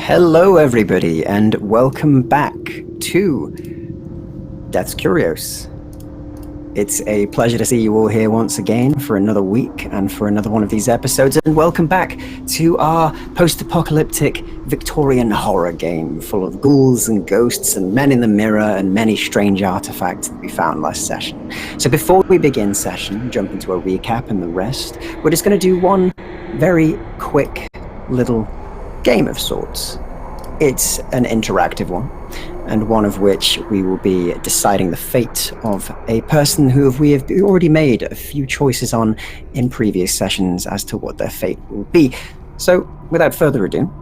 Hello everybody, and welcome back to Death's Curios. It's a pleasure to see you all here once again for another week and for another one of these episodes, and welcome back to our post-apocalyptic Victorian horror game full of ghouls and ghosts and men in the mirror and many strange artifacts that we found last session. So before we begin session, jump into a recap and the rest, we're just going to do one very quick little game of sorts. It's an interactive one, and one of which we will be deciding the fate of a person who we have already made a few choices on in previous sessions as to what their fate will be. So, without further ado,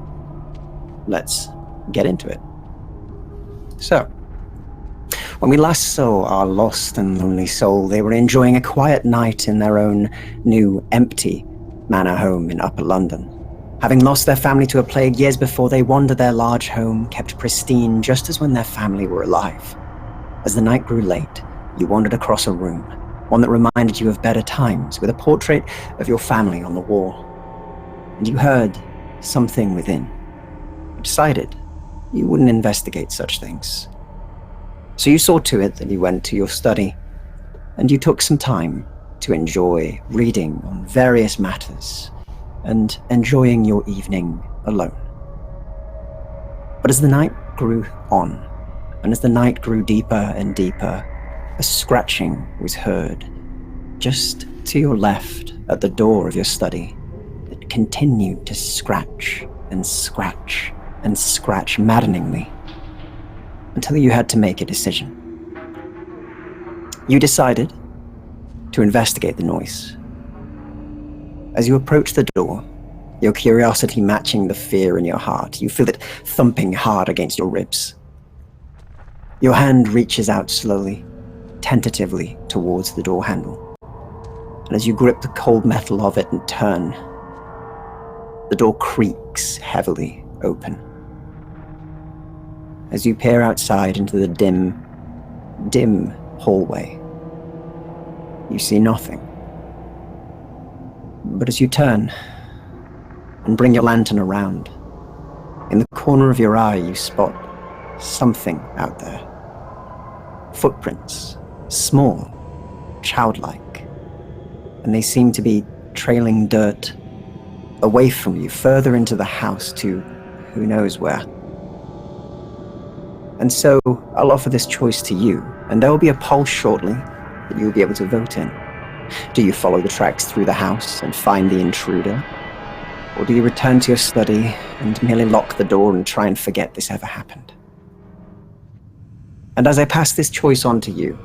let's get into it. So, when we last saw our lost and lonely soul, they were enjoying a quiet night in their own new, empty manor home in Upper London. Having lost their family to a plague years before, they wandered their large home, kept pristine just as when their family were alive. As the night grew late, you wandered across a room, one that reminded you of better times, with a portrait of your family on the wall. And you heard something within. You decided you wouldn't investigate such things. So you saw to it that you went to your study, and you took some time to enjoy reading on various matters, and enjoying your evening alone. But as the night grew on, and as the night grew deeper and deeper, a scratching was heard just to your left at the door of your study. It continued to scratch and scratch and scratch maddeningly until you had to make a decision. You decided to investigate the noise. As you approach the door, your curiosity matching the fear in your heart, you feel it thumping hard against your ribs. Your hand reaches out slowly, tentatively towards the door handle. And as you grip the cold metal of it and turn, the door creaks heavily open. As you peer outside into the dim hallway, you see nothing. But as you turn and bring your lantern around, in the corner of your eye you spot something out there. Footprints, small, childlike, and they seem to be trailing dirt away from you, further into the house to who knows where. And so I'll offer this choice to you, and there will be a poll shortly that you'll be able to vote in. Do you follow the tracks through the house and find the intruder? Or do you return to your study and merely lock the door and try and forget this ever happened? And as I pass this choice on to you,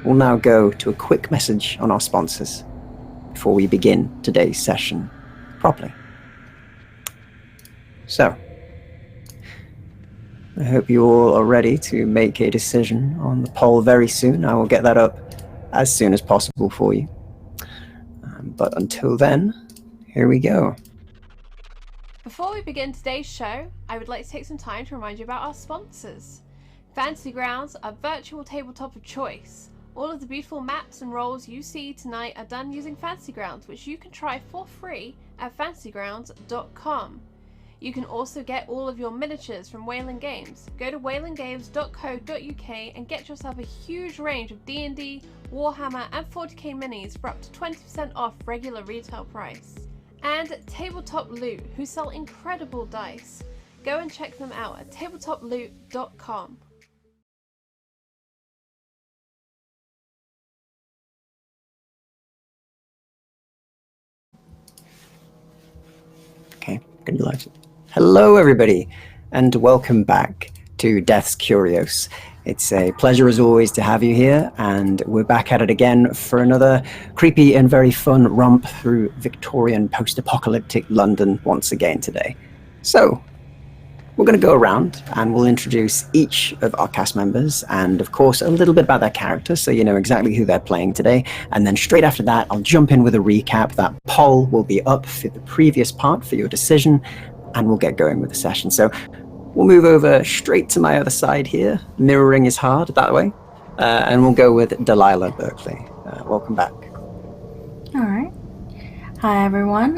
we'll now go to a quick message on our sponsors before we begin today's session properly. So, I hope you all are ready to make a decision on the poll very soon. I will get that up as soon as possible for you. But until then, here we go. Before we begin today's show, I would like to take some time to remind you about our sponsors. Fantasy Grounds, our virtual tabletop of choice. All of the beautiful maps and roles you see tonight are done using Fantasy Grounds, which you can try for free at fantasygrounds.com. You can also get all of your miniatures from Wayland Games. Go to waylandgames.co.uk and get yourself a huge range of D&D, Warhammer and 40k minis for up to 20% off regular retail price. And Tabletop Loot, who sell incredible dice. Go and check them out at tabletoploot.com. Okay, can you like it? Hello everybody, and welcome back to Death's Curios. It's a pleasure as always to have you here, and we're back at it again for another creepy and very fun romp through Victorian post-apocalyptic London once again today. So, we're going to go around and we'll introduce each of our cast members and of course a little bit about their characters so you know exactly who they're playing today, and then straight after that I'll jump in with a recap. That poll will be up for the previous part for your decision, and we'll get going with the session. So we'll move over straight to my other side here. Mirroring is hard that way. And we'll go with Delilah Berkeley. Welcome back. All right. Hi, everyone.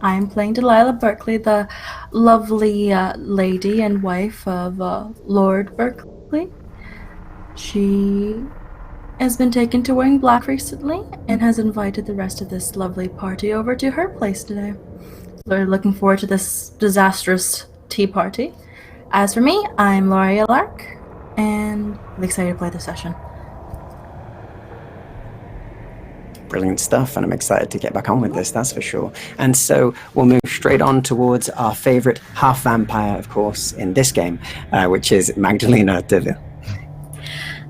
I'm playing Delilah Berkeley, the lovely lady and wife of Lord Berkeley. She has been taken to wearing black recently and has invited the rest of this lovely party over to her place today. We're looking forward to this disastrous tea party. As for me, I'm Laura Lark, and I'm excited to play this session. Brilliant stuff, and I'm excited to get back on with this, that's for sure. And so we'll move straight on towards our favorite half vampire, of course, in this game, which is Magdalena Deville.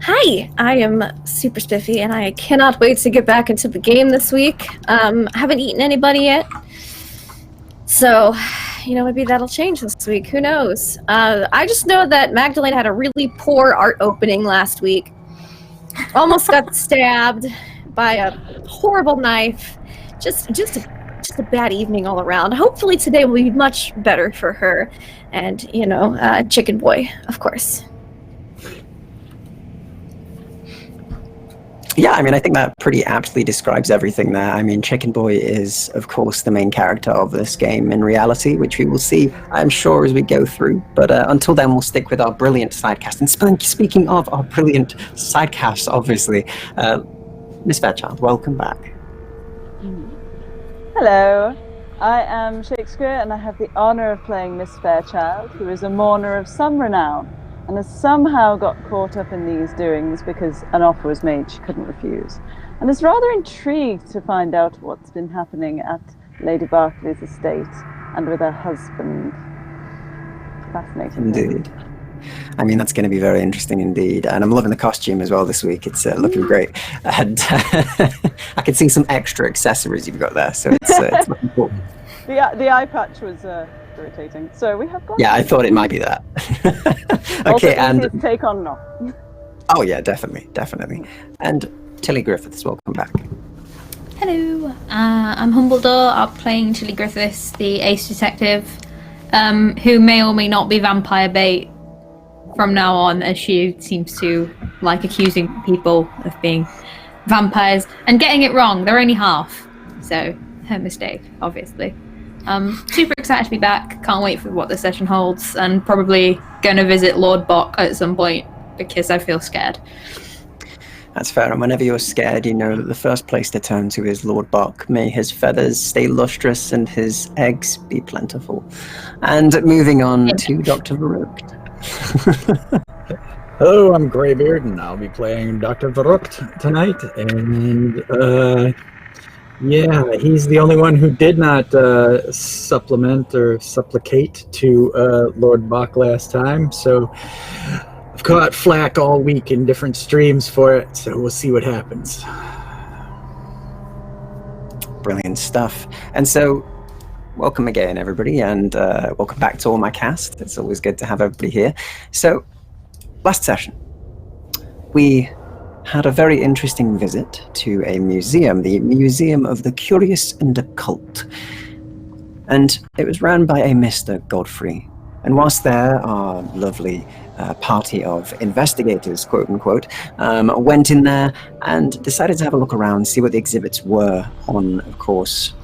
Hi, I am super spiffy, and I cannot wait to get back into the game this week. Haven't eaten anybody yet, so maybe that'll change this week. Who knows? I just know that Magdalena had a really poor art opening last week. Almost got stabbed by a horrible knife. Just a bad evening all around. Hopefully today will be much better for her, and Chicken Boy, of course. Yeah, I mean, I think that pretty aptly describes everything there. I mean, Chicken Boy is, of course, the main character of this game in reality, which we will see, I'm sure, as we go through. But until then, we'll stick with our brilliant sidecast. And speaking of our brilliant sidecast, obviously, Miss Fairchild, welcome back. Hello, I am Shakespeare, and I have the honor of playing Miss Fairchild, who is a mourner of some renown, and has somehow got caught up in these doings because an offer was made she couldn't refuse, and is rather intrigued to find out what's been happening at Lady Berkeley's estate and with her husband. Fascinating. Indeed. I mean, that's going to be very interesting indeed. And I'm loving the costume as well this week. It's looking great. And I can see some extra accessories you've got there, so it's looking cool. The eye patch was irritating. So we have got. Yeah, I thought it might be that. Okay, and take on now. Oh yeah, definitely. And Tilly Griffiths, welcome back. Hello, I'm Humbledore. I'm playing Tilly Griffiths, the ace detective, who may or may not be vampire bait from now on, as she seems to like accusing people of being vampires and getting it wrong. They're only half, so her mistake, obviously. Super excited to be back. Can't wait for what the session holds, and probably going to visit Lord Bock at some point because I feel scared. That's fair, and whenever you're scared, you know that the first place to turn to is Lord Bock. May his feathers stay lustrous and his eggs be plentiful. And moving on to Dr. Verrucht. Hello, I'm Greybeard, and I'll be playing Dr. Verrucht tonight. And he's the only one who did not supplement or supplicate to Lord Bock last time. So I've caught flack all week in different streams for it, so we'll see what happens. Brilliant stuff. And so, welcome again, everybody, and welcome back to all my cast. It's always good to have everybody here. So, last session, we had a very interesting visit to a museum, the Museum of the Curious and Occult. And it was run by a Mr. Godfrey. And whilst there, our lovely party of investigators, quote unquote, went in there and decided to have a look around, see what the exhibits were on, of course,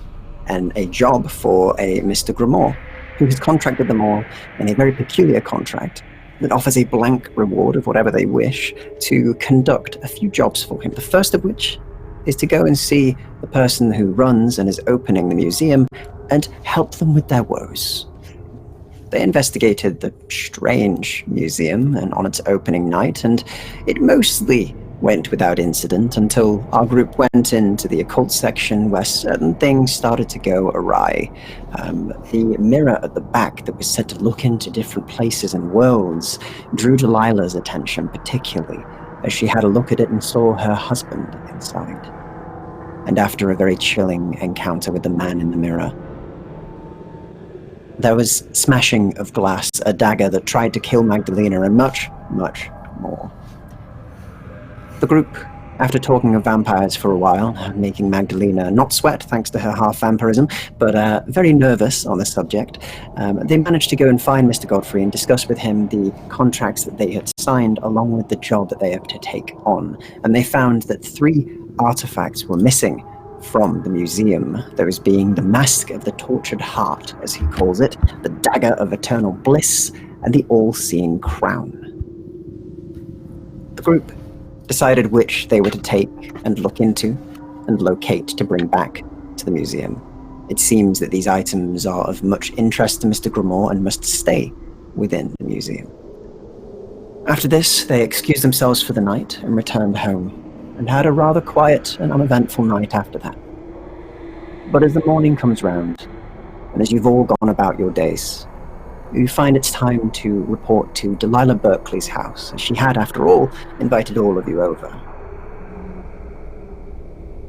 and a job for a Mr. Grimoire, who has contracted them all in a very peculiar contract that offers a blank reward of whatever they wish to conduct a few jobs for him. The first of which is to go and see the person who runs and is opening the museum and help them with their woes. They investigated the strange museum and on its opening night, and it mostly went without incident until our group went into the occult section where certain things started to go awry. The mirror at the back that was said to look into different places and worlds drew Delilah's attention particularly, as she had a look at it and saw her husband inside. And after a very chilling encounter with the man in the mirror, there was smashing of glass, a dagger that tried to kill Magdalena, and much, much more. The group, after talking of vampires for a while, making Magdalena not sweat thanks to her half-vampirism, but very nervous on the subject, they managed to go and find Mr. Godfrey and discuss with him the contracts that they had signed along with the job that they had to take on. And they found that 3 artifacts were missing from the museum, those being the Mask of the Tortured Heart, as he calls it, the Dagger of Eternal Bliss, and the All-Seeing Crown. The group decided which they were to take and look into and locate to bring back to the museum. It seems that these items are of much interest to Mr. Grimoire and must stay within the museum. After this, they excused themselves for the night and returned home, and had a rather quiet and uneventful night after that. But as the morning comes round, and as you've all gone about your days, you find it's time to report to Delilah Berkeley's house, as she had, after all, invited all of you over.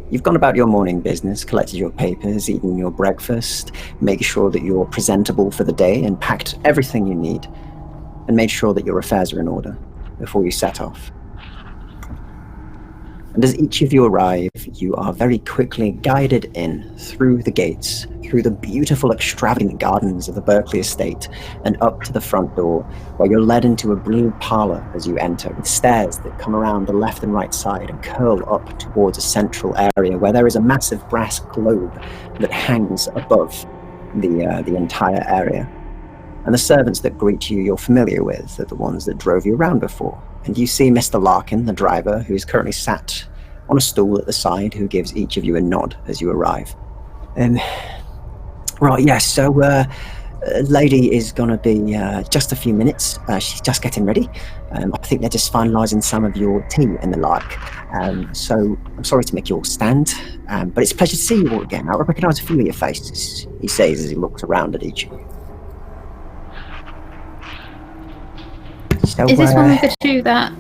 You've gone about your morning business, collected your papers, eaten your breakfast, made sure that you're presentable for the day, and packed everything you need, and made sure that your affairs are in order before you set off. And as each of you arrive, you are very quickly guided in through the gates, through the beautiful, extravagant gardens of the Berkeley estate, and up to the front door, where you're led into a blue parlor as you enter, with stairs that come around the left and right side and curl up towards a central area where there is a massive brass globe that hangs above the entire area. And the servants that greet you, you're familiar with, are the ones that drove you around before. And you see Mr. Larkin, the driver, who is currently sat on a stool at the side, who gives each of you a nod as you arrive. Right, yes, so Lady is going to be just a few minutes. She's just getting ready. I think they're just finalising some of your tea and the like. So I'm sorry to make you all stand, but it's a pleasure to see you all again. I recognise a few of your faces, he says as he looks around at each of you. So, Is this one with the two that...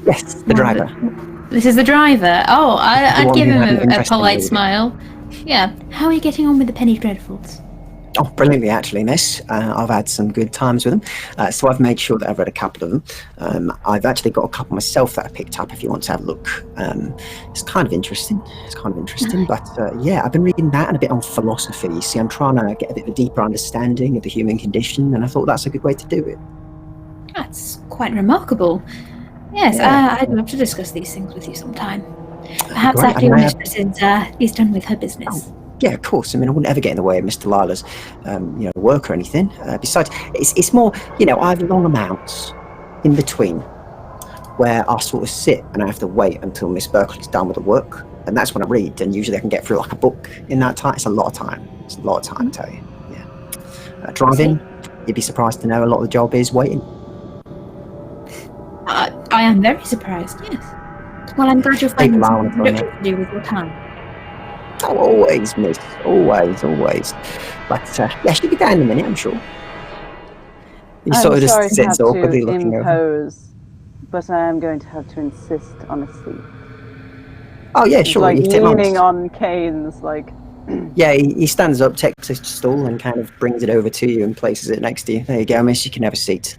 yes, the driver. This is the driver? Oh, I'd give him a polite lady. smile. Yeah. How are you getting on with the Penny Dreadfuls? Oh, brilliantly, actually, miss. I've had some good times with them. So I've made sure that I've read a couple of them. I've actually got a couple myself that I picked up if you want to have a look. It's kind of interesting. But yeah, I've been reading that and a bit on philosophy. You see, I'm trying to get a bit of a deeper understanding of the human condition, and I thought that's a good way to do it. That's quite remarkable. Yes, Yeah. I'd love to discuss these things with you sometime. Perhaps Great. after your mistress is done with her business. Yeah, of course. I mean, I wouldn't ever get in the way of Miss Delilah's, work or anything. Besides, it's more, I have long amounts in between where I sort of sit and I have to wait until Miss Berkeley's done with the work, and that's when I read. And usually I can get through like a book in that time. It's a lot of time. I tell you. Yeah. Driving, you'd be surprised to know a lot of the job is waiting. I am very surprised, yes. Well, I'm glad you're finding something productive to do with your time. Oh, always, miss. Always. But, she'll be down in a minute, I'm sure. You sort of just sits awkwardly looking impose, over. But I am going to have to insist on a seat. Oh, yeah, sure. Like leaning on canes, like... Yeah, he stands up, takes his stool, and kind of brings it over to you and places it next to you. There you go, miss. You can have a seat.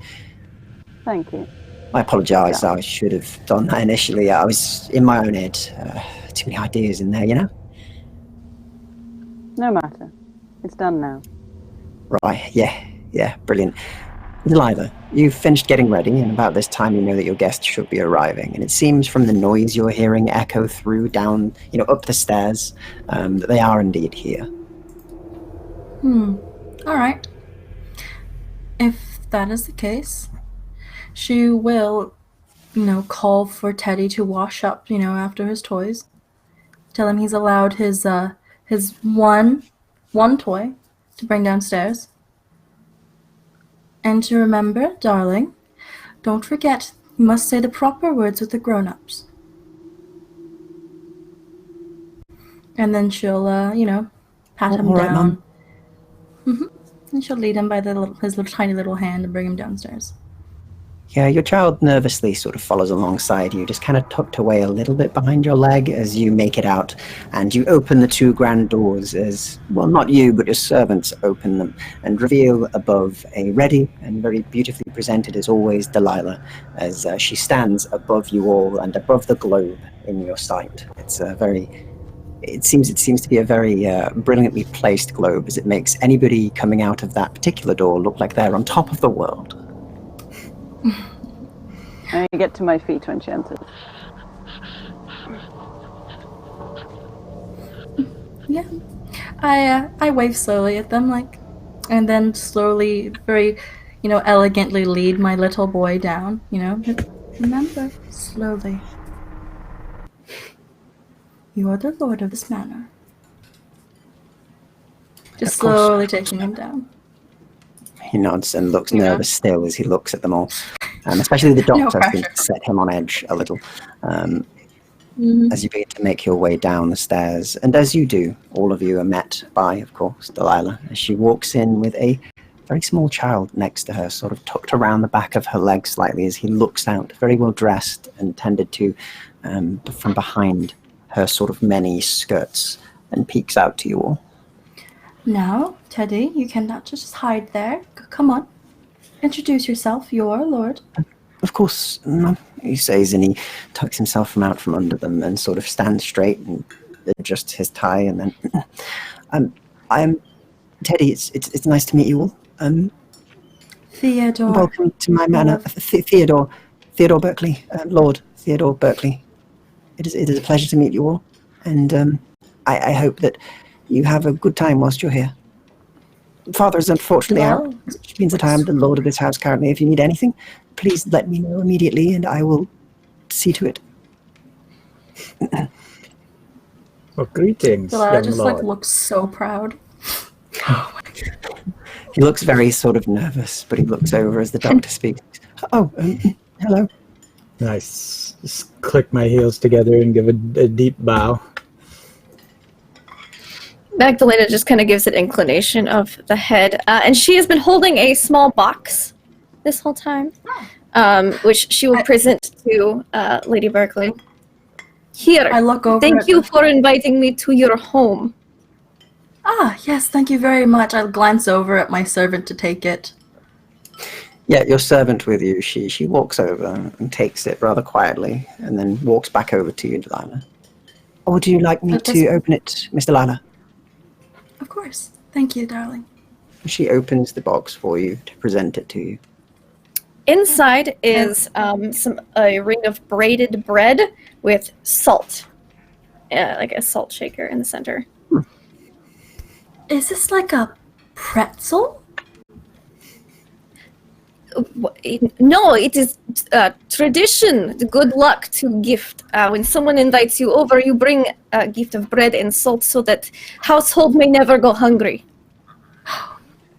Thank you. I apologise. I should have done that initially. I was in my own head. Too many ideas in there, No matter. It's done now. Right, yeah, brilliant. Delilah, you've finished getting ready, and about this time you know that your guests should be arriving. And it seems from the noise you're hearing echo through down, up the stairs, that they are indeed here. All right. If that is the case, she will, call for Teddy to wash up, after his toys. Tell him he's allowed his one toy to bring downstairs. And to remember, darling, don't forget, you must say the proper words with the grown-ups. And then she'll, pat him all right, down. Mum. And she'll lead him by his little tiny little hand and bring him downstairs. Yeah, your child nervously sort of follows alongside you, just kind of tucked away a little bit behind your leg as you make it out, and you open the two grand doors as, well, not you, but your servants open them, and reveal above a ready and very beautifully presented, as always, Delilah, as she stands above you all and above the globe in your sight. It seems to be a very brilliantly placed globe, as it makes anybody coming out of that particular door look like they're on top of the world. I get to my feet when she enters. Yeah. I wave slowly at them, like, and then slowly, very, elegantly lead my little boy down, Remember, slowly. You are the lord of this manor. Just Of course. slowly taking him down. He nods and looks nervous still as he looks at them all. Especially the doctor seems to set him on edge a little. As you begin to make your way down the stairs. And as you do, all of you are met by, of course, Delilah, as she walks in with a very small child next to her, sort of tucked around the back of her leg slightly as he looks out, very well dressed and tended to from behind her sort of many skirts, and peeks out to you all. Now, Teddy, you cannot just hide there. Come on. Introduce yourself. You're Lord. Of course, Mum, he says, and he tucks himself from out from under them and sort of stands straight and adjusts his tie, and then I'm Teddy. It's nice to meet you all. Theodore. Welcome to my manor, Theodore Berkeley, Lord Theodore Berkeley. It is a pleasure to meet you all, and I hope that you have a good time whilst you're here. Father is unfortunately out, which means that I am the lord of this house currently. If you need anything, please let me know immediately, and I will see to it. Well, greetings, Delilah young just lord. looks so proud. He looks very sort of nervous, but he looks over as the doctor speaks. Oh, hello. Nice. Just click my heels together and give a deep bow. Magdalena just kind of gives an inclination of the head, and she has been holding a small box this whole time, which she will present to Lady Berkeley. Here, I look over. thank you for inviting me to your home. Ah, yes, thank you very much. I'll glance over at my servant to take it. Yeah, your servant with you. She walks over and takes it rather quietly, and then walks back over to you, Delilah. Or would you like me to open it, Miss Delilah? Of course. Thank you, darling. She opens the box for you to present it to you. Inside is a ring of braided bread with salt, like a salt shaker in the center. Is this like a pretzel? No, it is tradition. Good luck to gift. When someone invites you over, you bring a gift of bread and salt so that household may never go hungry.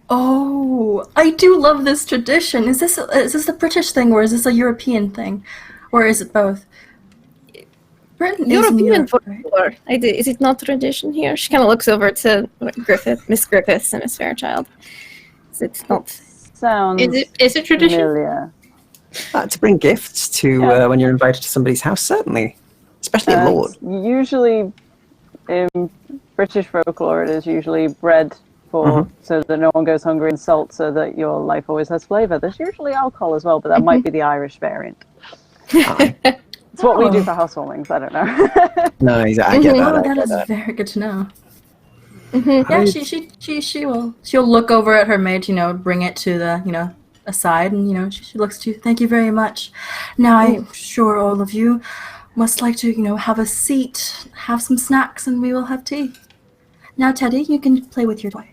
Oh, I do love this tradition. Is this a British thing, or is this a European thing, or is it both? Britain European is for sure. Is it not tradition here? She kind of looks over to Miss Griffiths, and Miss Fairchild. It's not. Sounds Is it tradition? familiar. To bring gifts to when you're invited to somebody's house, certainly, especially a lord. Usually, in British folklore, it is usually bread for so that no one goes hungry, and salt so that your life always has flavor. There's usually alcohol as well, but that might be the Irish variant. It's what we do for housewarmings. I don't know. No, I get that. That is very good to know. Yeah, she'll look over at her maid, bring it to the, aside, and, she looks to you. Thank you very much. Now, I'm sure all of you must like to, have a seat, have some snacks, and we will have tea. Now, Teddy, you can play with your toy.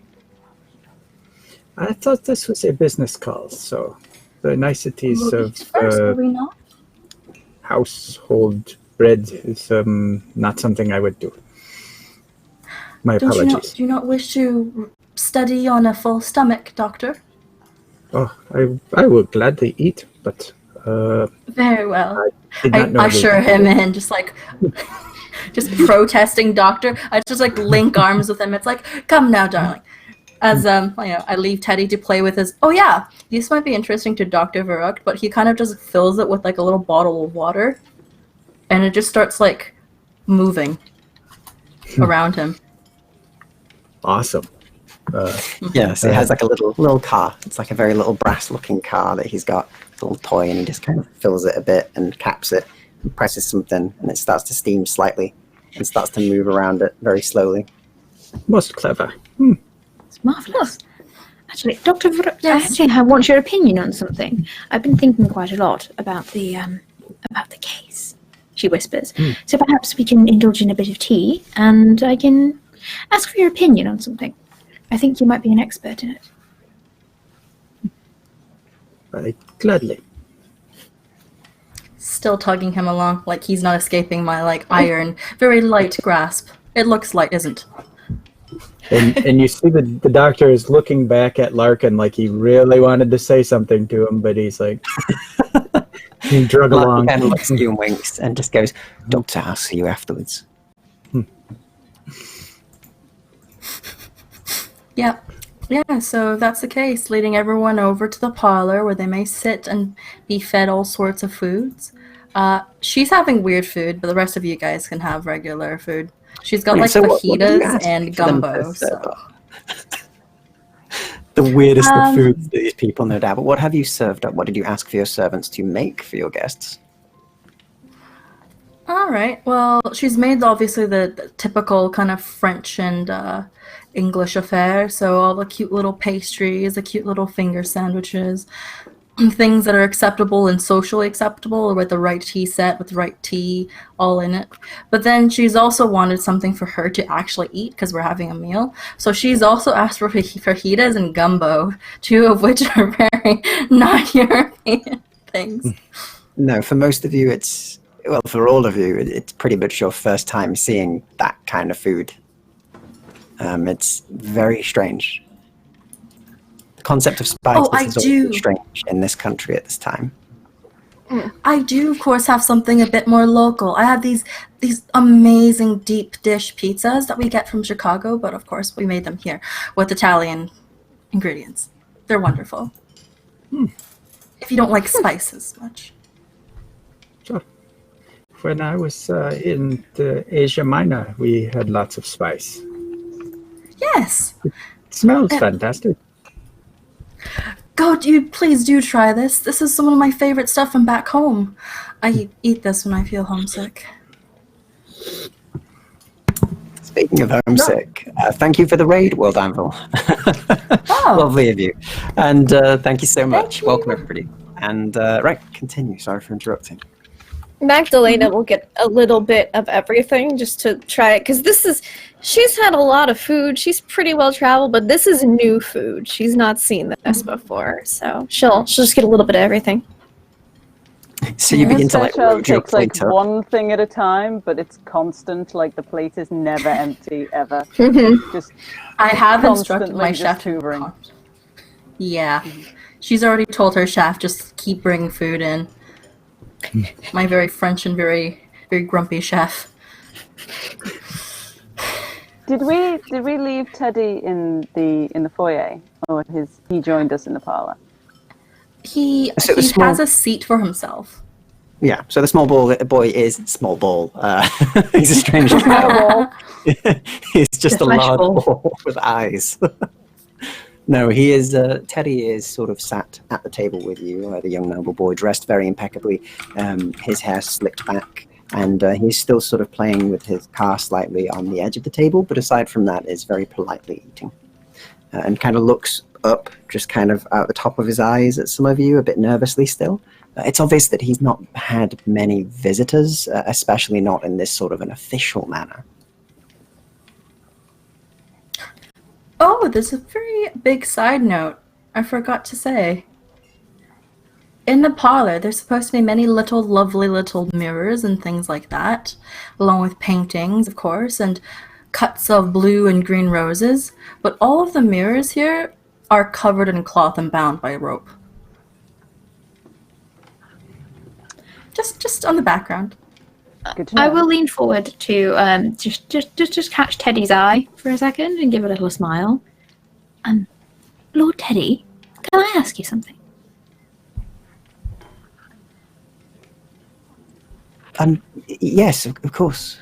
I thought this was a business call, so the niceties We'll of eat first, will we not? household bread is not something I would do. My apologies. Do you not wish to study on a full stomach, Doctor? Oh, I will gladly eat, but Very well. did I not know usher him in, just protesting Doctor. I just link arms with him. It's like, come now, darling. As I leave Teddy to play with his. Oh yeah, this might be interesting to Dr. Varuk, but he kind of just fills it with a little bottle of water, and it just starts moving around him. Awesome. Yes, it has a little car. It's a very little brass-looking car that he's got, a little toy, and he just kind of fills it a bit and caps it and presses something, and it starts to steam slightly and starts to move around it very slowly. Most clever. It's marvelous. Actually, Dr. I want your opinion on something. I've been thinking quite a lot about the case, she whispers. So perhaps we can indulge in a bit of tea, and I can ask for your opinion on something. I think you might be an expert in it. Right, gladly. Still tugging him along, like he's not escaping my, like, iron, very light grasp. It looks light, isn't? And you see the doctor is looking back at Larkin like he really wanted to say something to him, but he's like, he drug along. Larkin looks at you and winks and just goes, "Doctor, I'll see you afterwards." Yeah. Yeah, so if that's the case, leading everyone over to the parlor where they may sit and be fed all sorts of foods. She's having weird food, but the rest of you guys can have regular food. She's got like So what do you fajitas ask and for them gumbo. to serve So. up? The weirdest of foods that these people, no doubt. But what have you served up? What did you ask for your servants to make for your guests? All right. Well, she's made obviously the typical kind of French and English affair. So all the cute little pastries, the cute little finger sandwiches, things that are acceptable and socially acceptable, with the right tea set, with the right tea, all in it. But then she's also wanted something for her to actually eat because we're having a meal. So she's also asked for fajitas and gumbo, two of which are very not European things. No, for most of you, well, for all of you, it's pretty much your first time seeing that kind of food. It's very strange. The concept of spice is always strange in this country at this time. I do, of course, have something a bit more local. I have these amazing deep dish pizzas that we get from Chicago, but of course we made them here with Italian ingredients. They're wonderful. If you don't like spices much. Sure. When I was in the Asia Minor, we had lots of spice. Yes. It smells fantastic. God, please do try this. This is some of my favorite stuff from back home. I eat this when I feel homesick. Speaking of homesick, thank you for the raid, World Anvil. Lovely of you. And thank you so much. Welcome, everybody. And right, continue. Sorry for interrupting. Magdalena will get a little bit of everything just to try it, because she's had a lot of food. She's pretty well traveled, but this is new food. She's not seen this before, so she'll just get a little bit of everything. So you begin to like load your takes like plate up. one thing at a time, but it's constant. Like the plate is never empty ever. Just I have instructed constantly my just chef. hoovering. Yeah, she's already told her chef just keep bringing food in. My very French and very grumpy chef. Did we leave Teddy in the foyer, or he joined us in the parlor? He has a seat for himself. Yeah, so the small boy is small ball. He's a strange child. He's just a large ball with eyes. No, he is. Teddy is sort of sat at the table with you, the young noble boy, dressed very impeccably, his hair slicked back, and he's still sort of playing with his car slightly on the edge of the table, but aside from that is very politely eating. And kind of looks up, just kind of out the top of his eyes at some of you, a bit nervously still. It's obvious that he's not had many visitors, especially not in this sort of an official manner. Oh, there's a very big side note I forgot to say. In the parlor, there's supposed to be many lovely little mirrors and things like that, along with paintings, of course, and cuts of blue and green roses. But all of the mirrors here are covered in cloth and bound by rope. Just on the background. Good to know. I will lean forward to just catch Teddy's eye for a second and give a little smile. Lord Teddy, can I ask you something? Yes, of course.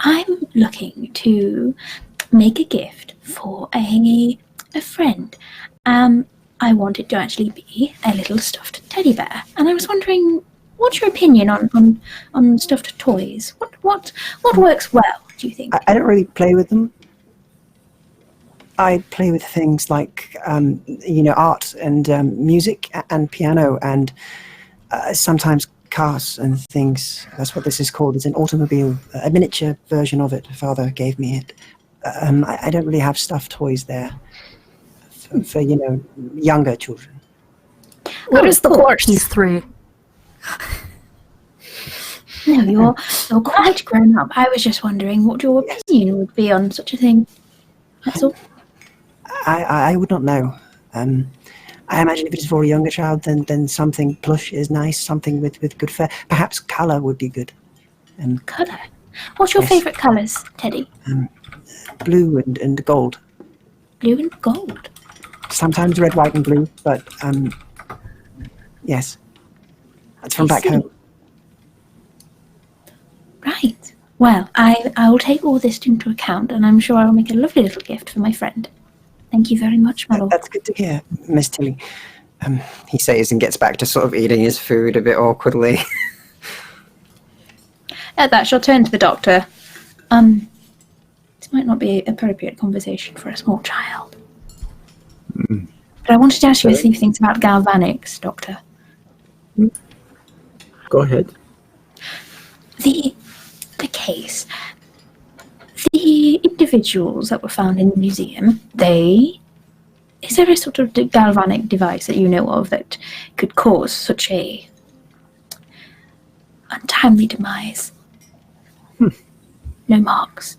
I'm looking to make a gift for a friend. I want it to actually be a little stuffed teddy bear, and I was wondering, what's your opinion on stuffed toys? What works well, do you think? I don't really play with them. I play with things like, art and music and piano and sometimes cars and things. That's what this is called. It's an automobile, a miniature version of it. Father gave me it. I don't really have stuffed toys there for younger children. What is the horse? He's 3. No, you're quite grown up. I was just wondering what your opinion would be on such a thing. That's all. I would not know. I imagine if it's for a younger child, then something plush is nice, something with good fare. Perhaps colour would be good. Colour? What's your favourite colours, Teddy? Blue and gold. Blue and gold? Sometimes red, white and blue, but yes. That's from back home. Right. Well, I will take all this into account, and I'm sure I'll make a lovely little gift for my friend. Thank you very much, my lord. That's good to hear, Miss Tilly. He says and gets back to sort of eating his food a bit awkwardly. At that, she'll turn to the doctor. This might not be an appropriate conversation for a small child. But I wanted to ask you a few things about galvanics, Doctor. Go ahead. The case. The individuals that were found in the museum, is there a sort of galvanic device that you know of that could cause such a untimely demise? No marks.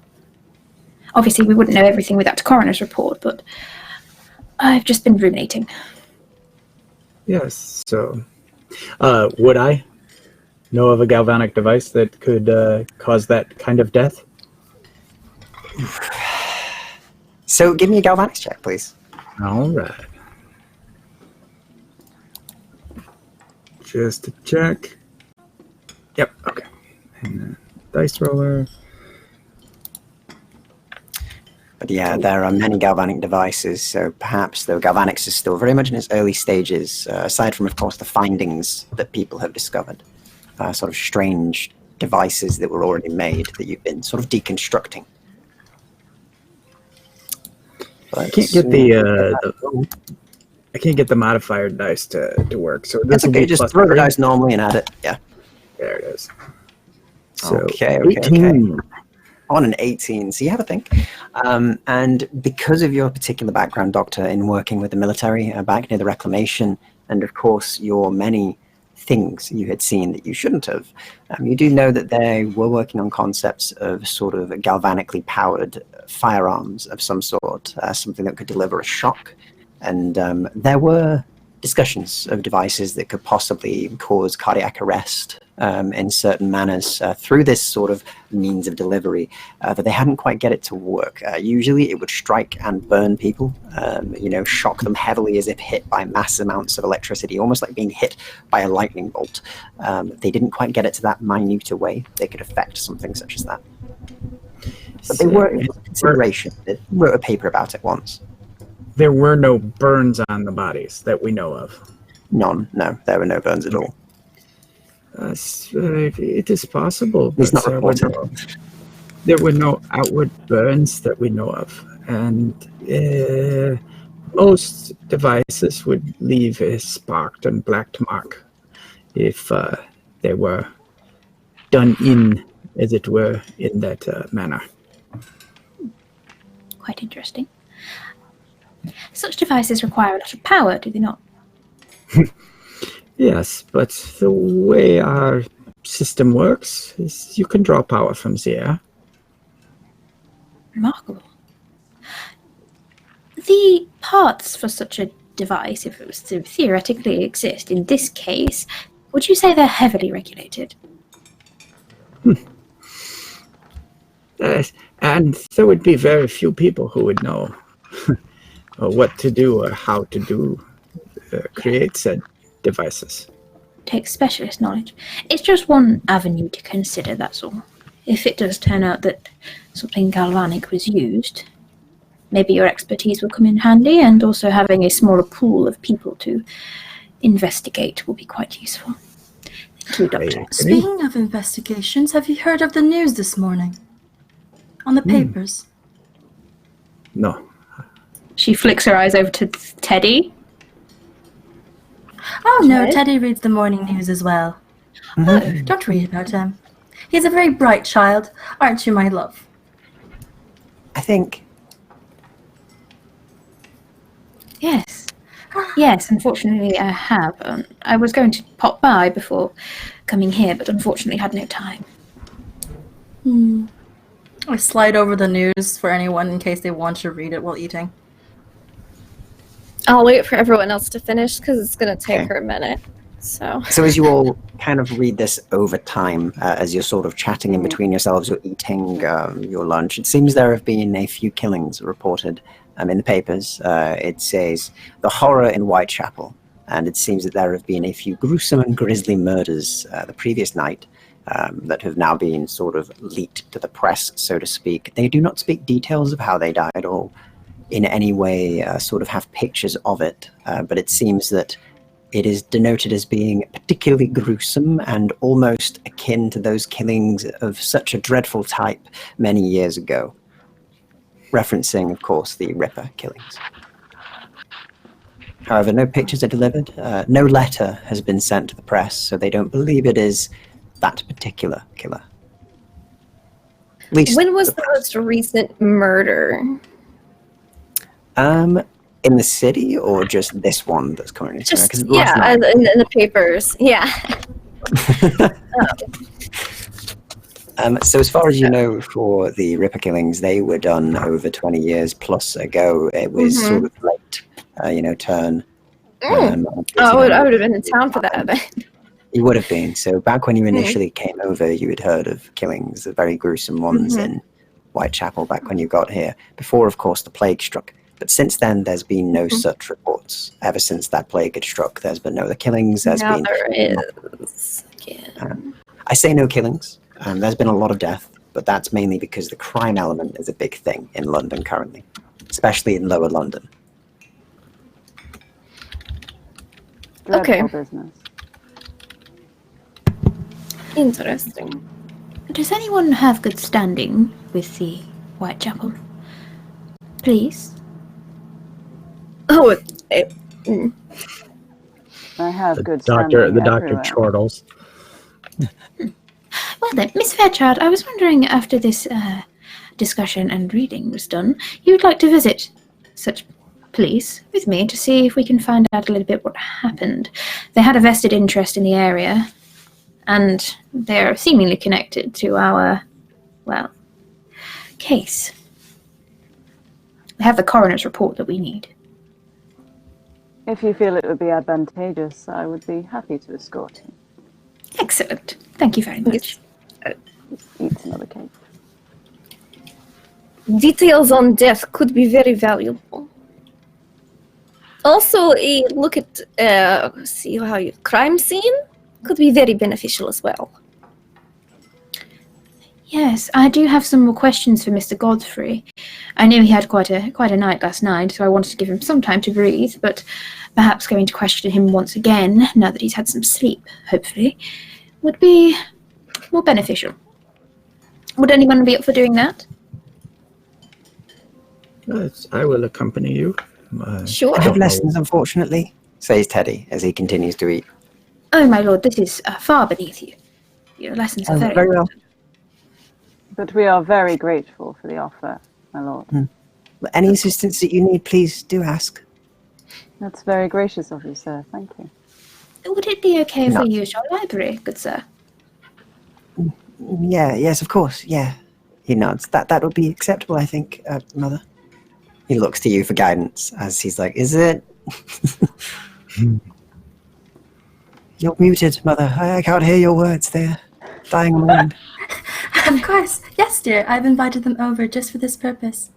Obviously, we wouldn't know everything without a coroner's report, but I've just been ruminating. Yes, so would I know of a galvanic device that could cause that kind of death? So give me a galvanics check, please. All right. Just to check. Yep, okay. And then dice roller. But yeah, there are many galvanic devices, so perhaps though galvanics is still very much in its early stages, aside from, of course, the findings that people have discovered, sort of strange devices that were already made that you've been sort of deconstructing. But I can't get I can't get the modifier dice to work. So this that's okay. Just throw the dice normally and add it. Yeah. There it is. So okay. 18. On an 18, so you have a think. And because of your particular background, Doctor, in working with the military back near the Reclamation, and of course your many things you had seen that you shouldn't have, you do know that they were working on concepts of sort of galvanically powered firearms of some sort, something that could deliver a shock. And there were discussions of devices that could possibly cause cardiac arrest in certain manners through this sort of means of delivery, but they hadn't quite get it to work. Usually it would strike and burn people, shock them heavily as if hit by mass amounts of electricity, almost like being hit by a lightning bolt. They didn't quite get it to that minute a way they could affect something such as that. But they were in consideration. They wrote a paper about it once. There were no burns on the bodies that we know of. None. No, there were no burns at all. It is possible. It's not reported. There were no outward burns that we know of. And most devices would leave a sparked and blacked mark if they were done in, as it were, in that manner. Quite interesting. Such devices require a lot of power, do they not? Yes, but the way our system works is you can draw power from the air. Remarkable. The parts for such a device, if it was to theoretically exist in this case, would you say they're heavily regulated? And there would be very few people who would know what to do or how to create said devices. Takes specialist knowledge. It's just one avenue to consider, that's all. If it does turn out that something galvanic was used, maybe your expertise will come in handy, and also having a smaller pool of people to investigate will be quite useful. Thank you, Doctor. Speaking of investigations, have you heard of the news this morning? On the papers? No. She flicks her eyes over to Teddy. Oh no, Teddy reads the morning news as well. Oh, don't worry about him. He's a very bright child, aren't you, my love? I think. Yes. Yes, unfortunately I have. I was going to pop by before coming here, but unfortunately had no time. I slide over the news for anyone in case they want to read it while eating. I'll wait for everyone else to finish because it's going to take Okay. her a minute. So As you all kind of read this over time, as you're sort of chatting in between yourselves, you're eating your lunch, it seems there have been a few killings reported in the papers. It says the horror in Whitechapel, and it seems that there have been a few gruesome and grisly murders the previous night that have now been sort of leaked to the press, so to speak. They do not speak details of how they died or in any way sort of have pictures of it, but it seems that it is denoted as being particularly gruesome and almost akin to those killings of such a dreadful type many years ago. Referencing, of course, the Ripper killings. However, no pictures are delivered. No letter has been sent to the press, so they don't believe it is that particular killer. At least when was the most recent murder? In the city, or just this one that's currently Just, 'cause last yeah, night- in the papers. Yeah. So as far as you know, for the Ripper killings, they were done over 20 years plus ago. It was sort of late, turn. I would have been in town for that. You would have been. So back when you initially came over, you had heard of killings, the very gruesome ones in Whitechapel back when you got here. Before, of course, the plague struck. But since then, there's been no such reports. Ever since that plague had struck, there's been no other killings. There is. Yeah. I say no killings. There's been a lot of death, but that's mainly because the crime element is a big thing in London currently, especially in Lower London. Dreadful business. Interesting. Does anyone have good standing with the Whitechapel? Please? Oh, I have The good doctor standing everywhere. chortles. Well then, Miss Fairchild, I was wondering after this discussion and reading was done, you'd like to visit such police with me to see if we can find out a little bit what happened. They had a vested interest in the area, and they're seemingly connected to our, case. They have the coroner's report that we need. If you feel it would be advantageous, I would be happy to escort you. Excellent. Thank you very much. Eat another cake. Details on death could be very valuable. Also, a look at crime scene could be very beneficial as well. Yes, I do have some more questions for Mr. Godfrey. I knew he had quite a night last night, so I wanted to give him some time to breathe, but perhaps going to question him once again, now that he's had some sleep, hopefully, would be more beneficial. Would anyone be up for doing that? I will accompany you. Sure. I have lessons, unfortunately, says Teddy as he continues to eat. Oh, my lord, this is far beneath you. Your lessons are very well. But we are very grateful for the offer, my lord. Any assistance that you need, please do ask. That's very gracious of you, sir. Thank you. Would it be okay if No. we used your library, good sir? Yeah, yes, of course, yeah. He nods. That would be acceptable, I think, Mother. He looks to you for guidance as he's like, is it? You're muted, Mother. I can't hear your words. They're dying on the wind. Of course. Yes, dear. I've invited them over just for this purpose.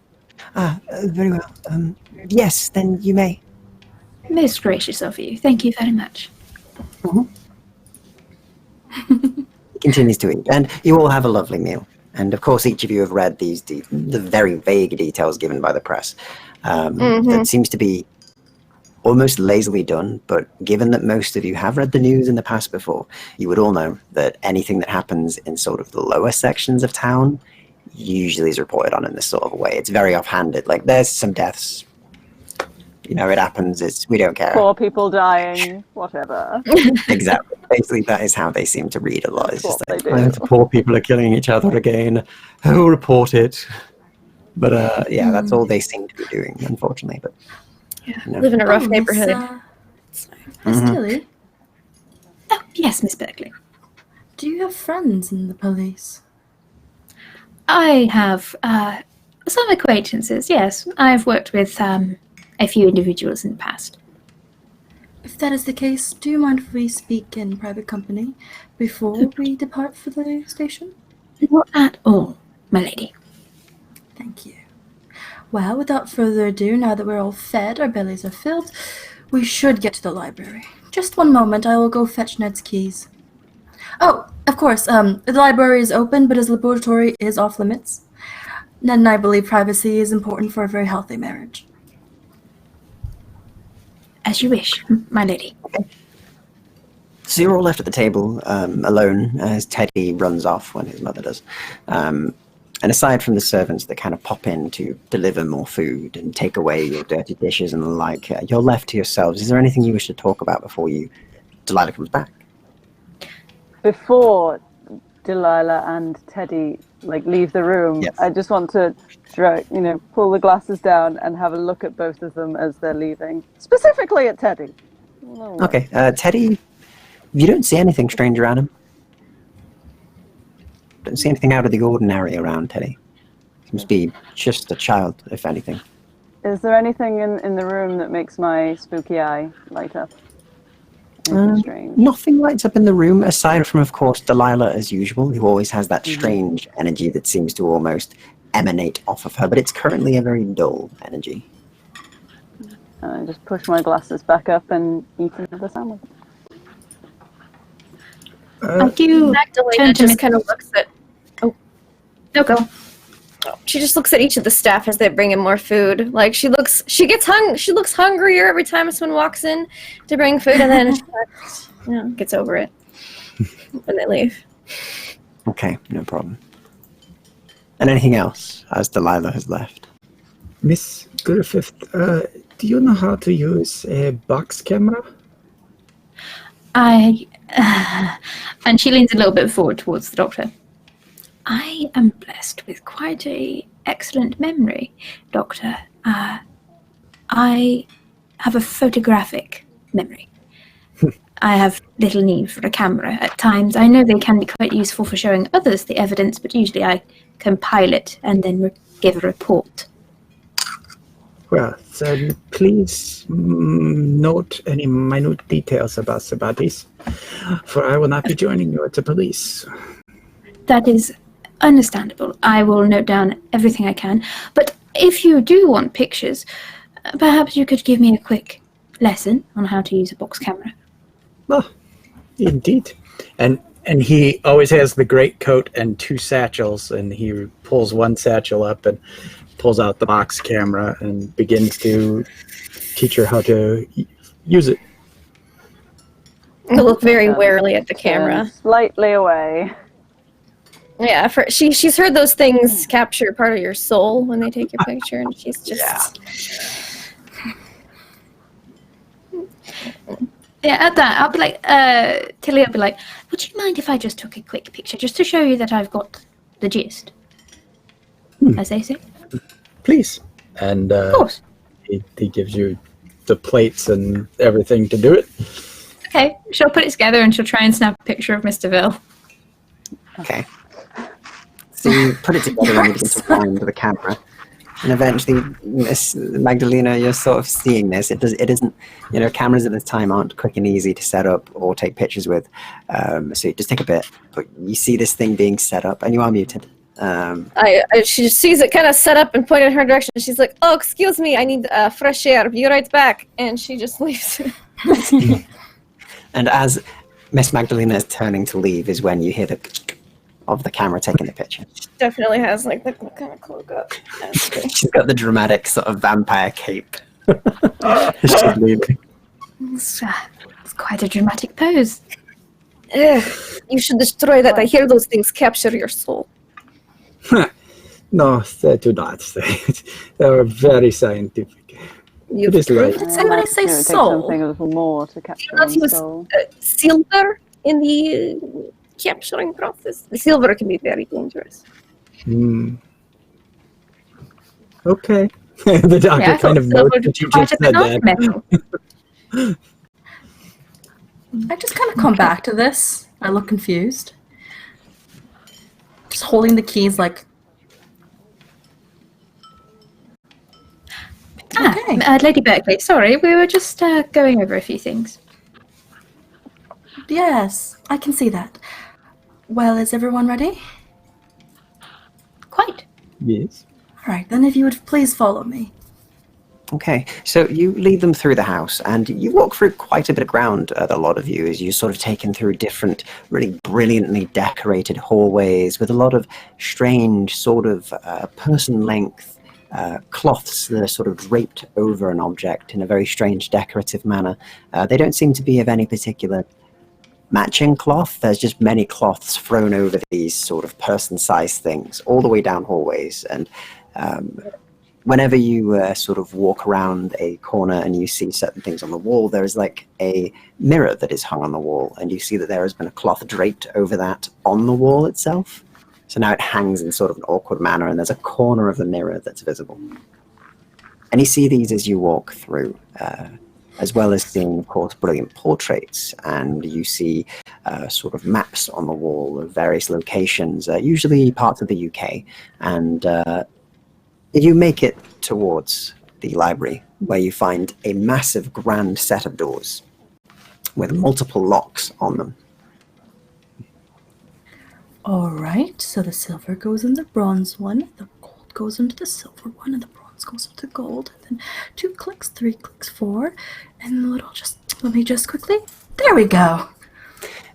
Very well. Yes, then you may. Most gracious of you. Thank you very much. He continues to eat, and you all have a lovely meal. And of course, each of you have read the very vague details given by the press. That seems to be almost lazily done, but given that most of you have read the news in the past before, you would all know that anything that happens in sort of the lower sections of town usually is reported on in this sort of a way. It's very offhanded. Like, there's some deaths, it happens. We don't care. Poor people dying, whatever. Exactly. Basically, that is how they seem to read a lot. It's That's just what like, they do. the poor people are killing each other again. Who'll report it? But that's all they seem to be doing, unfortunately. But Live in a rough neighborhood. Miss Tilly, Oh, yes, Miss Berkeley. do you have friends in the police? I have some acquaintances, yes. I've worked with a few individuals in the past. If that is the case, do you mind if we speak in private company before we depart for the station? Not at all, my lady. Thank you. Well, without further ado, now that we're all fed, our bellies are filled, we should get to the library. Just one moment, I will go fetch Ned's keys. Oh, of course, the library is open, but his laboratory is off limits. Ned and I believe privacy is important for a very healthy marriage. As you wish, my lady. So you're all left at the table alone as Teddy runs off when his mother does. And aside from the servants that kind of pop in to deliver more food and take away your dirty dishes and the like, you're left to yourselves. Is there anything you wish to talk about before Delilah comes back? Before Delilah and Teddy leave the room, Yes. I just want to pull the glasses down and have a look at both of them as they're leaving. Specifically at Teddy. Okay, Teddy, you don't see anything strange around him. Don't see anything out of the ordinary around Teddy. Seems to be just a child, if anything. Is there anything in the room that makes my spooky eye light up? Anything strange? Nothing lights up in the room, aside from, of course, Delilah as usual, who always has that strange energy that seems to almost emanate off of her, but it's currently a very dull energy. I just push my glasses back up and eat another sandwich. I do Magdalena tend to just kind of looks at. Oh, no, go. she just looks at each of the staff as they bring in more food. Like she looks hungrier every time someone walks in to bring food, and then she gets over it when they leave. Okay, no problem. And anything else, as Delilah has left? Miss Griffith, do you know how to use a box camera? And she leans a little bit forward towards the doctor. I am blessed with quite a excellent memory, Doctor. I have a photographic memory. I have little need for a camera at times. I know they can be quite useful for showing others the evidence, but usually I compile it and then give a report. Well, then please note any minute details about Sabatis, for I will not be joining you at the police. That is understandable. I will note down everything I can. But if you do want pictures, perhaps you could give me a quick lesson on how to use a box camera. Oh, indeed. And he always has the great coat and two satchels, and he pulls one satchel up and pulls out the box camera and begins to teach her how to use it. I look very warily at the camera. Slightly away. Yeah, she's heard those things capture part of your soul when they take your picture, and she's just... Yeah, at that, I'll be like, Tilly will be like, would you mind if I just took a quick picture, just to show you that I've got the gist? As they say. Please. And Of course. he gives you the plates and everything to do it. Okay, she'll put it together and she'll try and snap a picture of Mr. Ville. Okay. So you put it together and you begin to wind the camera. And eventually, Miss Magdalena, you're sort of seeing this. It isn't, cameras at this time aren't quick and easy to set up or take pictures with. So it just take a bit. But you see this thing being set up, and you are muted. She just sees it kind of set up and point in her direction. She's like, "Oh, excuse me, I need fresh air. Be right back." And she just leaves. And as Miss Magdalena is turning to leave, is when you hear the of the camera taking the picture. She definitely has the kind of cloak up. She's got the dramatic sort of vampire cape. She's leaving. It's quite a dramatic pose. You should destroy that. I hear those things capture your soul. No, they do not. They are very scientific. It is light. Did somebody say It would take soul? something a little more to capture Not one's use soul. silver in the capturing process. The silver can be very dangerous. Hmm. Okay. The doctor Yeah, I kind thought of silver notes that you quite just a bit said nicer that. metal. I just kind of come back to this. I look confused. Just holding the keys like, okay. Lady Berkeley, sorry, we were just going over a few things. Yes, I can see that. Well, is everyone ready? Quite. Yes. All right, then if you would please follow me. Okay, so you lead them through the house, and you walk through quite a bit of ground, a lot of you, as you're sort of taken through different, really brilliantly decorated hallways with a lot of strange, sort of person-length cloths that are sort of draped over an object in a very strange decorative manner. They don't seem to be of any particular matching cloth. There's just many cloths thrown over these sort of person-sized things all the way down hallways, and whenever you sort of walk around a corner and you see certain things on the wall, there is like a mirror that is hung on the wall, and you see that there has been a cloth draped over that on the wall itself. So now it hangs in sort of an awkward manner, and there's a corner of the mirror that's visible. And you see these as you walk through, as well as seeing, of course, brilliant portraits, and you see sort of maps on the wall of various locations, usually parts of the UK, and you make it towards the library, where you find a massive grand set of doors with multiple locks on them. All right, so the silver goes in the bronze one, the gold goes into the silver one, and the bronze goes into the gold. And then 2 clicks, 3 clicks, 4, and the little let me just quickly, there we go.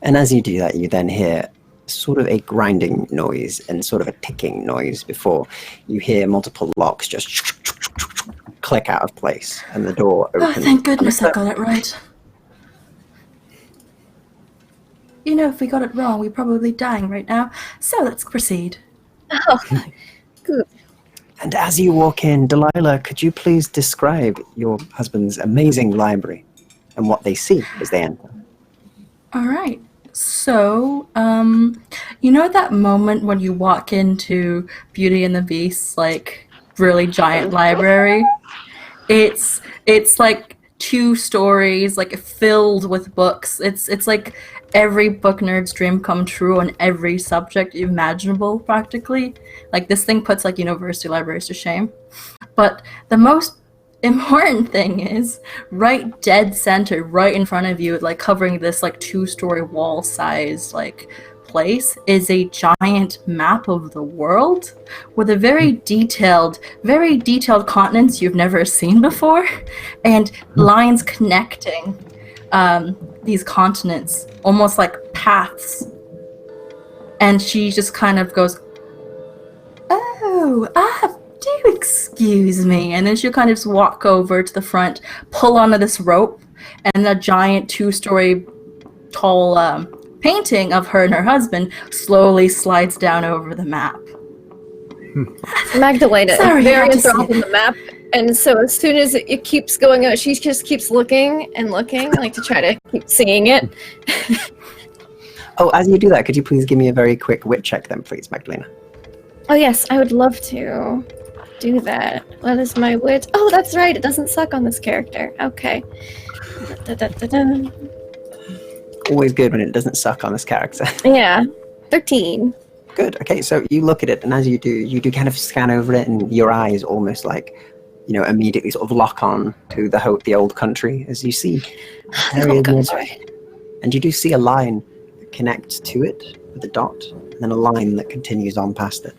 And as you do that, you then hear sort of a grinding noise and sort of a ticking noise before you hear multiple locks just click out of place, and the door opens. Oh, thank goodness I got it right. You know, if we got it wrong, we'd probably be dying right now. So let's proceed. Oh, good. And as you walk in, Delilah, could you please describe your husband's amazing library and what they see as they enter? All right. So, you know that moment when you walk into Beauty and the Beast's like really giant library? It's like 2 stories, like filled with books. It's like every book nerd's dream come true on every subject imaginable, practically. Like this thing puts like university libraries to shame. But the most important thing is right dead center, right in front of you, like covering this like 2-story wall sized like place, is a giant map of the world with a very detailed continents you've never seen before, and lines connecting these continents, almost like paths. And she just kind of goes, do excuse me. And then she'll kind of just walk over to the front, pull onto this rope, and a giant 2-story tall painting of her and her husband slowly slides down over the map. Magdalena is Sorry, I very had to see enthralled in the map, and so as soon as it keeps going out, she just keeps looking and looking, like to try to keep seeing it. Oh, as you do that, could you please give me a very quick wit check then, please, Magdalena? Oh yes, I would love to do that. What is my wit? Oh, that's right, it doesn't suck on this character. Okay. Da-da-da-da. Always good when it doesn't suck on this character. Yeah, 13. Good. Okay, so you look at it, and as you do kind of scan over it, and your eyes almost like, immediately sort of lock on to the old country as you see areas nearby. And you do see a line that connects to it with a dot, and then a line that continues on past it.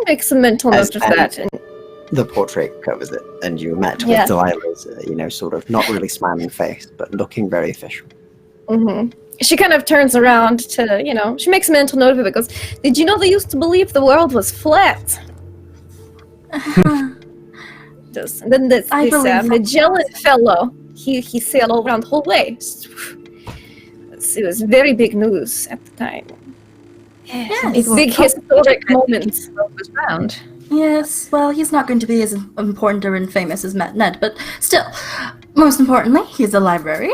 Make some mental note of that. And the portrait covers it, and you met Yeah. with Delilah's, sort of not really smiling face, but looking very official. Mm-hmm. She kind of turns around to, she makes a mental note of it, but goes, did you know they used to believe the world was flat? And then this Magellan fellow, he sailed all around the whole way. It was very big news at the time. Yes. It's big historic moments. Was round. Yes, well, he's not going to be as important or famous as Matt Ned, but still, most importantly, he's a library.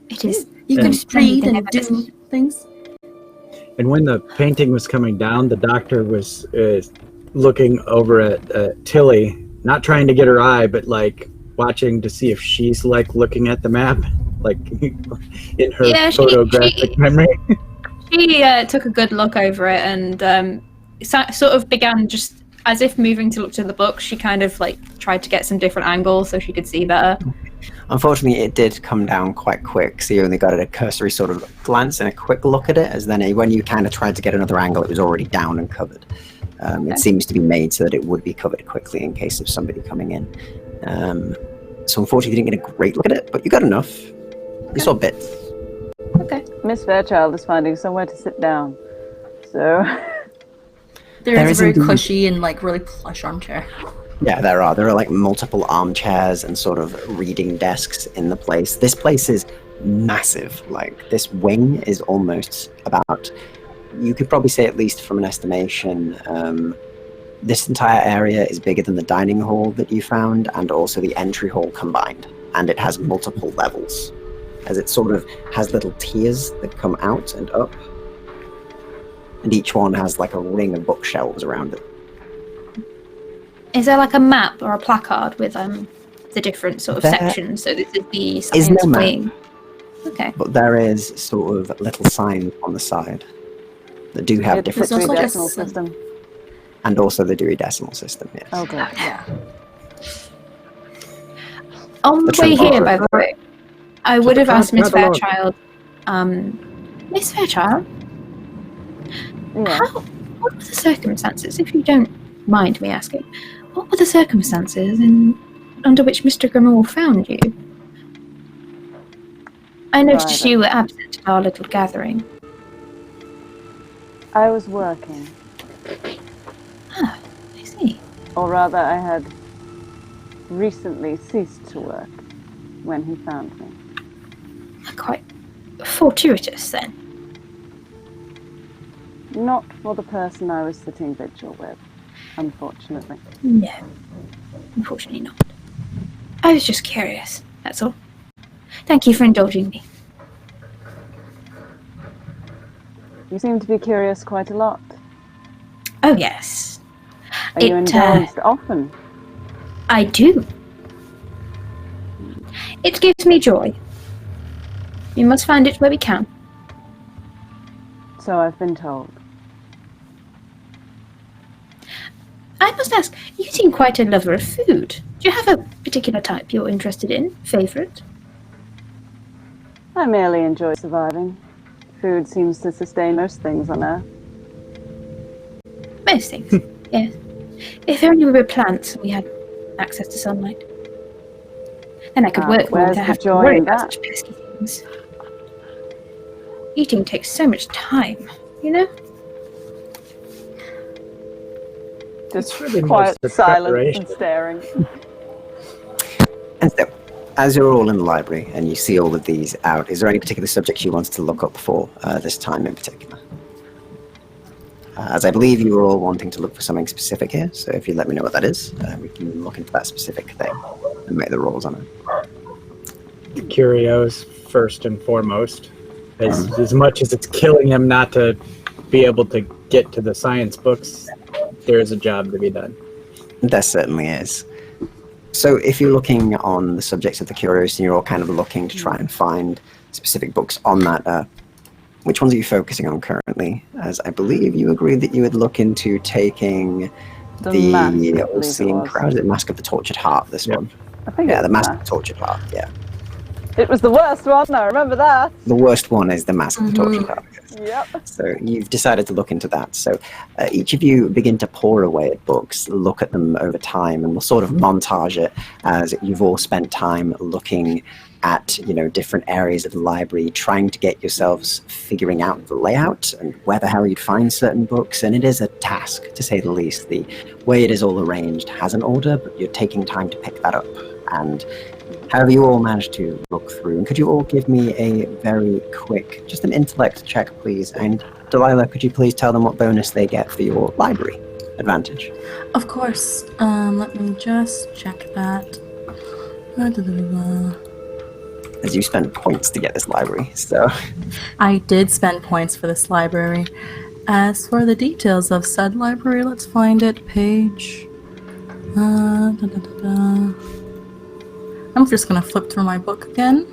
It is. You can read anything and do things. And when the painting was coming down, the doctor was looking over at Tilly, not trying to get her eye, but like watching to see if she's like looking at the map, like in her photographic memory. She took a good look over it and sort of began just as if moving to look to the book. She kind of like tried to get some different angles so she could see better. Unfortunately, it did come down quite quick, so you only got a cursory sort of glance and a quick look at it, as then when you kind of tried to get another angle, it was already down and covered. It seems to be made so that it would be covered quickly in case of somebody coming in. So unfortunately, you didn't get a great look at it, but you got enough. You saw bits. Okay. Miss Fairchild is finding somewhere to sit down. So There is a very cushy and like really plush armchair. Yeah, there are. There are like multiple armchairs and sort of reading desks in the place. This place is massive. Like this wing is almost about, you could probably say at least from an estimation, this entire area is bigger than the dining hall that you found and also the entry hall combined. And it has multiple levels, as it sort of has little tiers that come out and up. And each one has like a ring of bookshelves around it. Is there like a map or a placard with the different sort of sections? So this is the science wing. Okay. But there is sort of little signs on the side that do have different Dewey Decimal System. And also the Dewey Decimal System, yes. Oh, good. Yeah. On the way here, by the way, I would have asked Miss Fairchild. Miss Fairchild? Yeah. What were the circumstances, if you don't mind me asking, what were the circumstances under which Mr. Grimmauld found you? I noticed you were absent at our little gathering. I was working. Ah, I see. Or rather, I had recently ceased to work when he found me. Quite fortuitous, then. Not for the person I was sitting vigil with, unfortunately. No, unfortunately not. I was just curious, that's all. Thank you for indulging me. You seem to be curious quite a lot. Oh, yes. Are you indulged often? I do. It gives me joy. We must find it where we can. So I've been told. I must ask, you seem quite a lover of food. Do you have a particular type you're interested in? Favourite? I merely enjoy surviving. Food seems to sustain most things on Earth. Most things, yes. If only we were plants and we had access to sunlight. Then I could work more without having to worry about such pesky things. Eating takes so much time, you know? Just really quiet most silence and staring. And so, as you're all in the library and you see all of these out, is there any particular subjects you wanted to look up for this time in particular? As I believe you were all wanting to look for something specific here, so if you let me know what that is, we can look into that specific thing and make the rolls on it. Curios, first and foremost. As much as it's killing him not to be able to get to the science books, there is a job to be done. There certainly is. So if you're looking on the subjects of the Curios and you're all kind of looking to try and find specific books on that, which ones are you focusing on currently? As I believe you agreed that you would look into taking the All-Seeing Crowd, the Mask of the Tortured Heart, this one. I think the Mask of the Tortured Heart, yeah. It was the worst one, I remember that. The worst one is the Mask of the Tortured Heart. Yep. So you've decided to look into that. So each of you begin to pore away at books, look at them over time, and we'll sort of montage it as you've all spent time looking at, different areas of the library, trying to get yourselves figuring out the layout and where the hell you'd find certain books. And it is a task, to say the least. The way it is all arranged has an order, but you're taking time to pick that up. And however you all managed to look through, and could you all give me a very quick, just an intellect check, please? And Delilah, could you please tell them what bonus they get for your library? advantage. Of course. Let me just check that. As you spent points to get this library, so I did spend points for this library. As for the details of said library, let's find it. Page. I'm just gonna flip through my book again.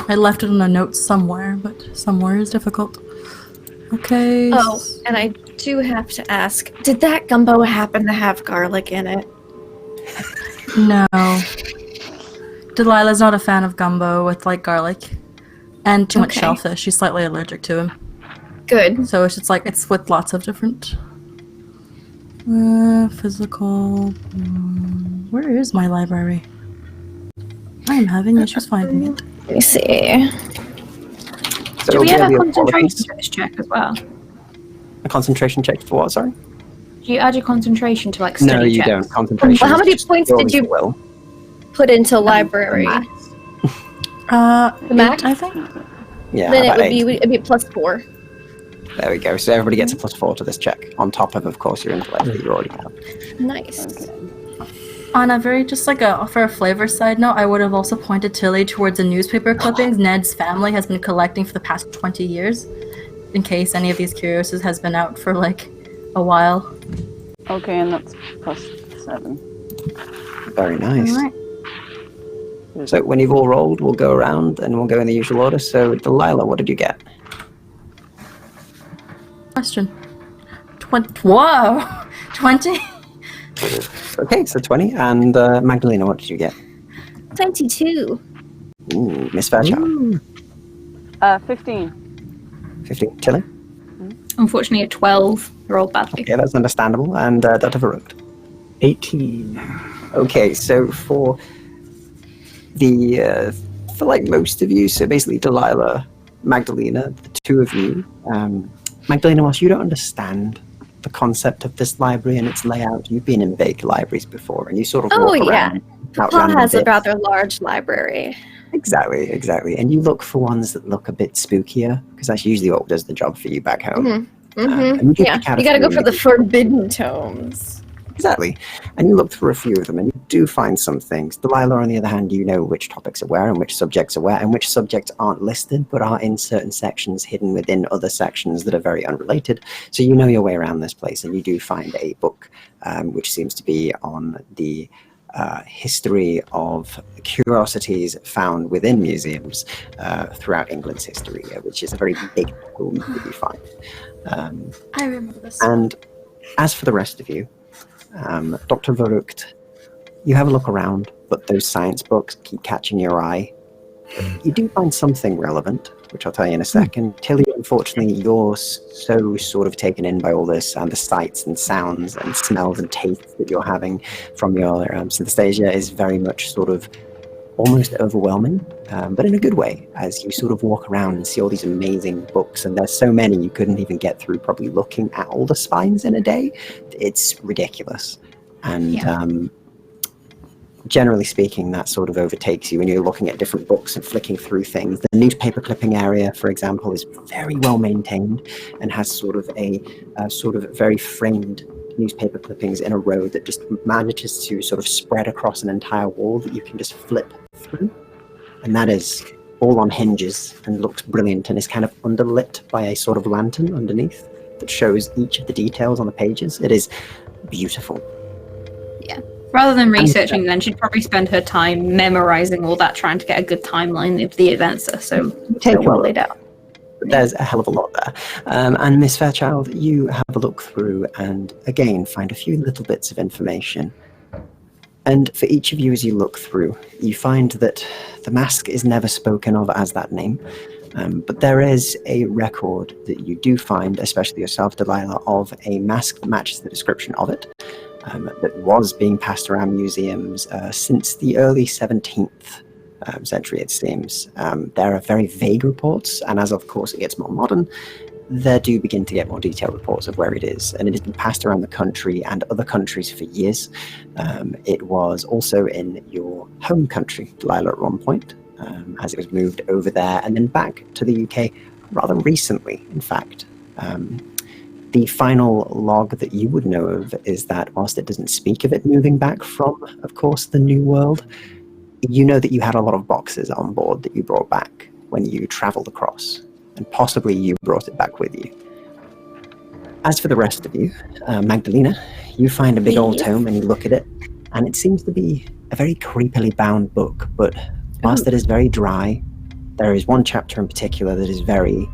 I left it on a note somewhere, but somewhere is difficult. Okay. Oh, and I do have to ask, did that gumbo happen to have garlic in it? No. Delilah's not a fan of gumbo with like garlic and too much Okay. shellfish. She's slightly allergic to him. Good. So it's just like it's with lots of different physical. Where is my library? I'm having issues finding it. Let me see. So Do we it'll have be a your qualities. concentration to this check as well? A concentration check for what? Sorry. Do you add your concentration to like study No, you checks? don't. Concentration. Well, how is many just points purely did you- for will. Put into library. max. The max? I think. Yeah, Then about it would 8. be it'd be +4. There we go. So everybody gets a +4 to this check, on top of course, your intellect that you already have. Nice. On a very just like for a flavor side note, I would have also pointed Tilly towards the newspaper clippings Ned's family has been collecting for the past 20 years, in case any of these Curios has been out for like a while. Okay, and that's +7. Very nice. All right. So when you've all rolled, we'll go around and we'll go in the usual order. So Delilah, what did you get? Question. 20. Whoa! 20? Okay, so 20. And Magdalena, what did you get? 22. Ooh, Miss Fairchild. 15. 15. Tilly? Unfortunately, a 12 rolled badly. Okay, that's understandable. And Dr. Varut? 18. Okay, so for like most of you, so basically Delilah, Magdalena, the two of you, Magdalena, whilst you don't understand the concept of this library and its layout, you've been in big libraries before, and you sort of Oh, walk yeah. around. out Papa random has a bits. rather large library. Exactly. And you look for ones that look a bit spookier, because that's usually what does the job for you back home. Mm-hmm. and you Yeah, pick out a you gotta few go for and the you- forbidden tomes. Exactly. And you look through a few of them and you do find some things. Delilah, on the other hand, you know which topics are where and which subjects are where and which subjects aren't listed but are in certain sections hidden within other sections that are very unrelated. So you know your way around this place, and you do find a book which seems to be on the history of curiosities found within museums throughout England's history, which is a very big tome that you find. I remember this. And as for the rest of you, Dr. Verrucht, you have a look around, but those science books keep catching your eye. You do find something relevant, which I'll tell you in a second. Tilly, unfortunately, you're so sort of taken in by all this and the sights and sounds and smells and tastes that you're having from your synesthesia is very much sort of almost overwhelming, but in a good way, as you sort of walk around and see all these amazing books, and there's so many you couldn't even get through probably looking at all the spines in a day. It's ridiculous. And generally speaking, that sort of overtakes you when you're looking at different books and flicking through things. The newspaper clipping area, for example, is very well maintained and has sort of a sort of very framed newspaper clippings in a row that just manages to sort of spread across an entire wall that you can just flip through. And that is all on hinges and looks brilliant and is kind of underlit by a sort of lantern underneath that shows each of the details on the pages. It is beautiful. Rather than researching, then she'd probably spend her time memorizing all that, trying to get a good timeline of the events. So Take well a laid out. But there's a hell of a lot there. And Miss Fairchild, you have a look through and again find a few little bits of information. And for each of you as you look through, you find that the mask is never spoken of as that name. But there is a record that you do find, especially yourself, Delilah, of a mask that matches the description of it, that was being passed around museums since the early 17th century, it seems. There are very vague reports, and as of course it gets more modern, there do begin to get more detailed reports of where it is, and it has been passed around the country and other countries for years. It was also in your home country, Delilah, at one point, as it was moved over there and then back to the UK rather recently, in fact. The final log that you would know of is that whilst it doesn't speak of it moving back from, of course, the New World, you know that you had a lot of boxes on board that you brought back when you traveled across, and possibly you brought it back with you. As for the rest of you, Magdalena, you find a big old tome and you look at it, and it seems to be a very creepily bound book, but whilst it is very dry, there is one chapter in particular that is very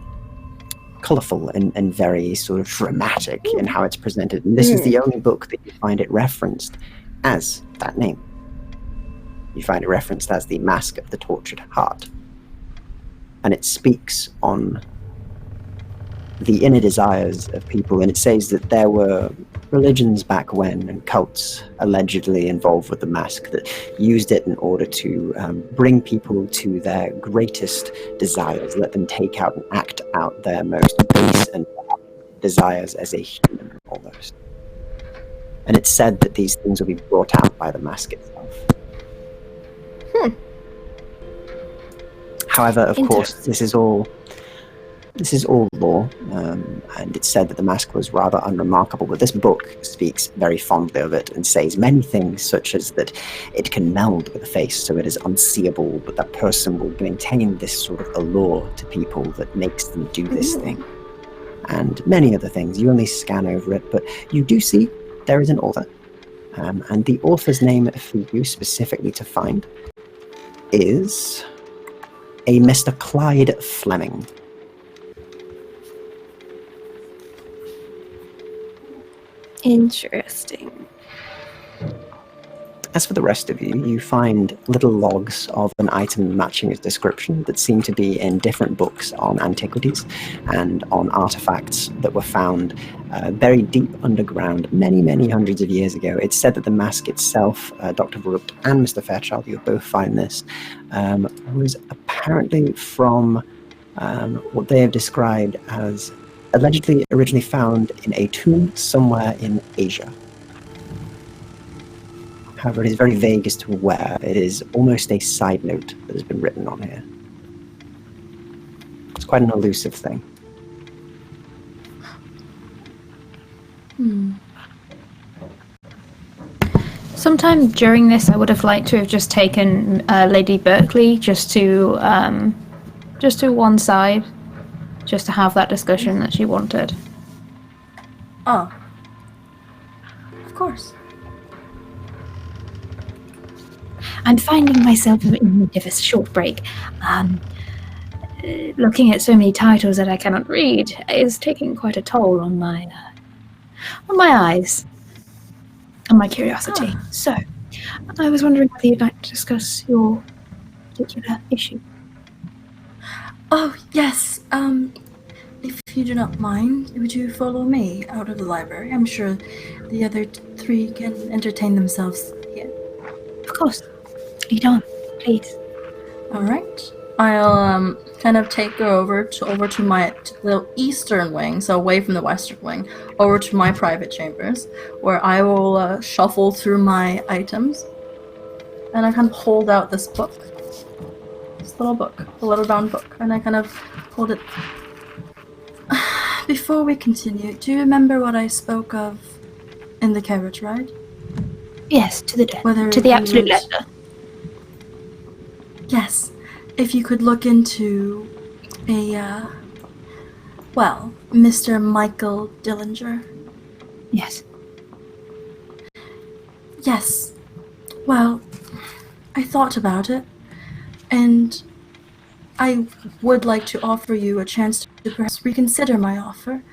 colourful and very sort of dramatic in how it's presented. And this is the only book that you find it referenced as that name. You find it referenced as the Mask of the Tortured Heart. And it speaks on the inner desires of people, and it says that there were religions back when and cults allegedly involved with the mask that used it in order to bring people to their greatest desires, let them take out and act out their most base and desires as a human, almost. And it's said that these things will be brought out by the mask itself. However, of course, this is all lore, and it's said that the mask was rather unremarkable, but this book speaks very fondly of it and says many things, such as that it can meld with a face so it is unseeable, but that person will maintain this sort of allure to people that makes them do this thing. And many other things. You only scan over it, but you do see there is an author. And the author's name for you specifically to find is a Mr. Clyde Fleming. Interesting. As for the rest of you, you find little logs of an item matching its description that seem to be in different books on antiquities and on artifacts that were found buried deep underground many, many hundreds of years ago. It's said that the mask itself, Dr. Verrupt and Mr. Fairchild, you'll both find this, was apparently from what they have described as allegedly originally found in a tomb somewhere in Asia. However, it is very vague as to where. It is almost a side note that has been written on here. It's quite an elusive thing. Sometime during this, I would have liked to have just taken Lady Berkeley just to one side, just to have that discussion that she wanted. Oh. Of course. I'm finding myself in need of a short break. Looking at so many titles that I cannot read is taking quite a toll on my eyes and my curiosity. So, I was wondering whether you'd like to discuss your particular issue. Oh, yes. If you do not mind, would you follow me out of the library? I'm sure the other three can entertain themselves here. Of course. Lead on, please. All right. I'll kind of take her over to my little eastern wing, so away from the western wing, over to my private chambers, where I will shuffle through my items, and I kind of hold out this book, this little book, the leather bound book, and I kind of hold it. Before we continue, do you remember what I spoke of in the carriage ride? Yes, to the absolute letter. Yes, if you could look into Mr. Michael Dillinger. Yes. Yes. Well, I thought about it, and I would like to offer you a chance to perhaps reconsider my offer.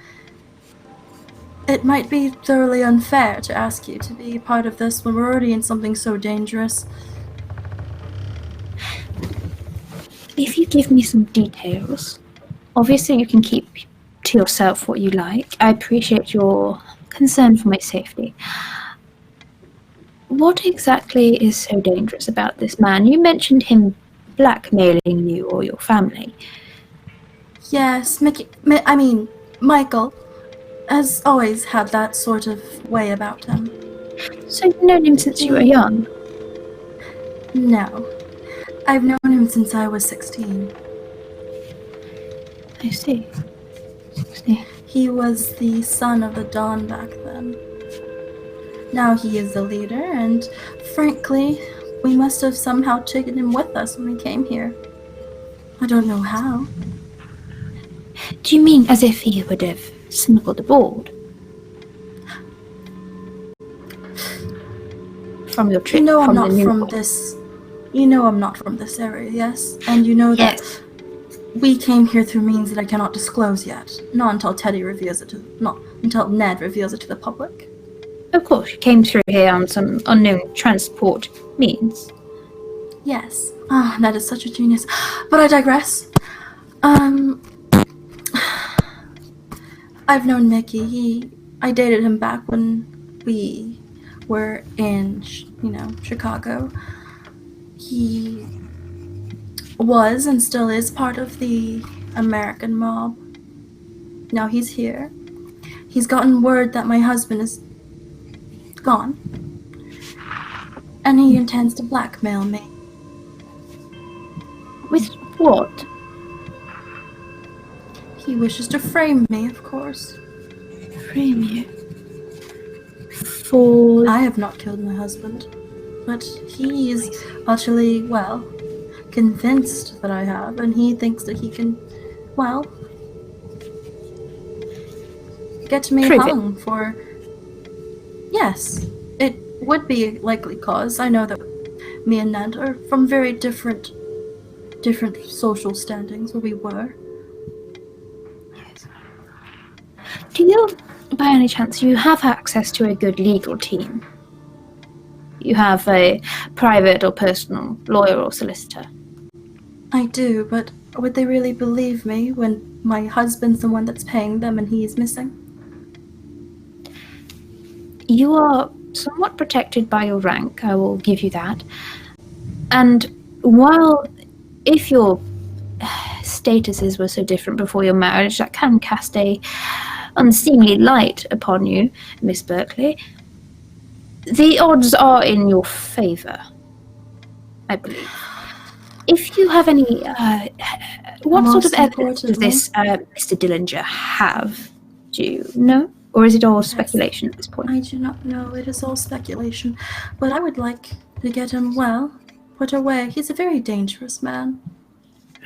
It might be thoroughly unfair to ask you to be part of this when we're already in something so dangerous. If you give me some details, obviously you can keep to yourself what you like. I appreciate your concern for my safety. What exactly is so dangerous about this man? You mentioned him blackmailing you or your family. Yes, Michael has always had that sort of way about him. So you've known him since you were young? No. I've known him since I was 16. I see. 16. He was the son of the Dawn back then. Now he is the leader, and frankly, we must have somehow taken him with us when we came here. I don't know how. Do you mean as if he would have smuggled aboard? From your trip? You know I'm from not the New from World? this. You know I'm not from this area, yes? And you know that Yes. we came here through means that I cannot disclose yet. Not until Teddy reveals it not until Ned reveals it to the public. Of course, you came through here on some unknown transport means. Yes. Ah, Ned is such a genius. But I digress. I've known Mickey. I dated him back when we were in, Chicago. He was and still is part of the American mob. Now he's here. He's gotten word that my husband is gone. And he intends to blackmail me. With what? He wishes to frame me, of course. Frame you? For... I have not killed my husband, but he is utterly, convinced that I have, and he thinks that he can, get me Prove hung for... Yes, it would be a likely cause. I know that me and Ned are from very different social standings where we were. Do you, by any chance, you have access to a good legal team? You have a private or personal lawyer or solicitor? I do, but would they really believe me when my husband's the one that's paying them and he is missing? You are somewhat protected by your rank, I will give you that. And while, if your statuses were so different before your marriage, that can cast a unseemly light upon you, Miss Berkeley, the odds are in your favor, I believe. If you have any, what sort of Most evidence does this Mr. Dillinger have? Do you know? Or is it all speculation at this point? I do not know. It is all speculation. But I would like to get him, put away. He's a very dangerous man.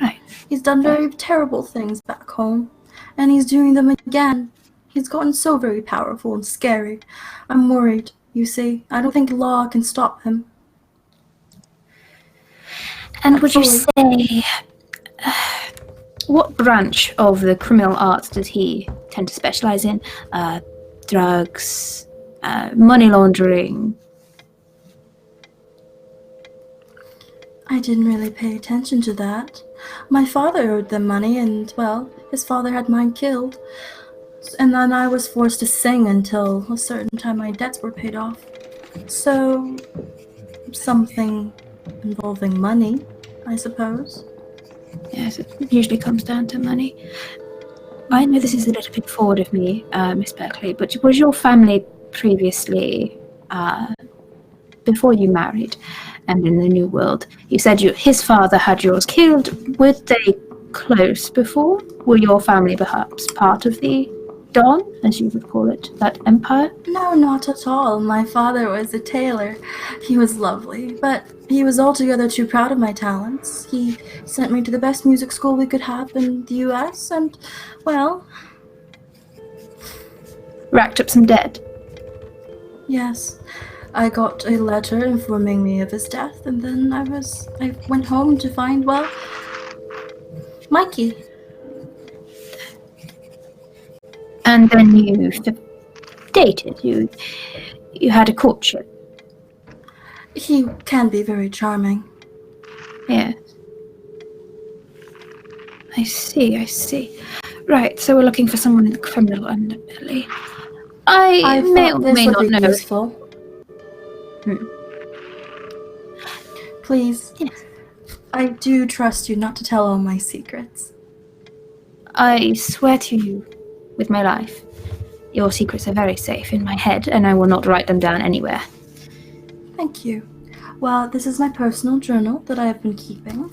Right. He's done very terrible things back home. And he's doing them again. He's gotten so very powerful and scary. I'm worried, you see. I don't think law can stop him. And would you say, what branch of the criminal arts does he tend to specialize in? Drugs, money laundering? I didn't really pay attention to that. My father owed them money and, his father had mine killed. And then I was forced to sing until a certain time my debts were paid off. So, something involving money, I suppose. Yes, it usually comes down to money. I know this is a little bit forward of me, Miss Berkeley, but was your family previously, before you married and in the New World, you said his father had yours killed. Were they close before? Were your family perhaps part of the Dawn, as you would call it, that empire? No, not at all. My father was a tailor. He was lovely, but he was altogether too proud of my talents. He sent me to the best music school we could have in the US, and, racked up some debt. Yes. I got a letter informing me of his death, and then I went home to find, Mikey. And then you dated. You had a courtship. He can be very charming. Yes. I see. Right, so we're looking for someone in the criminal underbelly. I may or may not know. Useful. Please. Yes. I do trust you not to tell all my secrets. I swear to you, with my life, your secrets are very safe in my head, and I will not write them down anywhere. Thank you. Well, this is my personal journal that I have been keeping.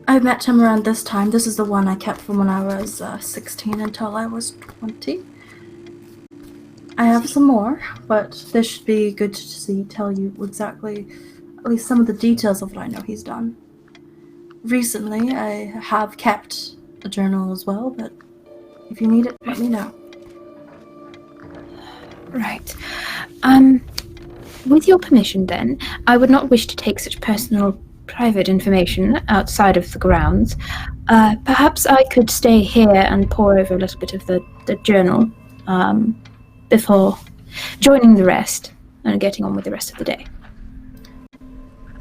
I met him around this time. This is the one I kept from when I was 16 until I was 20. I have some more, but this should be good to tell you exactly, at least some of the details of what I know he's done. Recently, I have kept a journal as well, but if you need it, let me know. Right. With your permission, then, I would not wish to take such personal, private information outside of the grounds. Perhaps I could stay here and pore over a little bit of the journal before joining the rest and getting on with the rest of the day.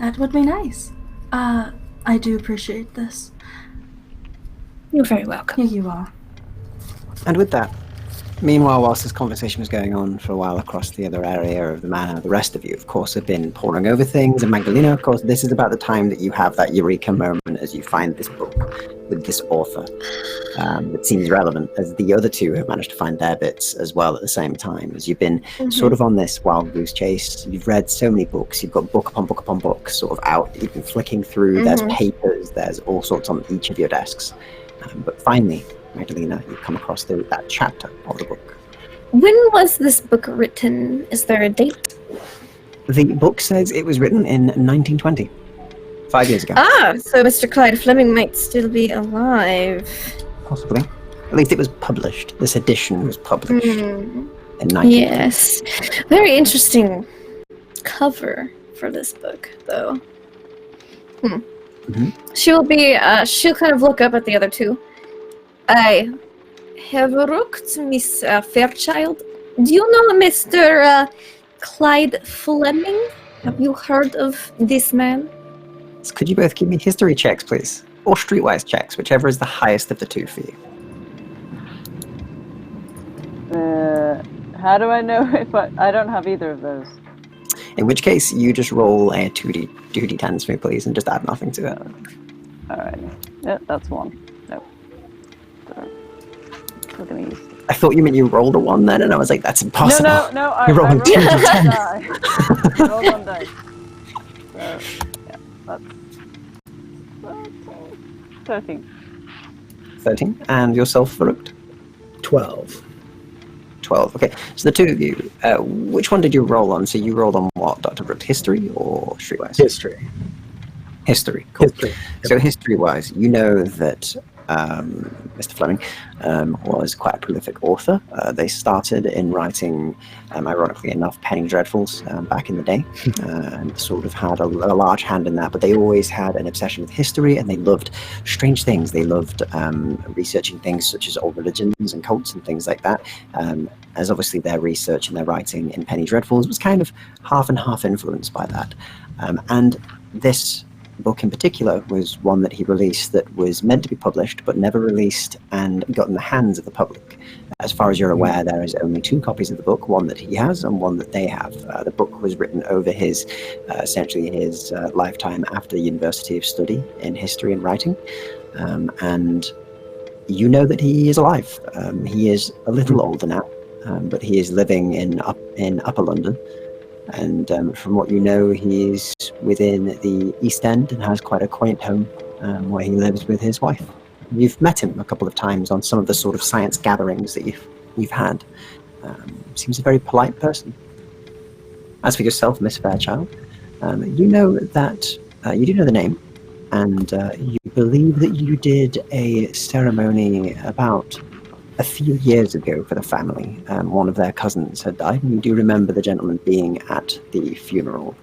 That would be nice. I do appreciate this. You're very welcome. Here you are. And with that, meanwhile, whilst this conversation was going on for a while across the other area of the manor, the rest of you, of course, have been poring over things. And Magdalena, of course, this is about the time that you have that eureka moment as you find this book with this author that seems relevant, as the other two have managed to find their bits as well at the same time. As you've been sort of on this wild goose chase, you've read so many books, you've got book upon book upon book sort of out, you've been flicking through, there's papers, there's all sorts on each of your desks. But finally, Magdalena, you come across that chapter of the book. When was this book written? Is there a date? The book says it was written in 1920, 5 years ago. So Mr. Clyde Fleming might still be alive. Possibly. At least it was published. This edition was published in 1920. Yes. Very interesting cover for this book, though. She'll kind of look up at the other two. I have looked, Miss Fairchild. Do you know Mr. Clyde Fleming? Have you heard of this man? Could you both give me history checks, please? Or streetwise checks, whichever is the highest of the two for you. How do I know if I don't have either of those? In which case, you just roll a 2d10s for me, please, and just add nothing to it. Alright. Yeah, that's one. Nope. We're gonna use I thought you meant you rolled a 1 then, and I was like, that's impossible. No, You're rolling 2d10s. I rolled one die. So, yeah, that's 13. 13. And yourself, Farouk? 12. 12. Okay, so the two of you, which one did you roll on? So you rolled on what, Dr. Brooks? History or streetwise? History. History. Cool. History. So history-wise, you know that Mr. Fleming was quite a prolific author. They started in writing, ironically enough, penny dreadfuls back in the day, and sort of had a large hand in that. But they always had an obsession with history, and they loved strange things. They loved researching things such as old religions and cults and things like that. As obviously their research and their writing in penny dreadfuls was kind of half and half influenced by that. And this book in particular was one that he released that was meant to be published but never released and got in the hands of the public. As far as you're aware, there is only 2 copies of the book, one that he has and one that they have. The book was written over his lifetime after the University of Study in history and writing, and you know that he is alive. He is a little older now, but he is living in Upper London. And from what you know, he's within the East End and has quite a quaint home where he lives with his wife. You've met him a couple of times on some of the sort of science gatherings that you've had. Seems a very polite person. As for yourself, Miss Fairchild, you know that you do know the name, and you believe that you did a ceremony about a few years ago for the family. One of their cousins had died, and you do remember the gentleman being at the funeral.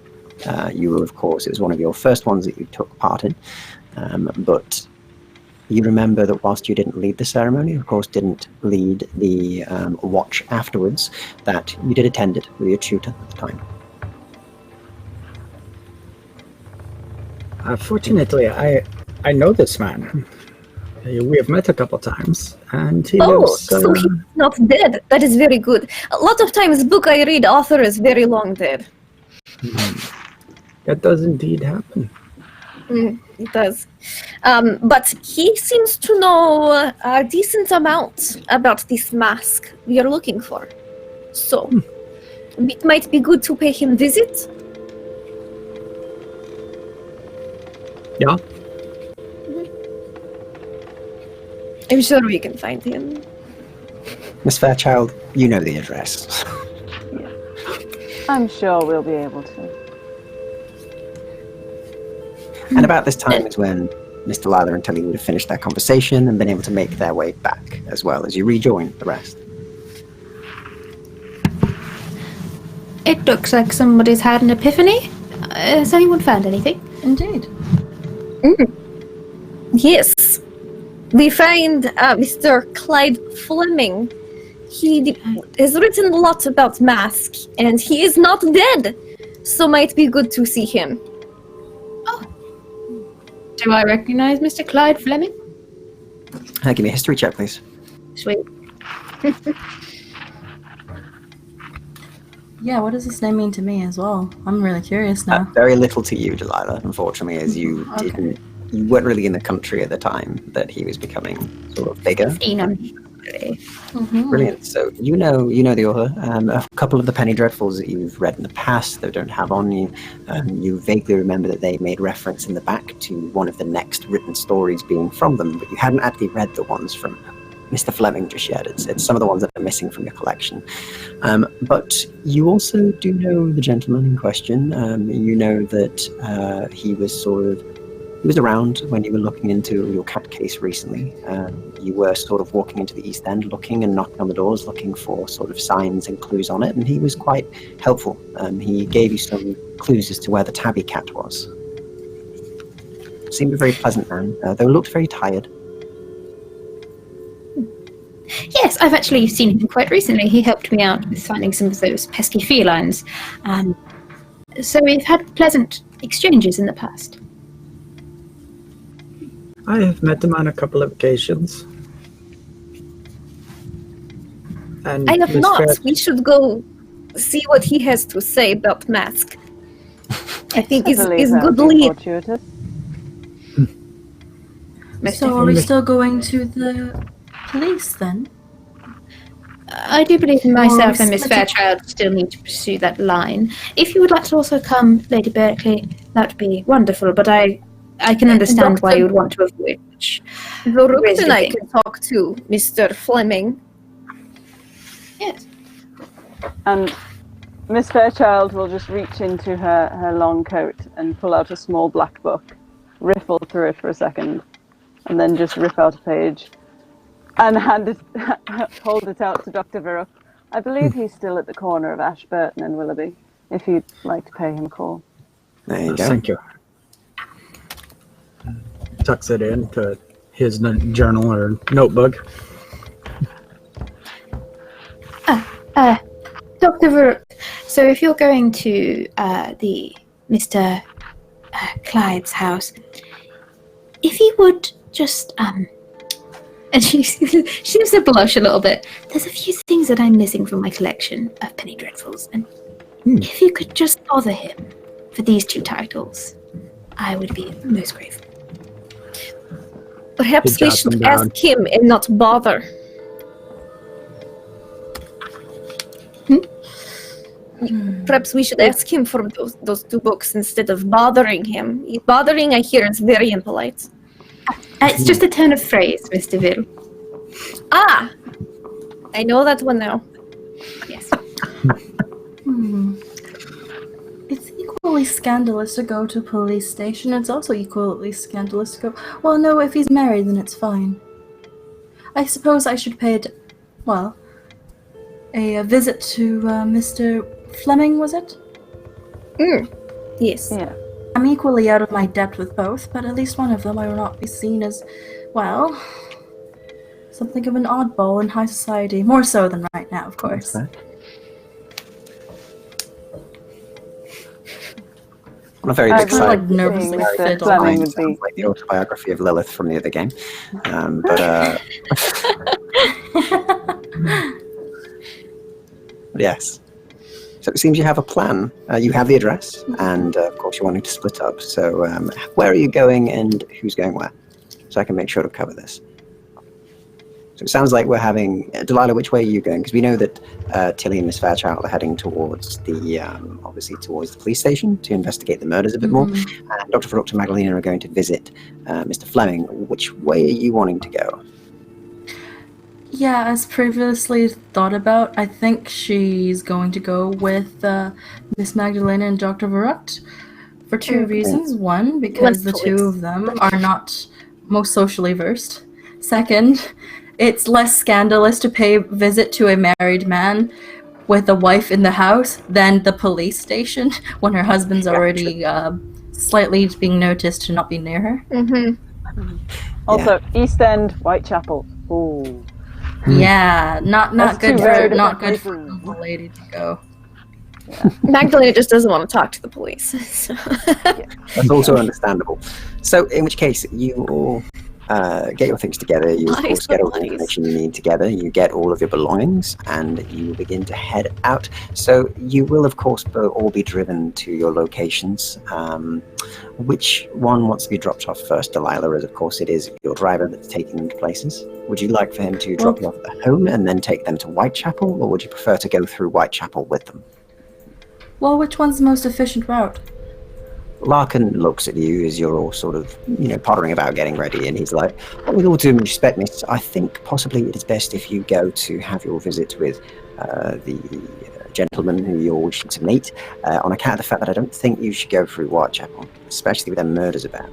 You were, of course, it was one of your first ones that you took part in, but you remember that whilst you didn't lead the ceremony, of course didn't lead the watch afterwards, that you did attend it with your tutor at the time. Fortunately, I know this man. We have met a couple times, and he lives... so he's not dead. That is very good. A lot of times, book I read, author is very long dead. That does indeed happen. It does. But he seems to know a decent amount about this mask we are looking for. So, it might be good to pay him a visit. Yeah. I'm sure we can find him. Miss Fairchild, you know the address. I'm sure we'll be able to. And about this time is when Miss Delilah and Tilly would have finished their conversation and been able to make their way back, as well as you rejoin the rest. It looks like somebody's had an epiphany. Has anyone found anything? Indeed. Yes. We find Mr. Clyde Fleming. He has written a lot about Mask, and he is not dead. So might be good to see him. Do I recognize Mr. Clyde Fleming? Give me a history check, please. Sweet. Yeah, what does this name mean to me as well? I'm really curious now. Very little to you, Delilah, unfortunately, as you Okay. you weren't really in the country at the time that he was becoming sort of bigger. Mhm. Brilliant. So you know the author. A couple of the Penny Dreadfuls that you've read in the past that don't have on you. You vaguely remember that they made reference in the back to one of the next written stories being from them, but you hadn't actually read the ones from Mr. Fleming just yet. It's some of the ones that are missing from your collection. But you also do know the gentleman in question. You know that he was around when you were looking into your cat case recently. You were sort of walking into the East End, looking and knocking on the doors, looking for sort of signs and clues on it, and he was quite helpful. He gave you some clues as to where the tabby cat was. Seemed a very pleasant man, though looked very tired. Yes, I've actually seen him quite recently. He helped me out with finding some of those pesky felines. So we've had pleasant exchanges in the past. I have met him on a couple of occasions. And I have Miss not. Fair- We should go see what he has to say about Mask. I think is believe that good would be lead. fortuitous. So are we still going to the police then? I do believe myself and Miss splitting- Fairchild still need to pursue that line. If you would like to also come, Lady Berkeley, that would be wonderful, but I can understand why you would want to avoid much. Varuk and I Visiting. can talk to Mr. Fleming. Yes. And Miss Fairchild will just reach into her long coat and pull out a small black book, riffle through it for a second, and then just rip out a page and hold it out to Dr. Varuk. I believe he's still at the corner of Ashburton and Willoughby, if you'd like to pay him a call. There you go. Thank you. Tucks it into his journal or notebook. Dr. Varuk, so if you're going to the Mr. Clyde's house, if you would just, and she seems to blush a little bit, there's a few things that I'm missing from my collection of Penny Dreadfuls, and if you could just bother him for these 2 titles, I would be most grateful. Perhaps we jot should them down. ask him and not bother. Perhaps we should ask him for those 2 books instead of bothering him. Bothering, I hear, is very impolite. It's just a turn of phrase, Mr. Ville. Ah! I know that one now. Yes. It's equally scandalous to go to a police station. It's also equally scandalous to go... Well, no, if he's married, then it's fine. I suppose I should pay a visit to Mr. Fleming, was it? Yes. Yeah. I'm equally out of my depth with both, but at least one of them I will not be seen as, well, something of an oddball in high society. More so than right now, of course. On a very I big would side, like nervously Mr. fiddle. Fleming sounds would be like the autobiography of Lilith from the other game. But yes. So it seems you have a plan. You have the address, and of course you're wanting to split up. So where are you going, and who's going where? So I can make sure to cover this. So it sounds like we're having... Delilah, which way are you going? Because we know that Tilly and Miss Fairchild are heading towards the, obviously towards the police station to investigate the murders a bit more. And Dr. Faruk and Magdalena are going to visit Mr. Fleming. Which way are you wanting to go? Yeah, as previously thought about, I think she's going to go with Miss Magdalena and Dr. Varut for two reasons. One, because the two of them are not most socially versed. Second, it's less scandalous to pay a visit to a married man with a wife in the house than the police station when her husband's already slightly being noticed to not be near her. Mm-hmm. Also, East End, Whitechapel. Ooh. Yeah, not That's good two very for different the lady to go. Magdalena just doesn't want to talk to the police. So. That's also understandable. So, in which case, you all get your things together. You, of course, get all the information you need together. You get all of your belongings, and you begin to head out. So, you will, of course, all be driven to your locations. Which one wants to be dropped off first? Delilah, as of course it is your driver that's taking them to places. Would you like for him to drop you off at the home and then take them to Whitechapel, or would you prefer to go through Whitechapel with them? Well, which one's the most efficient route? Larkin looks at you as you're all sort of, pottering about getting ready, and he's like, well, with all due respect, miss, I think possibly it is best if you go to have your visit with the gentleman who you're wishing to meet, on account of the fact that I don't think you should go through Whitechapel, especially with them murders about.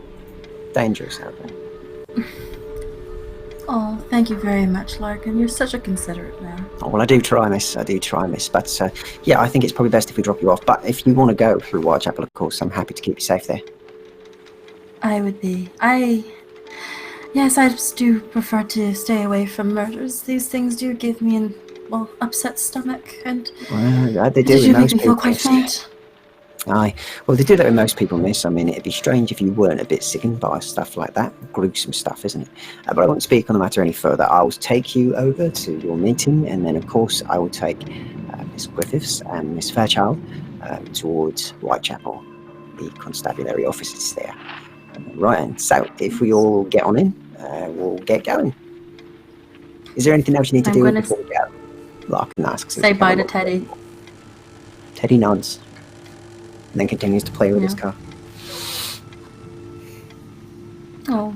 Dangerous out there. Oh, thank you very much, Larkin. You're such a considerate man. Oh, well, I do try, miss. But, yeah, I think it's probably best if we drop you off. But if you want to go through Whitechapel, of course, I'm happy to keep you safe there. I would be. Yes, I just do prefer to stay away from murders. These things do give me an, upset stomach, and they do make most me feel people. quite faint. Aye. Well, they do that with most people, miss. I mean, it'd be strange if you weren't a bit sickened by stuff like that. Gruesome stuff, isn't it? But I won't speak on the matter any further. I'll take you over to your meeting, and then, of course, I will take Miss Griffiths and Miss Fairchild towards Whitechapel, the constabulary offices there. Right, and so if we all get on in, we'll get going. Is there anything else you need to do before we go? Larkin asks. Say bye to Teddy. Teddy nods. And then continues to play with his car. Oh,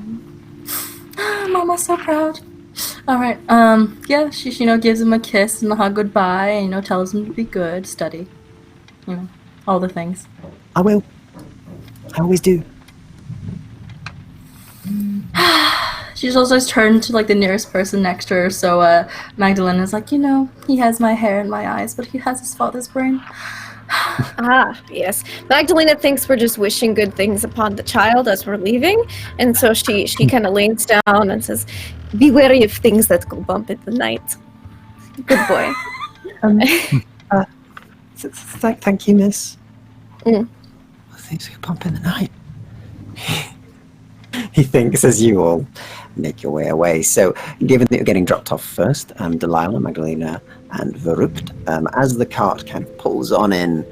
Mama's so proud. All right. Yeah, she gives him a kiss and a hug goodbye, and tells him to be good, study, all the things. I will. I always do. She's also turned to the nearest person next to her. So Magdalena's like, he has my hair and my eyes, but he has his father's brain. Yes. Magdalena thinks we're just wishing good things upon the child as we're leaving, and so she kind of leans down and says, "Be wary of things that go bump in the night." Good boy. Thank you, miss. Things go bump in the night. He thinks as you all make your way away. So, given that you're getting dropped off first, Delilah, Magdalena, and Varut, as the cart kind of pulls on in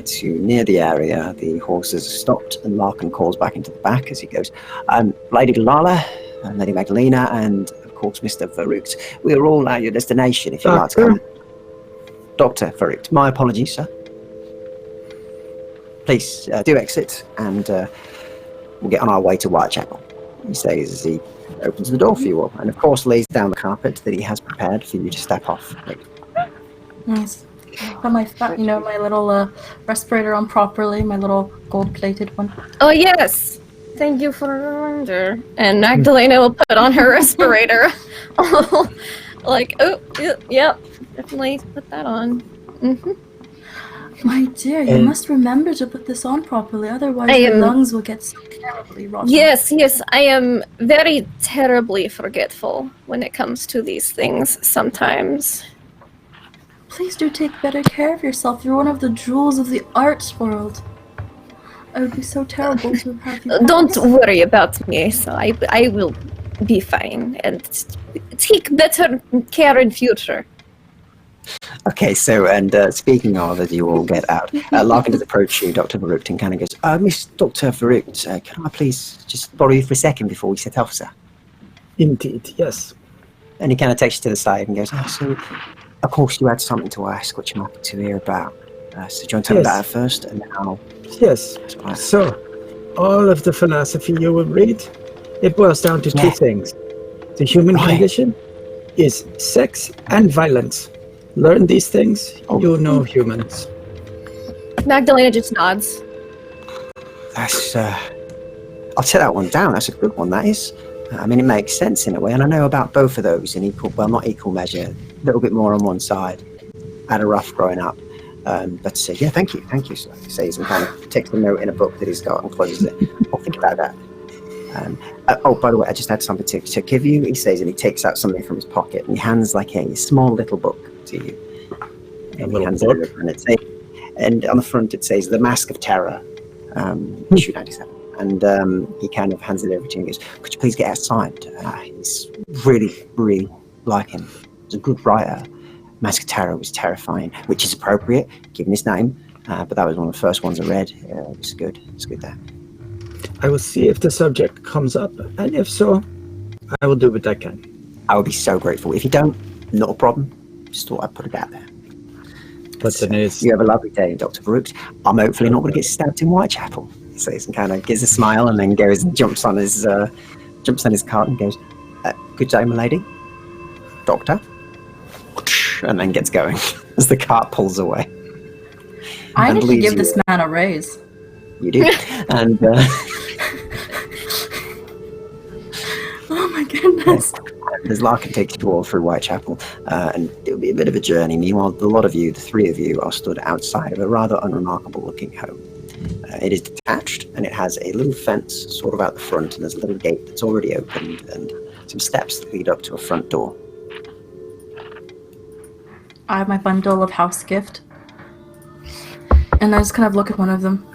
to near the area, the horses are stopped, and Larkin calls back into the back as he goes, Lady Delilah, Lady Magdalena, and of course Mr. Varut, we are all at your destination if you'd like to come. Dr. Varut, my apologies, sir. Please do exit, and we'll get on our way to Whitechapel, he says as he opens the door for you all, and of course lays down the carpet that he has prepared for you to step off. Nice. Put my my little respirator on properly, my little gold-plated one. Oh yes, thank you for the reminder. And Magdalena will put on her respirator. Yep, definitely put that on. Mm-hmm. My dear, you must remember to put this on properly, otherwise your lungs will get so terribly rotten. Yes, I am very terribly forgetful when it comes to these things sometimes. Please do take better care of yourself. You're one of the jewels of the arts world. It would be so terrible to have you. Don't worry about me, so I will be fine and take better care in future. Okay, so, and speaking of, as you all get out, Larkin does approach you, Dr. Varut, and kind of goes, Miss Dr. Varut, can I please just borrow you for a second before we set off, sir? Indeed, yes. And he kind of takes you to the side and goes, so, of course you had something to ask, which I'm happy to hear about. So do you want to tell me about it first, and then I'll... Yes, so, all of the philosophy you will read, it boils down to two things. The human condition is sex and violence. Learn these things, you know humans. Magdalena just nods. That's, I'll take that one down. That's a good one, that is. I mean, it makes sense in a way, and I know about both of those in equal, well, not equal measure, a little bit more on one side. I had a rough growing up. But yeah, thank you, so he says, and kind of takes a note in a book that he's got and closes it. I'll think about that. Oh, by the way, I just had something to give you, he says, and he takes out something from his pocket, and he hands like a small little book to you. And he hands it over, and it says, and on the front it says, The Mask of Terror, issue 97. And he kind of hands it over to you and goes, could you please get outside? He's really like him. He's a good writer. Mask of Terror was terrifying, which is appropriate, given his name. But that was one of the first ones I read. It was good. It's good there. I will see if the subject comes up, and if so, I will do what I can. I would be so grateful. If you don't, not a problem. Just thought I'd put it out there. But then You have a lovely day, Dr. Brooks. I'm hopefully not going to get stabbed in Whitechapel. He says, and kind of gives a smile, and then goes and jumps on his cart and goes, good day, my lady. Doctor. And then gets going as the cart pulls away. I need to give this man a raise. You do. And oh my goodness. as Larkin takes you all through Whitechapel, and it'll be a bit of a journey. Meanwhile, a lot of you, the three of you, are stood outside of a rather unremarkable looking home. It is detached, and it has a little fence sort of out the front, and there's a little gate that's already opened, and some steps that lead up to a front door. I have my bundle of house gift. And I just kind of look at one of them.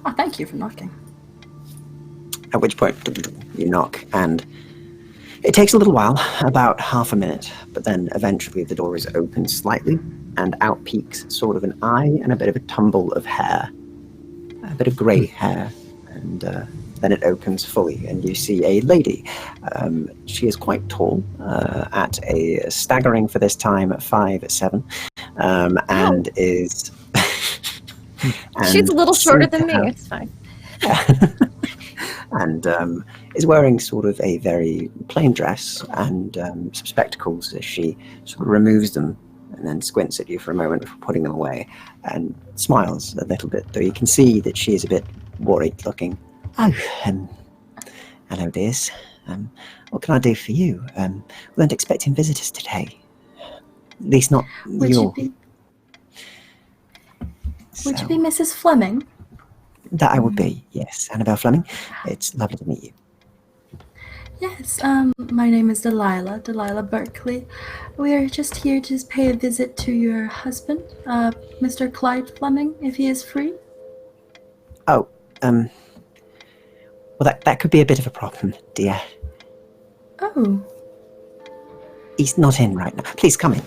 Oh, thank you for knocking. At which point, you knock, and it takes a little while, about half a minute, but then eventually the door is opened slightly, and out peeks sort of an eye and a bit of a tumble of hair. A bit of grey hair, and then it opens fully, and you see a lady. She is quite tall, at a staggering for this time 5'7", and is. And she's a little shorter than me. It's fine. And is wearing sort of a very plain dress and some spectacles as she sort of removes them and then squints at you for a moment before putting them away and smiles a little bit, though you can see that she is a bit worried looking. Oh, hello dears. What can I do for you? We weren't expecting visitors today. At least not Would you be Mrs. Fleming? That I would be, yes. Annabelle Fleming. It's lovely to meet you. Yes, my name is Delilah Berkeley. We are just here to pay a visit to your husband, Mr. Clyde Fleming, if he is free. Oh, well, that could be a bit of a problem, dear. Oh. He's not in right now. Please, come in.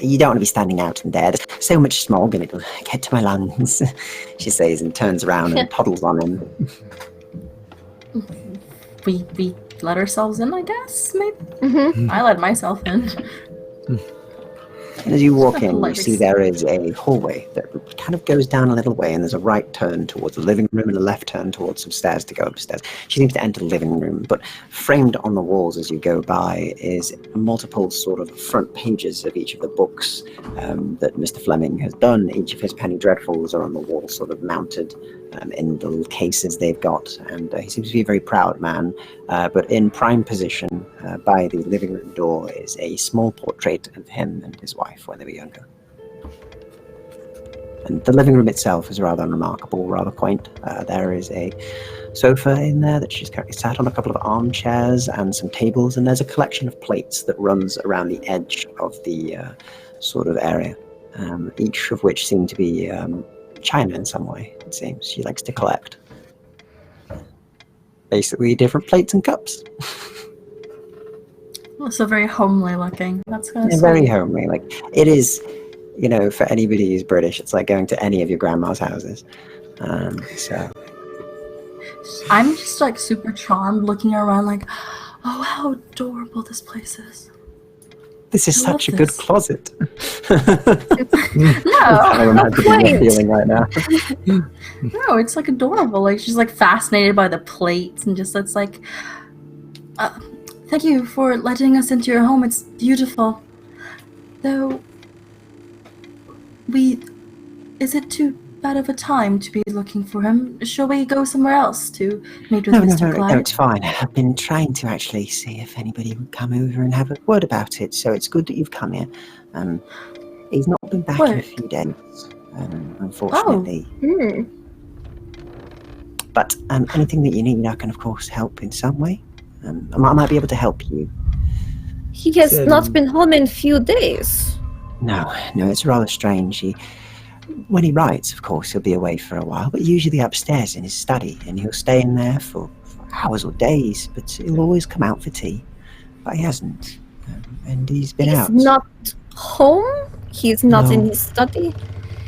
You don't want to be standing out in there. There's so much smog and it'll get to my lungs, she says, and turns around and puddles on him. We let ourselves in, I guess, maybe? Mm-hmm. I let myself in. And as you walk in, you see there is a hallway that kind of goes down a little way, and there's a right turn towards the living room and a left turn towards some stairs to go upstairs. She seems to enter the living room, but framed on the walls as you go by is multiple sort of front pages of each of the books that Mr. Fleming has done. Each of his penny dreadfuls are on the wall, sort of mounted in the little cases they've got, and he seems to be a very proud man. But in prime position by the living room door is a small portrait of him and his wife when they were younger. And the living room itself is rather unremarkable, rather quaint. There is a sofa in there that she's currently sat on, a couple of armchairs and some tables, and there's a collection of plates that runs around the edge of the sort of area, each of which seem to be china in some way, it seems. She likes to collect. Basically, different plates and cups. Also very homely looking. That's kind of very homely. Like, it is, you know, for anybody who's British, it's like going to any of your grandma's houses. So I'm just like super charmed looking around like, oh, how adorable this place is. This is such a good closet. No, I'm imagining the feeling right now. No, it's like adorable. Like she's like fascinated by the plates and just it's like Thank you for letting us into your home. It's beautiful. Though, is it too bad of a time to be looking for him? Shall we go somewhere else to meet with Mr. Clyde? No, it's fine. I've been trying to actually see if anybody would come over and have a word about it, so it's good that you've come here. He's not been back in a few days, unfortunately. Oh. But anything that you need, I can, of course, help in some way. I might be able to help you. He has not been home in a few days. No, it's rather strange. When he writes, of course, he'll be away for a while, but usually upstairs in his study, and he'll stay in there for hours or days, but he'll always come out for tea. But he hasn't, and he's been out. He's not home? He's not in his study?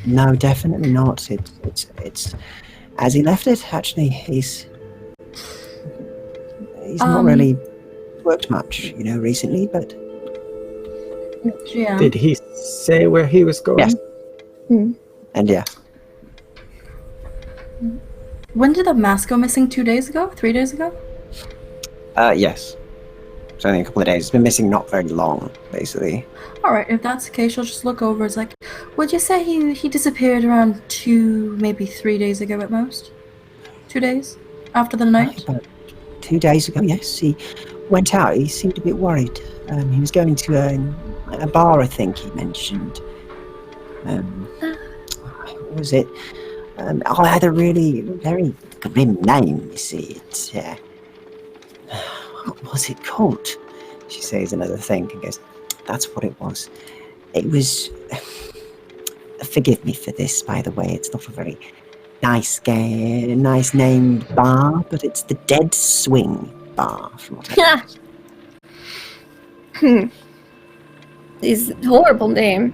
No, definitely not. It's as he left it, actually. He's not really worked much, recently, but... Yeah. Did he say where he was going? Yes. And yeah. When did the mask go missing? 2 days ago? 3 days ago? Yes. It's only a couple of days. It's been missing not very long, basically. Alright, if that's the case, you'll just look over. It's like, would you say he disappeared around 2, maybe 3 days ago at most? 2 days? After the night? About 2 days ago, yes. He went out. He seemed a bit worried. He was going to a bar, I think he mentioned. What was it? I had a really very grim name, you see. It's, what was it called? She says another thing and goes, that's what it was. It was... Forgive me for this, by the way. It's not a very nice named bar, but it's the Dead Swing Bar, from what I It's a horrible name.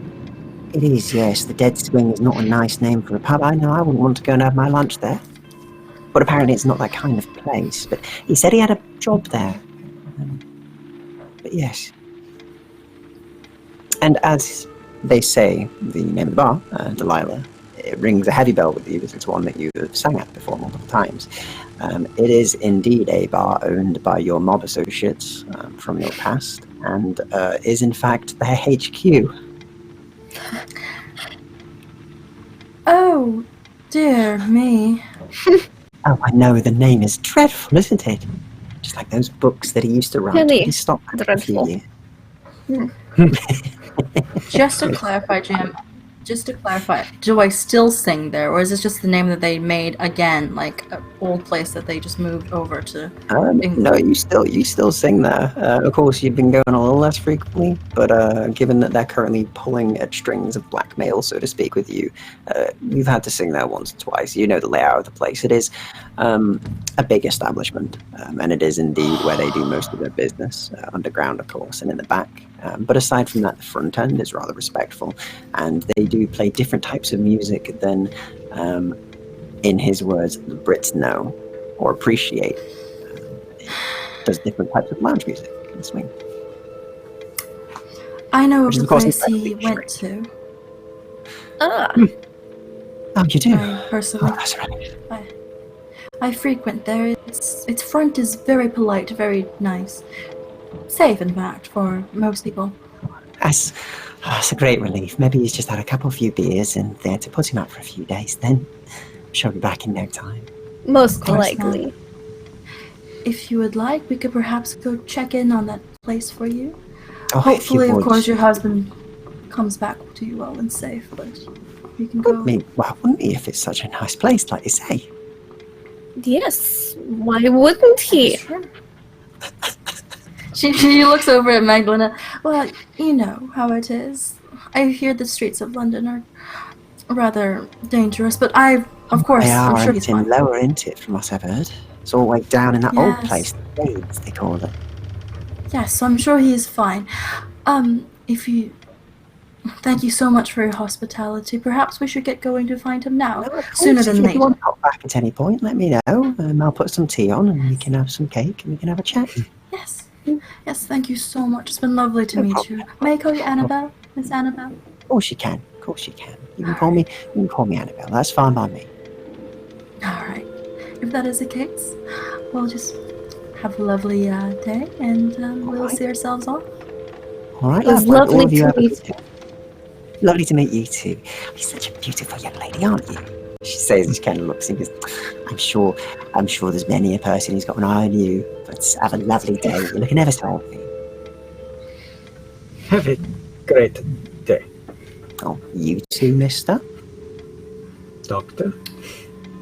It is, yes. The Dead Swing is not a nice name for a pub. I know I wouldn't want to go and have my lunch there. But apparently it's not that kind of place. But he said he had a job there. But yes. And as they say, the name of the bar, Delilah, it rings a heavy bell with you, because it's one that you have sang at before multiple times. It is indeed a bar owned by your mob associates from your past, and is in fact their HQ. Oh, dear me. Oh, I know, the name is dreadful, isn't it? Just like those books that he used to write. Really He stopped after a few dreadful. years. Just to clarify, Jim, do I still sing there, or is this just the name that they made again, like an old place that they just moved over to? No, you still sing there. Of course, you've been going a little less frequently, but given that they're currently pulling at strings of blackmail, so to speak, with you, you've had to sing there once or twice. You know the layout of the place. It is a big establishment, and it is indeed where they do most of their business, underground, of course, and in the back. But aside from that, the front end is rather respectful, and they do play different types of music than, in his words, the Brits know or appreciate. Does different types of lounge music in the swing. I know of Which is, the of course, place he incredibly went to. Ah. Oh, you do? I personally, Oh, that's right. I frequent there. Its front is very polite, very nice. Safe, in fact, for most people. That's a great relief. Maybe he's just had a few beers and they had to put him up for a few days. Then I'm sure he'll be back in no time. Most course likely. not. If you would like, we could perhaps go check in on that place for you. Oh, Hopefully, if you of would. course, your husband comes back to you well and safe, but you can go. Wouldn't he if it's such a nice place, like you say? Yes. Why wouldn't he? Sure. She looks over at Magdalena. Well, you know how it is. I hear the streets of London are rather dangerous, but of course, They are, I'm sure and he's it's in fine. lower, isn't it, from what I've heard? It's all the way down in that old Yes. place, the Blades, they call it. Yes, so I'm sure he is fine. Thank you so much for your hospitality. Perhaps we should get going to find him now, sooner than If later. you want to pop back at any point, let me know. I'll put some tea on and we can have some cake and we can have a chat. Yes. Yes, thank you so much. It's been lovely to No meet problem. you. May I call you Annabelle? Miss Annabelle? Of course you can. Of course you can. You can call me Annabelle. That's fine by me. Alright. If that is the case, we'll just have a lovely day, and we'll see ourselves off. All right, It was love. All lovely of you to have a meet good day. Lovely to meet you too. You're such a beautiful young lady, aren't you? She says, she kind of looks and goes, I'm sure there's many a person who's got an eye on you, but have a lovely day. You're looking ever so healthy. Have a great day, Oh, you too, mister? Doctor.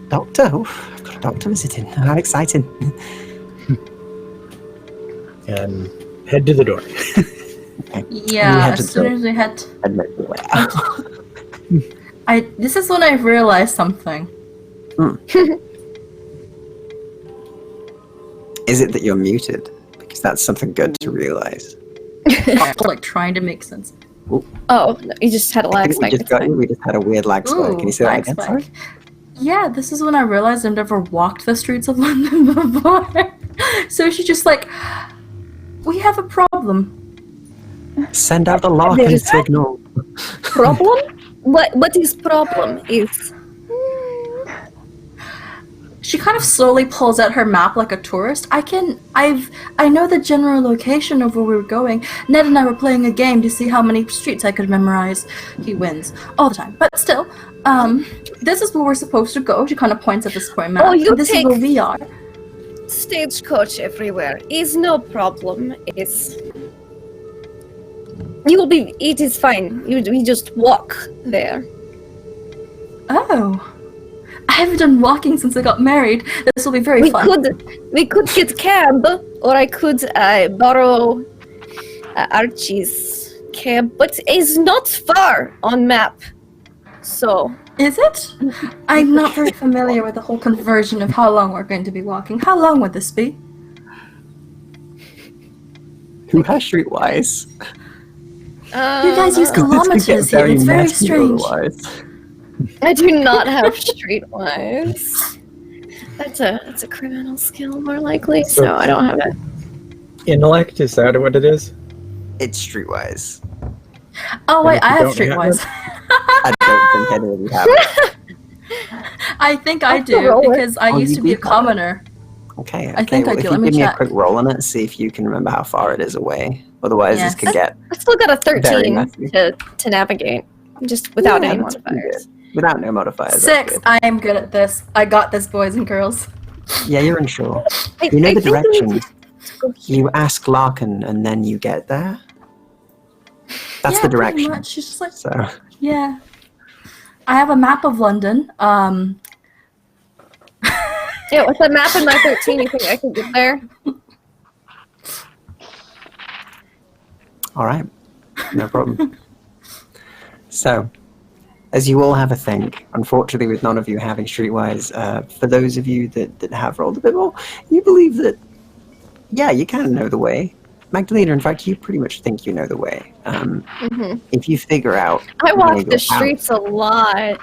Doctor? Oh, I've got a doctor visiting. How exciting. And head to the door. Okay. Yeah, as soon as we head. This is when I realized something. Is it that you're muted? Because that's something good to realize. Like trying to make sense. Oh, no, you just had a lag spike. We just had a weird lag spike. Can you say that again? Sorry? Yeah, this is when I realized I've never walked the streets of London before. So she's just like, we have a problem. Send out the Larkin signal. Problem? What is problem is? She kind of slowly pulls out her map like a tourist. I know the general location of where we were going. Ned and I were playing a game to see how many streets I could memorize. He wins all the time, but still, this is where we're supposed to go. She kind of points at the square map. Oh, you this take is where we are. Stagecoach everywhere is no problem. It is fine. We just walk there. Oh. I haven't done walking since I got married. This will be very fun. We could get cab, or I could borrow Archie's cab, but it's not far on map. So is it? I'm not very familiar with the whole conversion of how long we're going to be walking. How long would this be? Who has Streetwise? You guys use kilometers here. It's very strange. I do not have Streetwise. That's a criminal skill, more likely. So I don't have it. Intellect, is that what it is? It's Streetwise. Oh wait, I have Streetwise. I don't think any of you have it. I think I do because I used to be a commoner. Okay. I think I do. If Let you me give me check. a quick roll on it, see if you can remember how far it is away. Otherwise, this could get. I still got a 13 messy. to navigate, just without any modifiers. Without no modifiers. 6. I am good at this. I got this, boys and girls. Yeah, you're unsure. You know the direction. You ask Larkin, and then you get there. That's the direction. Pretty much. She's just like, so. Yeah. I have a map of London. Yeah, with the map in my 13, you think I can get there? All right, no problem. So, as you all have a think, unfortunately with none of you having Streetwise, for those of you that have rolled a bit more, you believe that, yeah, you kind of know the way. Magdalena, in fact, you pretty much think you know the way. If you figure out... I walk the streets a lot.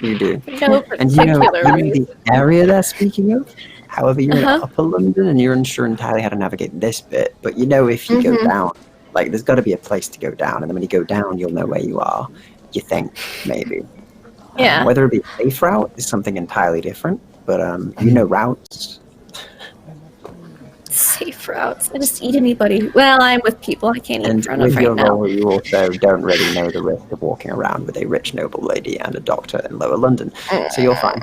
You do. No And you know reason. the area they're speaking of? However, you're in Upper London and you're unsure entirely how to navigate this bit, but you know if you go down, like there's got to be a place to go down, and then when you go down, you'll know where you are. You think, maybe. Yeah. Whether it be a safe route is something entirely different, but you know routes. Safe routes. I just eat anybody. Well, I'm with people I can't eat in front of with your right now. role, you also don't really know the risk of walking around with a rich noble lady and a doctor in Lower London, so you're fine.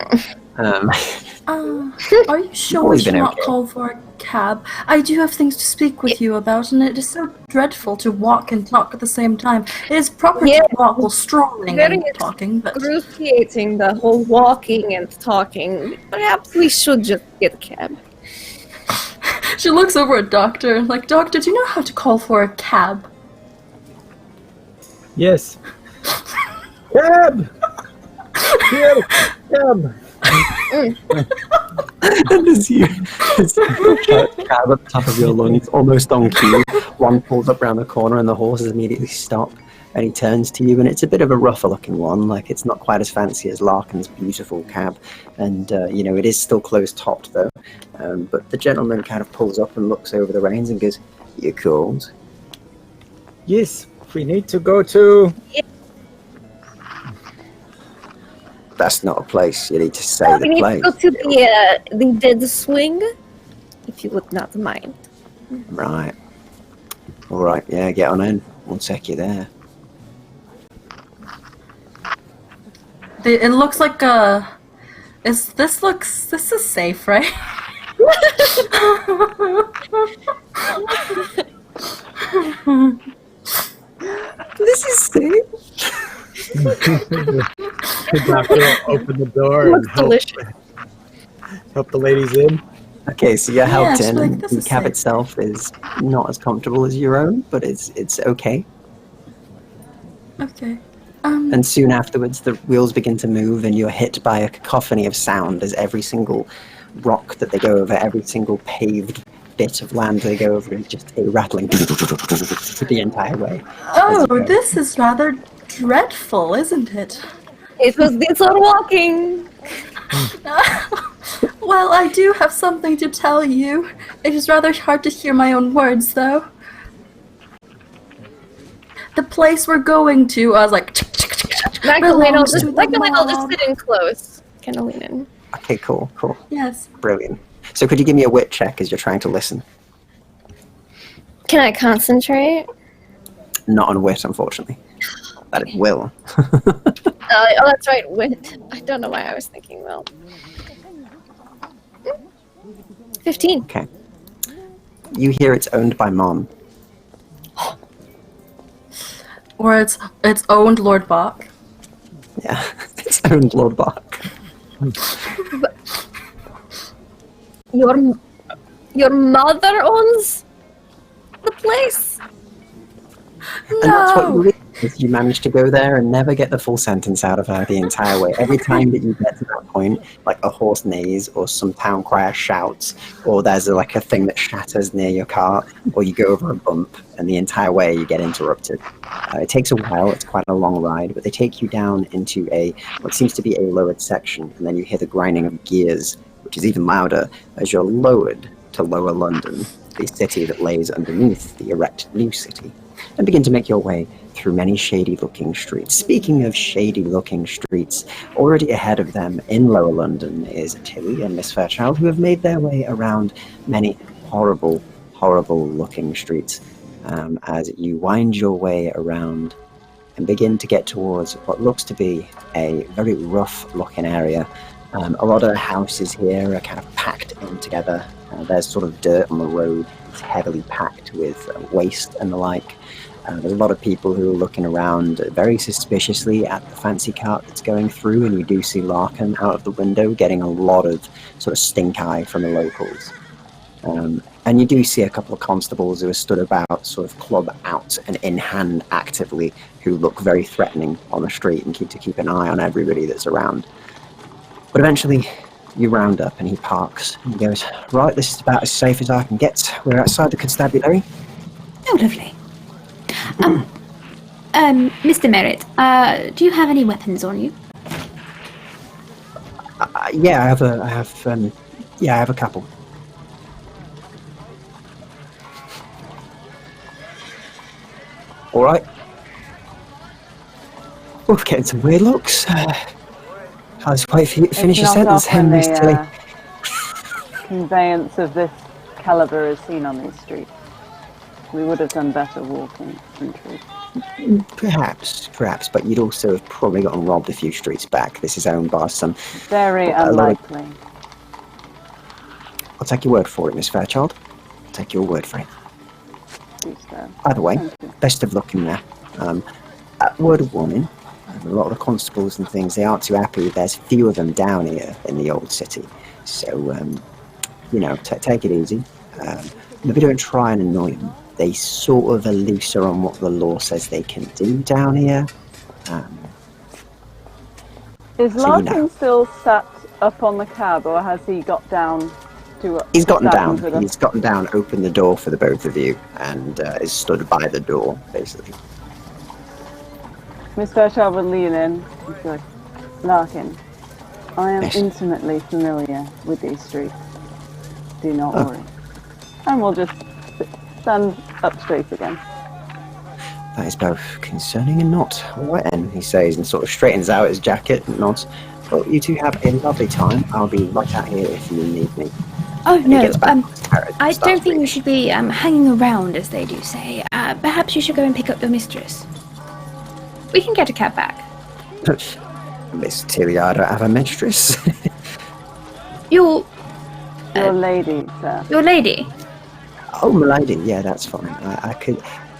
Are you sure we should not call for a cab? I do have things to speak with you about, and it is so dreadful to walk and talk at the same time. It is proper to walk while strolling and talking, but... Excruciating, the whole walking and talking. Perhaps we should just get a cab. She looks over at Doctor, like, Doctor, do you know how to call for a cab? Yes. Cab! Cab! And as you cab at the top of your lungs, almost on cue, one pulls up around the corner and the horses immediately stop, and he turns to you, and it's a bit of a rougher looking one, like it's not quite as fancy as Larkin's beautiful cab, and it is still closed topped though, but the gentleman kind of pulls up and looks over the reins and goes, "You called?" Yes, we need to go to... That's not a place, you need to say the We need place. to go to the dead swing. if you would not mind. Right. All right. Yeah, get on in. We'll take you there. It looks like this is safe, right? This is safe. The doctor will open the door and Looks delicious. help the ladies in. Okay, so you're helped Yes, in, like, and this the is cab safe. itself is not as comfortable as your own, but it's okay. Okay. And soon afterwards, the wheels begin to move, and you're hit by a cacophony of sound as every single rock that they go over, every single paved bit of land they go over, is just a rattling the entire way. Oh, go. this is rather dreadful, isn't it? It was this or walking. Well, I do have something to tell you. It is rather hard to hear my own words, though. The place we're going to, I was like, Magdalene will belongs to the just mob. sit in close. Kind of lean in. Okay, cool. Yes. Brilliant. So could you give me a wit check as you're trying to listen? Can I concentrate? Not on wit, unfortunately. But it will. Oh, that's right. Wit. I don't know why I was thinking well. 15. Okay. You hear it's owned by Mom. Or it's owned Lord Bach. Yeah, it's owned Lord Bach. Your mother owns the place? And that's what you read, is you manage to go there and never get the full sentence out of her the entire way. Every time that you get to that point, like a horse neighs, or some town crier shouts, or there's like a thing that shatters near your car, or you go over a bump, and the entire way you get interrupted. It takes a while, it's quite a long ride, but they take you down into what seems to be a lowered section, and then you hear the grinding of gears, which is even louder as you're lowered to Lower London, the city that lays underneath the erect new city, and begin to make your way through many shady-looking streets. Speaking of shady-looking streets, already ahead of them in Lower London is Tilly and Miss Fairchild, who have made their way around many horrible, horrible-looking streets as you wind your way around and begin to get towards what looks to be a very rough-looking area. A lot of the houses here are kind of packed in together. There's sort of dirt on the road. It's heavily packed with waste and the like. There's a lot of people who are looking around very suspiciously at the fancy cart that's going through, and you do see Larkin out of the window getting a lot of sort of stink eye from the locals. And you do see a couple of constables who are stood about, sort of club out and in hand actively, who look very threatening on the street and keep an eye on everybody that's around. But eventually, you round up and he parks and he goes, "Right, this is about as safe as I can get. We're outside the constabulary." Oh, lovely. Mr. Merritt, do you have any weapons on you? Yeah, I have a couple. All right. We're getting some weird looks. I'll just wait for you to finish your sentence, Miss Tilly. Conveyance of this caliber is seen on these streets. We would have done better walking, in truth. Perhaps, but you'd also have probably gotten robbed a few streets back. This is owned by some... Very unlikely. I'll take your word for it, Miss Fairchild. I'll take your word for it. By the way, best of luck in there. Word of warning, a lot of the constables and things, they aren't too happy. There's few of them down here in the old city. So, take it easy. Maybe don't try and annoy them. They sort of are looser on what the law says they can do down here. Is Larkin still sat up on the cab, or has he got down to... He's gotten down. He's gotten down, opened the door for the both of you, and is stood by the door, basically. Miss Fairchild would lean in and be like, "Larkin, I am intimately familiar with these streets. Do not worry." And we'll just stand up straight again. That is both concerning and not. What then, he says, and sort of straightens out his jacket and nods. Well, you two have a lovely time. I'll be right out here if you need me. Oh, And he no, gets back to his parrot and I starts don't think you reading. should be hanging around, as they do say. Perhaps you should go and pick up your mistress. We can get a cab back. Miss Tilly, I don't have a mistress. Your lady, sir. your lady. Oh, milady, yeah, that's fine.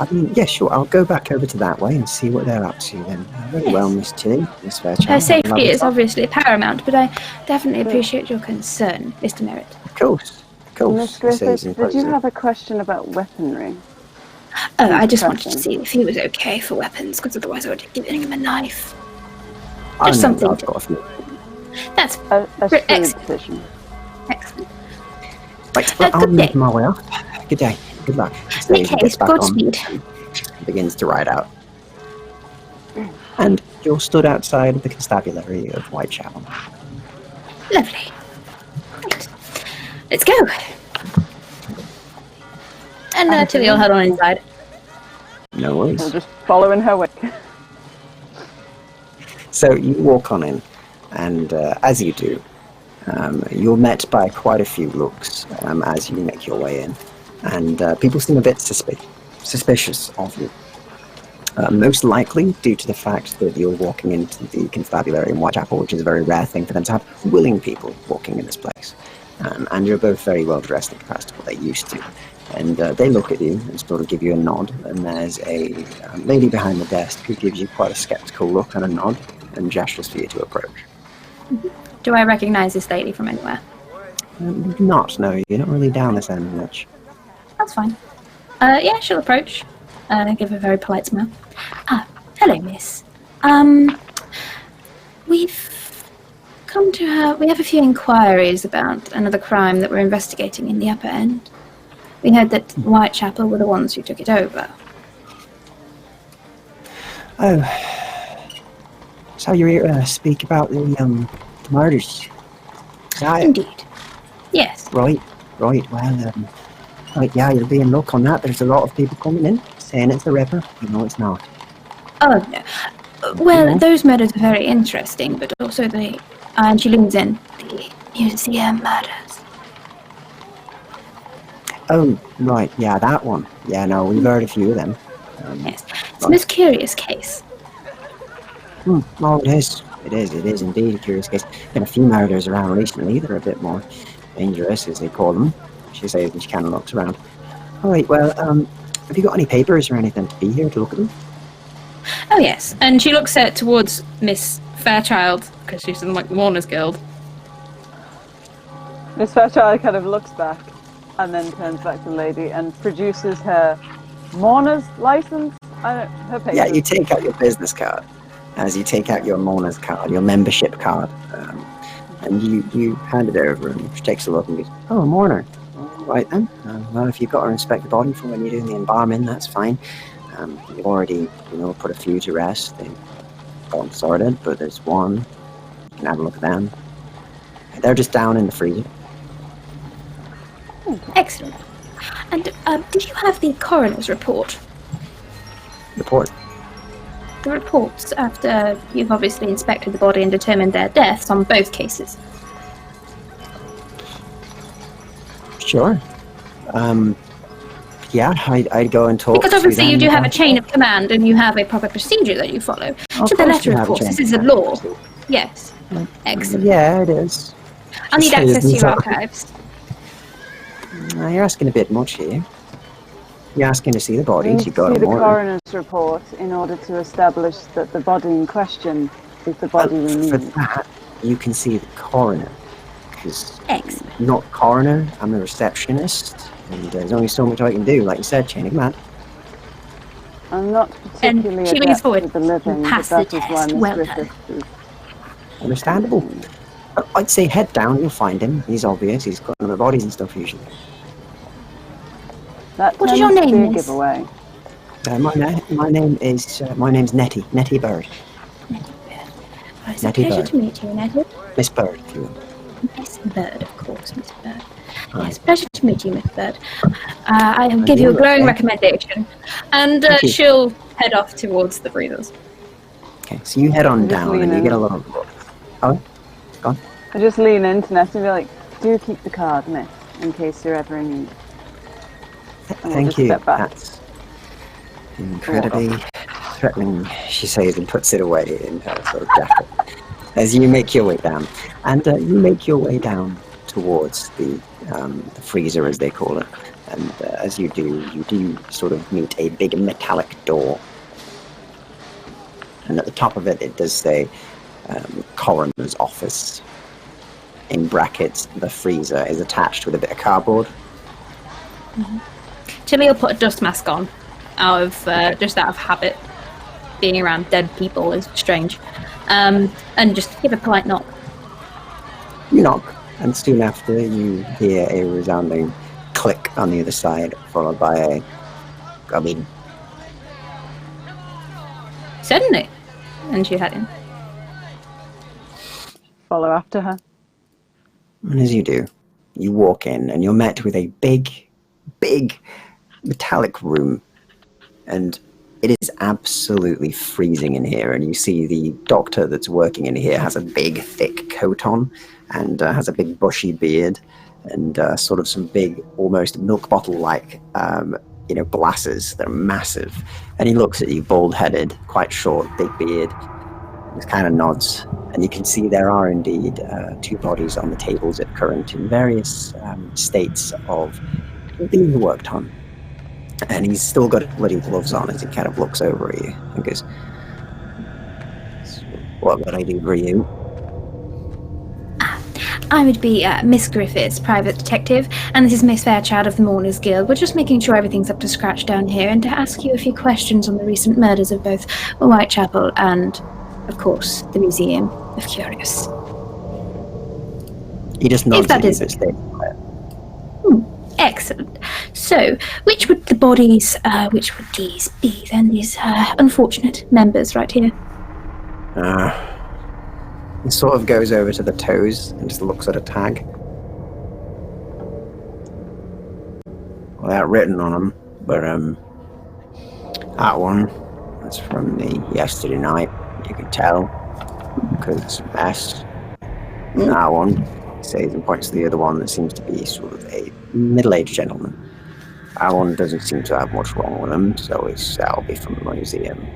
I mean, yeah, sure, I'll go back over to that way and see what they're up to then. Very well, Miss Tilly, Miss Fairchild. Her have a safety lovely is time. obviously paramount, but I definitely appreciate your concern, Mr. Merritt. Of course, of course. Miss he Griffith, says did you imposing. have a question about weaponry? Oh, I just wanted to Pressing. see if he was okay for weapons, because otherwise I would have given him a knife. I Just know, something. I've got a few. That's A shrewd excellent. decision. Excellent. Right, well, I'll good make day. my way off. Good day. Good luck. So Make he gets haste. back on Godspeed. and begins to ride out. And you're stood outside of the constabulary of Whitechapel. Lovely. Right. Let's go. And Tilly will head on inside. No worries. We'll just follow in her wake. So you walk on in, and as you do, you're met by quite a few looks as you make your way in, and people seem a bit suspicious of you. Most likely due to the fact that you're walking into the constabulary in Whitechapel, which is a very rare thing for them to have willing people walking in this place. And you're both very well dressed in comparison to what they used to. And they look at you and sort of give you a nod, and there's a lady behind the desk who gives you quite a skeptical look and a nod and gestures for you to approach. Do I recognize this lady from anywhere? You do not, no, you're not really down this end much. That's fine. Yeah, she'll approach. Give a very polite smile. Hello, miss. We've come to her. We have a few inquiries about another crime that we're investigating in the upper end. We heard that Whitechapel were the ones who took it over. Oh, so you're here to speak about the murders? Is that it? Indeed. Yes. Right, well, right, yeah, you'll be in luck on that. There's a lot of people coming in saying it's the Ripper. You know it's not. Oh, no. Well, those murders are very interesting, but also the... and she leans in. The museum murders. Oh, right, yeah, that one. Yeah, no, we've heard a few of them. Yes. It's a most curious case. Oh, it is. It is indeed a curious case. Been a few murders around recently that are a bit more dangerous, as they call them. She says, and she kind of looks around. All right, well, have you got any papers or anything to be here to look at them? Oh yes, and she looks towards Miss Fairchild because she's in like the Mourners Guild. Miss Fairchild kind of looks back and then turns back to the lady and produces her mourner's license. Her papers. Yeah, you take out your business card. As you take out your mourner's card, your membership card, and you hand it over, and she takes a look and goes, "Oh, a mourner. Right then. Well, if you've got to inspect the body for when you're doing the embalming, that's fine. You've already, put a few to rest. They've gone sorted, but there's one. You can have a look at them. They're just down in the freezer. Excellent. And did you have the coroner's report? Report. The reports after you've obviously inspected the body and determined their deaths on both cases. Sure. Yeah, I'd go and talk. Because obviously to you them do have a about- chain of command and you have a proper procedure that you follow. Of To the course letter, we of have a course. chain This of is a command. law. Yes. Excellent. Yeah, it is. I'll need It is, access to your isn't it? archives. You're asking a bit much here. You're asking to see the We bodies. need You to got see a the warrant. coroner's report in order to establish that the body in question is the body we For need. that, you can see the coroner. Because Excellent. I'm not coroner, I'm a receptionist, and there's only so much I can do. Like you said, chain of command. I'm not And particularly she leans adept forward. with the living, but Pass the that is why test. Miss Well Griffith is... Understandable. I'd say head down, you'll find him. He's obvious, he's got the bodies and stuff usually. That What is your tends to be name, a miss? giveaway. My name's Nettie. Nettie Bird. Well, it's a Nettie pleasure Bird. to meet you, Nettie. Miss Bird, if you will. Miss Bird, of course, Miss Bird. Right. Yes, pleasure to meet you, Miss Bird. I'll give you a glowing okay. recommendation. And Thank you. she'll head off towards the breathers. Okay, so you head on Just down and lean you in. get a little look. Oh, go on. I just lean into Ness and be like, do keep the card, miss. in case you're ever in need. And we'll Thank just you. step back. That's incredibly threatening, she says, and puts it away in her sort of jacket. As you make your way down, and you make your way down towards the freezer, as they call it. And as you do sort of meet a big metallic door. And at the top of it, it does say coroner's office. In brackets, the freezer is attached with a bit of cardboard. Tilly will put a dust mask on, just out of habit. Being around dead people is strange. And just give a polite knock. You knock, and soon after you hear a resounding click on the other side, followed by a "come in." Certainly. And you head in. Follow after her. And as you do, you walk in, and you're met with a big metallic room. And it is absolutely freezing in here. And you see the doctor that's working in here has a big, thick coat on, and has a big bushy beard, and sort of some big, almost milk bottle-like, glasses that are massive. And he looks at you, bald-headed, quite short, big beard. He kind of nods. And you can see there are indeed 2 bodies on the tables at current in various states of being worked on. And he's still got bloody gloves on as he kind of looks over at you and goes, "What would I do for you?" I would be Miss Griffiths, private detective, and this is Miss Fairchild of the Mourners Guild. We're just making sure everything's up to scratch down here, and to ask you a few questions on the recent murders of both Whitechapel and, of course, the Museum of Curios. He just nods that at you, is- but stays quiet. Excellent. So, which would these be then, these unfortunate members right here? He sort of goes over to the toes and just looks at a tag. Without written on them, but that one, that's from me yesterday night. You can tell, because it's a mess. That one, he says, and points to the other one that seems to be sort of a middle-aged gentleman. That one doesn't seem to have much wrong with him, so that'll be from the museum.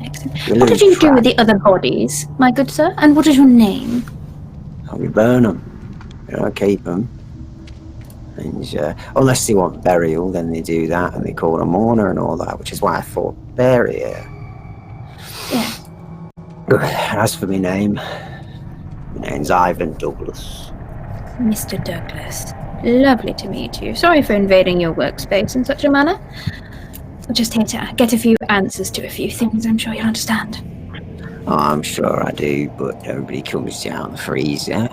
Excellent. What did you do with the other bodies, my good sir? And what is your name? We burn them. We don't keep them. And, unless they want burial, then they do that, and they call a mourner and all that, which is why I thought bury her. Yeah. As for my name, my name's Ivan Douglas. Mr. Douglas. Lovely to meet you. Sorry for invading your workspace in such a manner. I'm just here to get a few answers to a few things, I'm sure you'll understand. Oh, I'm sure I do, but nobody comes down the freezer.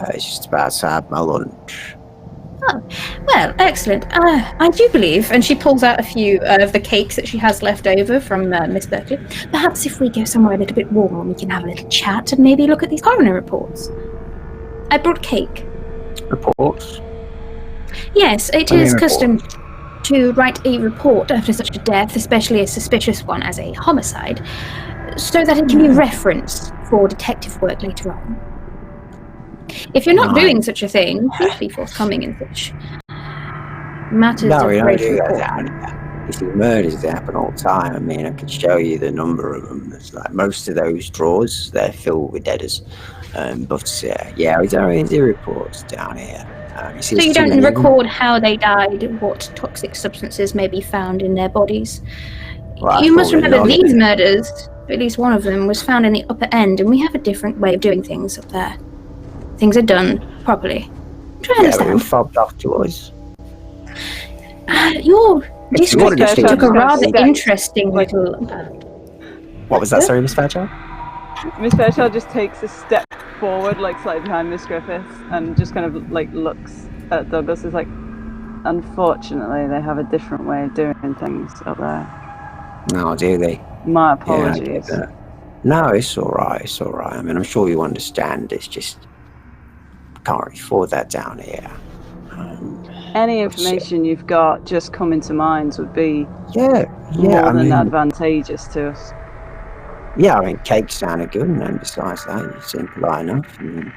It's just about to have my lunch. Oh, well, excellent. I do believe, and she pulls out a few of the cakes that she has left over from Miss Berkeley. Perhaps if we go somewhere a little bit warmer, we can have a little chat and maybe look at these coroner reports. I brought cake. Reports? Yes, it is custom to write a report after such a death, especially a suspicious one as a homicide, so that it can be referenced for detective work later on. If you're not doing such a thing, please be forthcoming in such matters No, of we don't great do report. that. You see, murders, they happen all the time. I mean, I could show you the number of them. It's like most of those drawers, they're filled with deaders. Yeah, we don't do reports down here. So you don't record how they died, what toxic substances may be found in their bodies? Well, You must remember these murders, at least one of them, was found in the upper end, and we have a different way of doing things up there. Things are done properly. I'm trying to Yeah, but we understand. fobbed off to us. Your district just took a to rather step- interesting little... What was that, sorry, Miss Fairchild? Miss Fairchild just takes a step forward, like slightly behind Miss Griffiths, and just kind of like looks at Douglas. Is like, unfortunately, they have a different way of doing things up there. No, do they? My Yeah, I apologies. get that. No, it's all right. It's all right. I mean, I'm sure you understand. It's just can't really afford that down here. Any information you've got just coming to mind would be Yeah. more I than mean, advantageous to us. yeah. I mean, cake sounded good, and then besides that, you seem polite enough. I mean,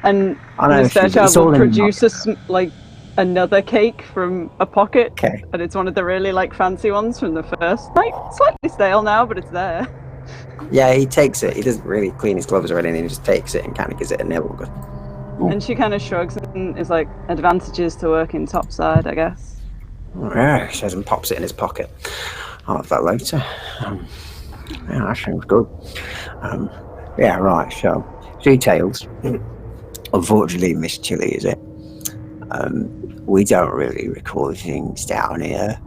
And I know, Miss Fairchild it's all will in produce another cake from a pocket. Okay. And it's one of the really fancy ones from the first night. Slightly stale now, but it's there. Yeah, he takes it. He doesn't really clean his gloves or anything. He just takes it and kind of gives it a nibble. And she kind of shrugs and is like, advantages to working topside, I guess. Yeah, he says and pops it in his pocket. I'll have that later. Yeah, that sounds good. Yeah, right, so, details. Unfortunately, Miss Tilly, is it? We don't really record things down here.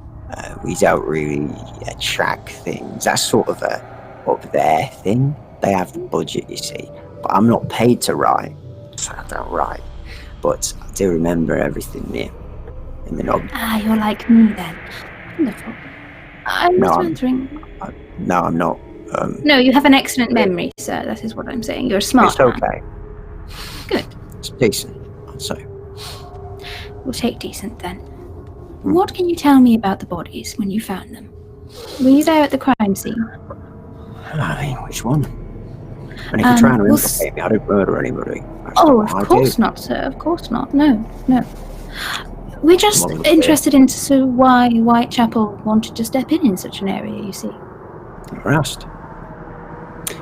We don't really track things. That's sort of a up there thing. They have the budget, you see. But I'm not paid to write, so I don't write. But I do remember everything there in the novel. Ah, you're like me then. Wonderful. I was wondering... No, I'm not. No, you have an excellent memory, sir. That is what I'm saying. You're a smart It's okay. man. Good. It's decent, I'd say. We'll take decent then. What can you tell me about the bodies when you found them? Were you there at the crime scene? I mean, which one? And if you're trying to implicate me, I didn't murder anybody. Of course not, sir. Of course not. No. We're just interested into why Whitechapel wanted to step in such an area, you see. You're asked.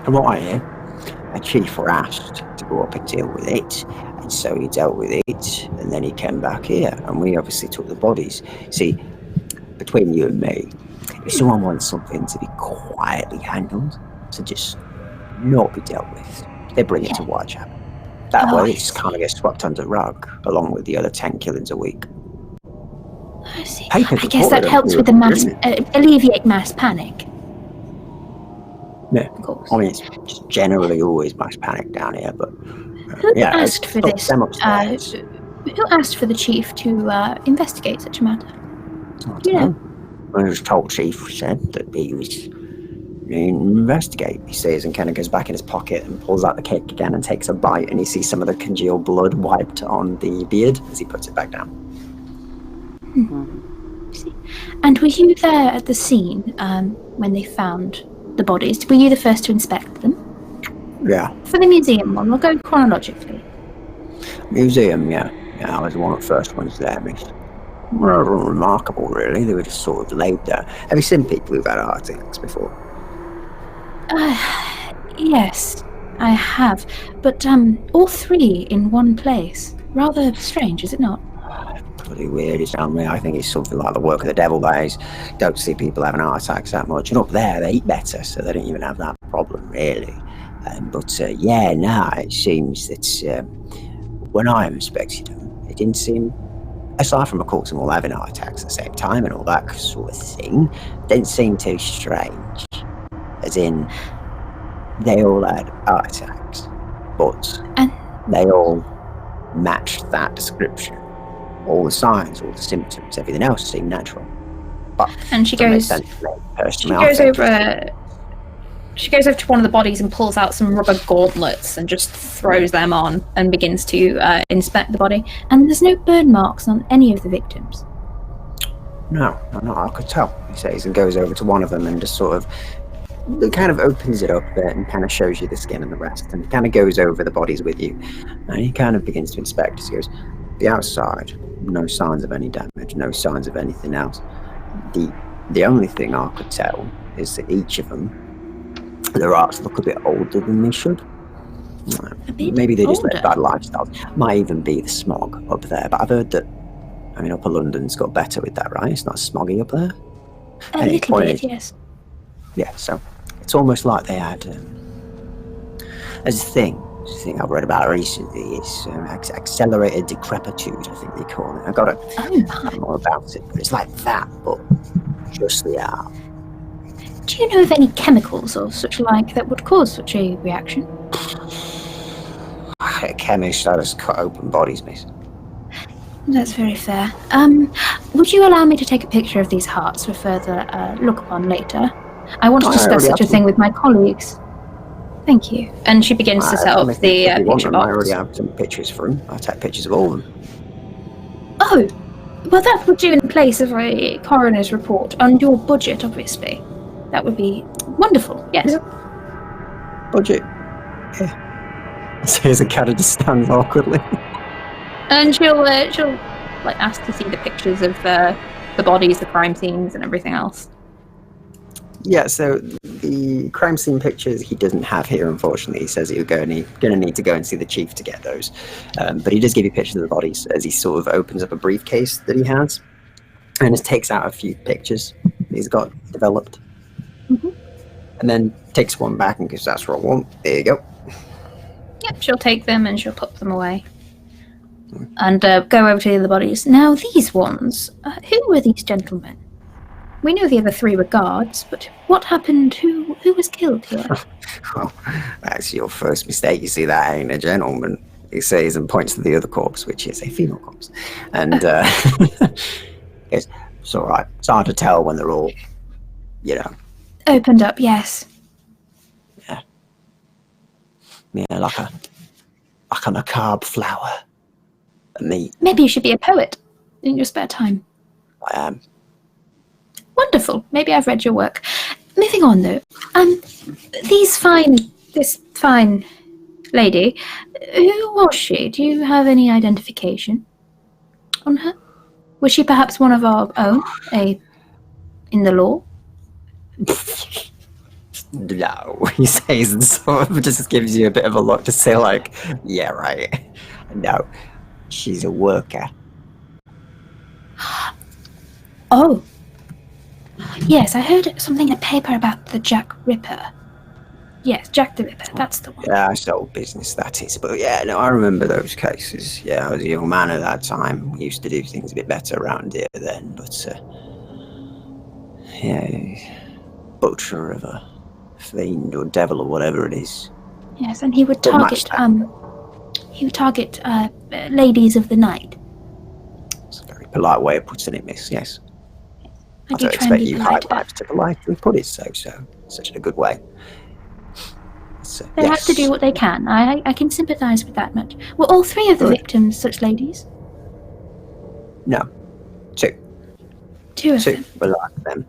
From what I hear, a chief were asked to go up and deal with it, and so he dealt with it, and then he came back here, and we obviously took the bodies. See, between you and me, if someone wants something to be quietly handled, to just not be dealt with, they bring it to Whitechapel. That way, it just kind of gets swept under the rug, along with the other 10 killings a week. I see. I guess that helps with the alleviate mass panic. Yeah, of course. I mean, it's just generally always mass panic down here, but who asked for this? Who asked for the chief to investigate such a matter? Do you know? I was told chief said that he was investigate. He says and kind of goes back in his pocket and pulls out the cake again and takes a bite, and you see some of the congealed blood wiped on the beard as he puts it back down. And were you there at the scene when they found the bodies? Were you the first to inspect them? Yeah. For the museum one, we'll go chronologically. Museum, yeah. I was one of the first ones there, miss. Well, remarkable, really. They were just sort of laid there. Have you seen people who've had heart attacks before? Yes, I have. But all three in one place. Rather strange, is it not? Pretty weird, it's down there. I think it's something like the work of the devil, that is. Don't see people having heart attacks that much. And up there, they eat better, so they don't even have that problem, really. It seems that when I inspected them, it didn't seem, aside from, of course, them all having heart attacks at the same time and all that sort of thing, didn't seem too strange. As in, they all had heart attacks, but they all matched that description. All the signs, all the symptoms, everything else seemed natural. But and she goes over to one of the bodies and pulls out some rubber gauntlets and just throws them on and begins to inspect the body. And there's no burn marks on any of the victims. No, I could tell, he says, and goes over to one of them and just sort of kind of opens it up a bit and kind of shows you the skin and the rest, and kind of goes over the bodies with you. And he kind of begins to inspect. He goes, the outside, no signs of any damage, no signs of anything else. The only thing I could tell is that each of them, their hearts look a bit older than they should. Maybe they just led bad lifestyles. Might even be the smog up there, but I've heard that, Upper London's got better with that, right? It's not smoggy up there. A little bit, yes. Yeah, so it's almost like they had, there's a thing I've read about recently, it's accelerated decrepitude, I think they call it. I got to know more about it, but it's like that, but just the art. Do you know of any chemicals or such like that would cause such a reaction? A chemist, I just cut open bodies, miss. That's very fair. Would you allow me to take a picture of these hearts for further look upon later? I want to discuss such a thing with my colleagues. Thank you. And she begins to set up the picture box. I already have some pictures for them. I'll take pictures of all of them. Oh, well that would do in place of a coroner's report on your budget, obviously. That would be wonderful, yes. Yeah. Budget? Yeah. Caesar kind of just stands awkwardly. And she'll like ask to see the pictures of the bodies, the crime scenes, and everything else. Yeah, so the crime scene pictures he doesn't have here, unfortunately. He says he's going to need to go and see the chief to get those. But he does give you pictures of the bodies as he sort of opens up a briefcase that he has and just takes out a few pictures he's got developed. Mm-hmm. And then takes one back and goes, "That's what I want. There you go." Yep, she'll take them and she'll put them away. And go over to the other bodies. Now, these ones, who were these gentlemen? We know the other three were guards, but what happened? Who was killed here? Well, that's your first mistake. You see, that ain't a gentleman. He says and points to the other corpse, which is a female corpse. And it's all right. It's hard to tell when they're all, Opened up, yes. Yeah, like a macabre flower. Me. Maybe you should be a poet in your spare time. I am. Wonderful. Maybe I've read your work. Moving on, though. This fine lady, who was she? Do you have any identification on her? Was she perhaps one of our own, in the law? No, he says, and sort of just gives you a bit of a look to say, like, yeah, right. No, she's a worker. Oh. Yes, I heard something in a paper about the Jack Ripper. Yes, Jack the Ripper, that's the one. Yeah, it's old business, that is. But yeah, no, I remember those cases. Yeah, I was a young man at that time. We used to do things a bit better around here then, but, butcher of a fiend or devil or whatever it is. Yes, and he would target, ladies of the night. It's a very polite way of putting it, miss, yes. I I do don't try and expect be you polite. high lives to politely put it so such in a good way. So, They have to do what they can. I can sympathise with that much. Were all three of the victims such ladies? No, two. Two of Two them. were like them.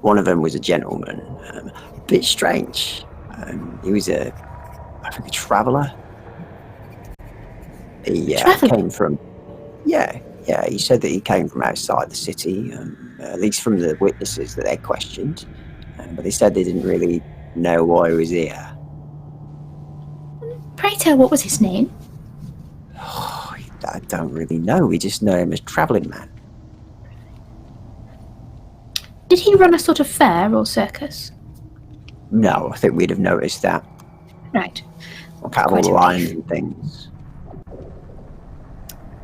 One of them was a gentleman, a bit strange. He was I think a traveller. He came from, he said that he came from outside the city, at least from the witnesses that they questioned. But they said they didn't really know why he was here. Pray tell, what was his name? Oh, I don't really know. We just know him as Travelling Man. Did he run a sort of fair or circus? No, I think we'd have noticed that. Right. Or cattle Quite a lines brief. and things.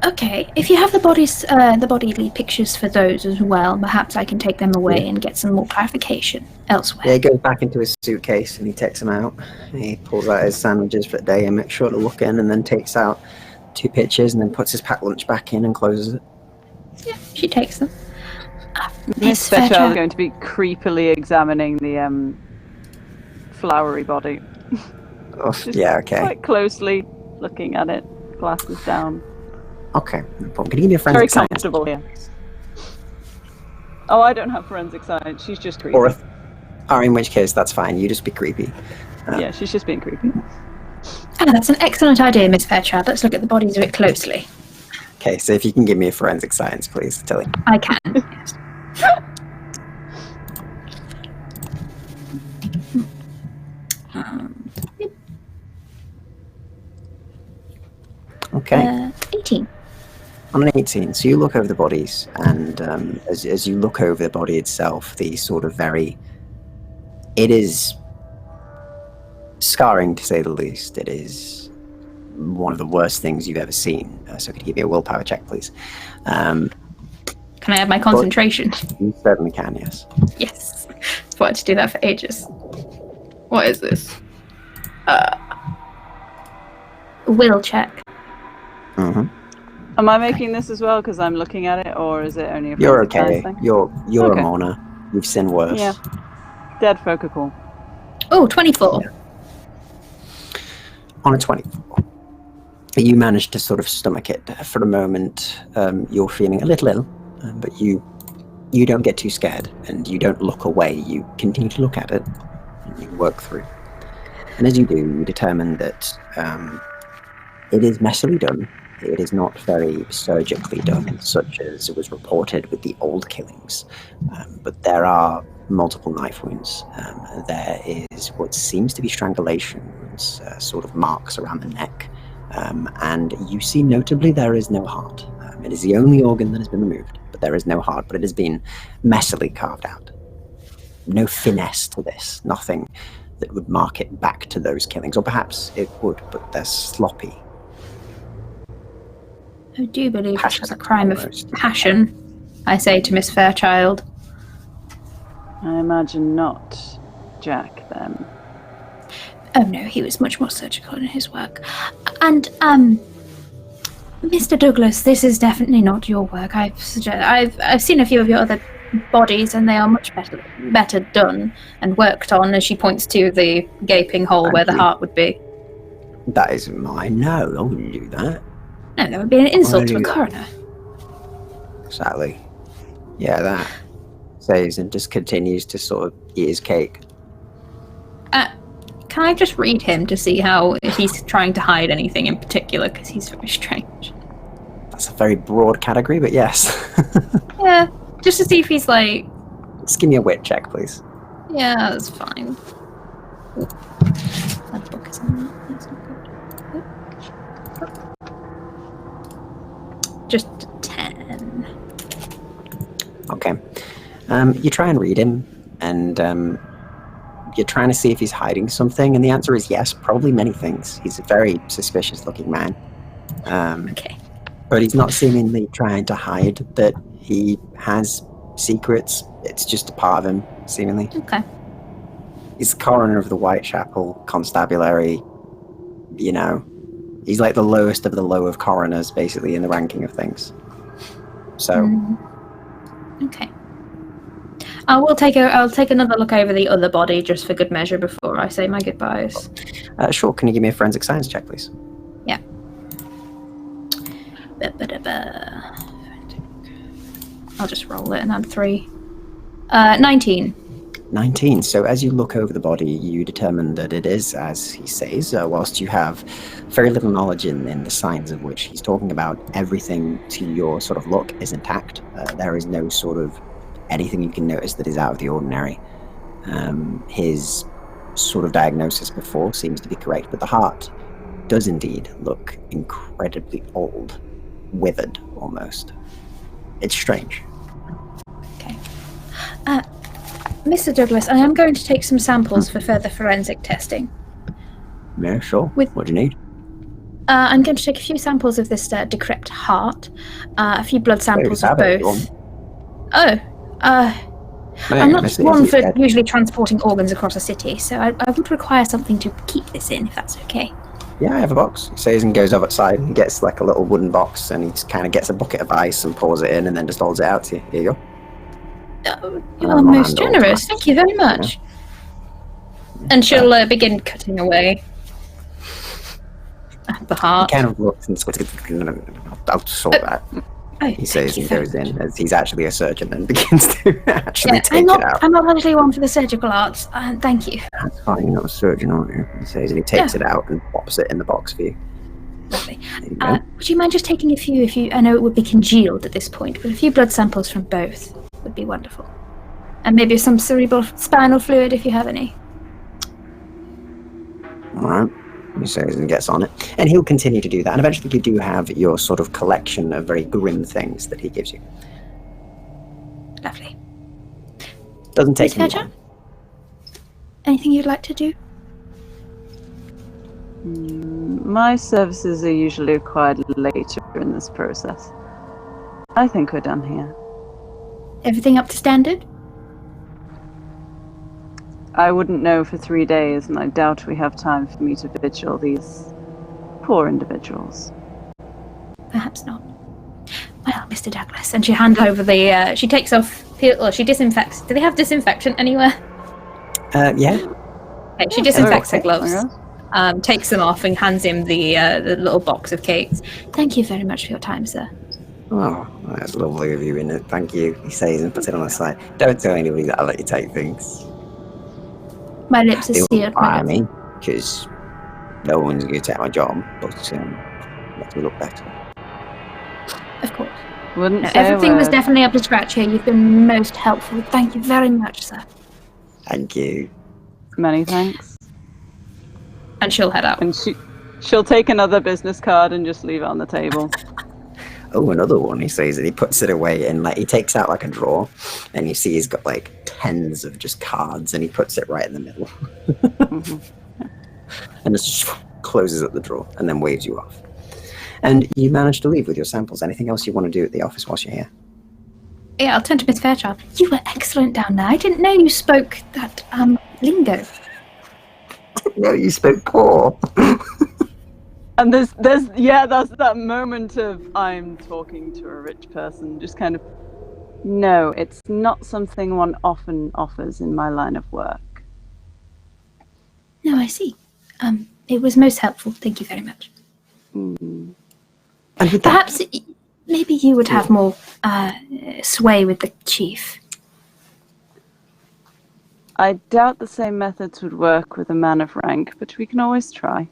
Okay, if you have the bodily pictures for those as well, perhaps I can take them away and get some more clarification elsewhere. Yeah, he goes back into his suitcase and he takes them out. He pulls out his sandwiches for the day and makes sure to look in, and then takes out 2 pictures and then puts his packed lunch back in and closes it. Yeah, she takes them. Miss Fairchild is going to be creepily examining the flowery body. Oh, Just yeah, okay. Quite closely looking at it, glasses down. Okay, no problem. Can you give me a Very forensic science? comfortable here. Oh, I don't have forensic science. She's just creepy. Or in which case, that's fine. You just be creepy. Yeah, she's just being creepy. Oh, that's an excellent idea, Miss Fairchild. Let's look at the bodies a bit closely. Okay, so if you can give me a forensic science, please, Tilly. I can. Yes. Yep. Okay. 18. On an 18, so you look over the bodies, and as you look over the body itself, the sort of it is scarring to say the least. It is one of the worst things you've ever seen. So could you give me a willpower check, please? Can I have my concentration? You certainly can, yes. Yes. I've wanted to do that for ages. What is this? Will check. Mm-hmm. Am I making this as well because I'm looking at it, or is it only a You're forensic okay. science thing? You're Okay. a mourner. You've seen worse. Yeah. Dead folk are cool. Oh, 24. Yeah. On a 24, you manage to sort of stomach it for a moment. You're feeling a little ill, but you don't get too scared, and you don't look away. You continue to look at it, and you work through. And as you do, you determine that It is messily done. It is not very surgically done, such as it was reported with the old killings. But there are multiple knife wounds. There is what seems to be strangulation wounds, sort of marks around the neck. And you see notably there is no heart. It is the only organ that has been removed, but there is no heart, but it has been messily carved out. No finesse to this, nothing that would mark it back to those killings, or perhaps it would, but they're sloppy. I do believe this was a Passionate crime almost. of passion, I say to Miss Fairchild. I imagine not, Jack, then. Oh no, he was much more surgical in his work. And, Mr. Douglas, this is definitely not your work. I've seen a few of your other bodies, and they are much better done and worked on, as she points to the gaping hole Thank where the you. heart would be. That isn't mine. No, I wouldn't do that. No, that would be an insult to a do that? coroner. Exactly. Yeah, that says and just continues to sort of eat his cake. Can I just read him to see how if he's trying to hide anything in particular, because he's very strange. That's a very broad category, but yes. Yeah, just to see if he's like, Just give me a wit check, please. yeah, that's fine. Ooh. That book is on that. That's not good. Just 10. Okay. You try and read him, and you're trying to see if he's hiding something, and the answer is yes, probably many things. He's a very suspicious-looking man. Okay. But he's not seemingly trying to hide that he has secrets. It's just a part of him, seemingly. Okay. He's the coroner of the Whitechapel Constabulary. You know, he's like the lowest of the low of coroners, basically, in the ranking of things. So, Okay. I'll take another look over the other body just for good measure before I say my goodbyes. sure. Can you give me a forensic science check, please? Yeah. I'll just roll it and add 3. 19. 19. So as you look over the body, you determine that it is, as he says, whilst you have very little knowledge in the signs of which he's talking about, everything to your sort of look is intact. There is no sort of anything you can notice that is out of the ordinary. His sort of diagnosis before seems to be correct, but the heart does indeed look incredibly old, withered almost. It's strange. Okay. Mr. Douglas, I am going to take some samples for further forensic testing. Yeah, sure. What do you need? I'm going to take a few samples of this decrepit heart, a few blood samples of both. I'm not one for usually transporting organs across a city, so I would require something to keep this in, if that's okay. Yeah, I have a box. He says and goes outside and gets like a little wooden box, and he just kind of gets a bucket of ice and pours it in, and then just holds it out to you. Here you go. Oh, you are most generous. Thank you very much. Yeah. And she'll begin cutting away at the heart. He kind of looks and says, I'll sort that. He says and goes in, as he's actually a surgeon, and begins to actually take it out. I'm not actually one for the surgical arts. Thank you. That's fine, you're not a surgeon, aren't you? He says, and he takes it out and pops it in the box for you. Lovely. Would you mind just taking a few, I know it would be congealed at this point, but a few blood samples from both would be wonderful. And maybe some cerebral spinal fluid if you have any. Alright. He says and gets on it. And he'll continue to do that. And eventually you do have your sort of collection of very grim things that he gives you. Lovely. Doesn't take him long. Anything you'd like to do? My services are usually required later in this process. I think we're done here. Everything up to standard? I wouldn't know for 3 days, and I doubt we have time for me to vigil these poor individuals. Perhaps not. Well, Mr. Douglas, and she hands over the, she takes off, or she disinfects. Do they have disinfectant anywhere? Yeah. Okay, she disinfects her gloves, takes them off, and hands him the little box of cakes. Thank you very much for your time, sir. Oh, that's lovely of you, isn't it? Thank you, he says and puts it on the side. Don't tell anybody that I let you take things. My lips are sealed. I mean, because no one's going to take my job, but Makes me look better. Of course. Wouldn't No, say a everything was word. definitely up to scratch here. You've been most helpful. Thank you very much, sir. Thank you. Many thanks. And she'll head out. And she'll take another business card and just leave it on the table. Oh, another one, he says, and he puts it away in, like, he takes out, like, a drawer, and you see he's got, like, tens of just cards, and he puts it right in the middle. And just closes up the drawer, and then waves you off. And you manage to leave with your samples. Anything else you want to do at the office whilst you're here? Yeah, I'll turn to Miss Fairchild. You were excellent down there. I didn't know you spoke that, lingo. No, you spoke poor. And there's that moment of I'm talking to a rich person, just kind of, no, it's not something one often offers in my line of work. No, I see. It was most helpful. Thank you very much. Mm. And with that, Perhaps maybe you would have more sway with the chief. I doubt the same methods would work with a man of rank, but we can always try.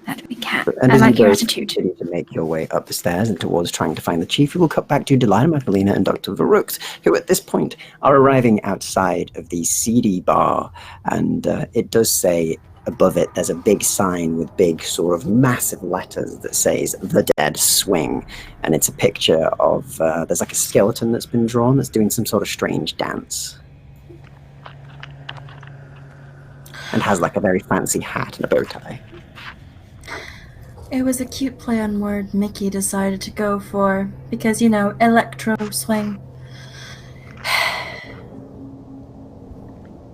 That we can. and I as you like your both attitude. continue to make your way up the stairs and towards trying to find the chief, we will cut back to Delilah, Magdalena, and Dr. Varux, who at this point are arriving outside of the seedy bar. And it does say above it, there's a big sign with big sort of massive letters that says The Dead Swing. And it's a picture of, there's like a skeleton that's been drawn that's doing some sort of strange dance. And has like a very fancy hat and a bow tie. It was a cute play on word Mickey decided to go for because, you know, electro swing.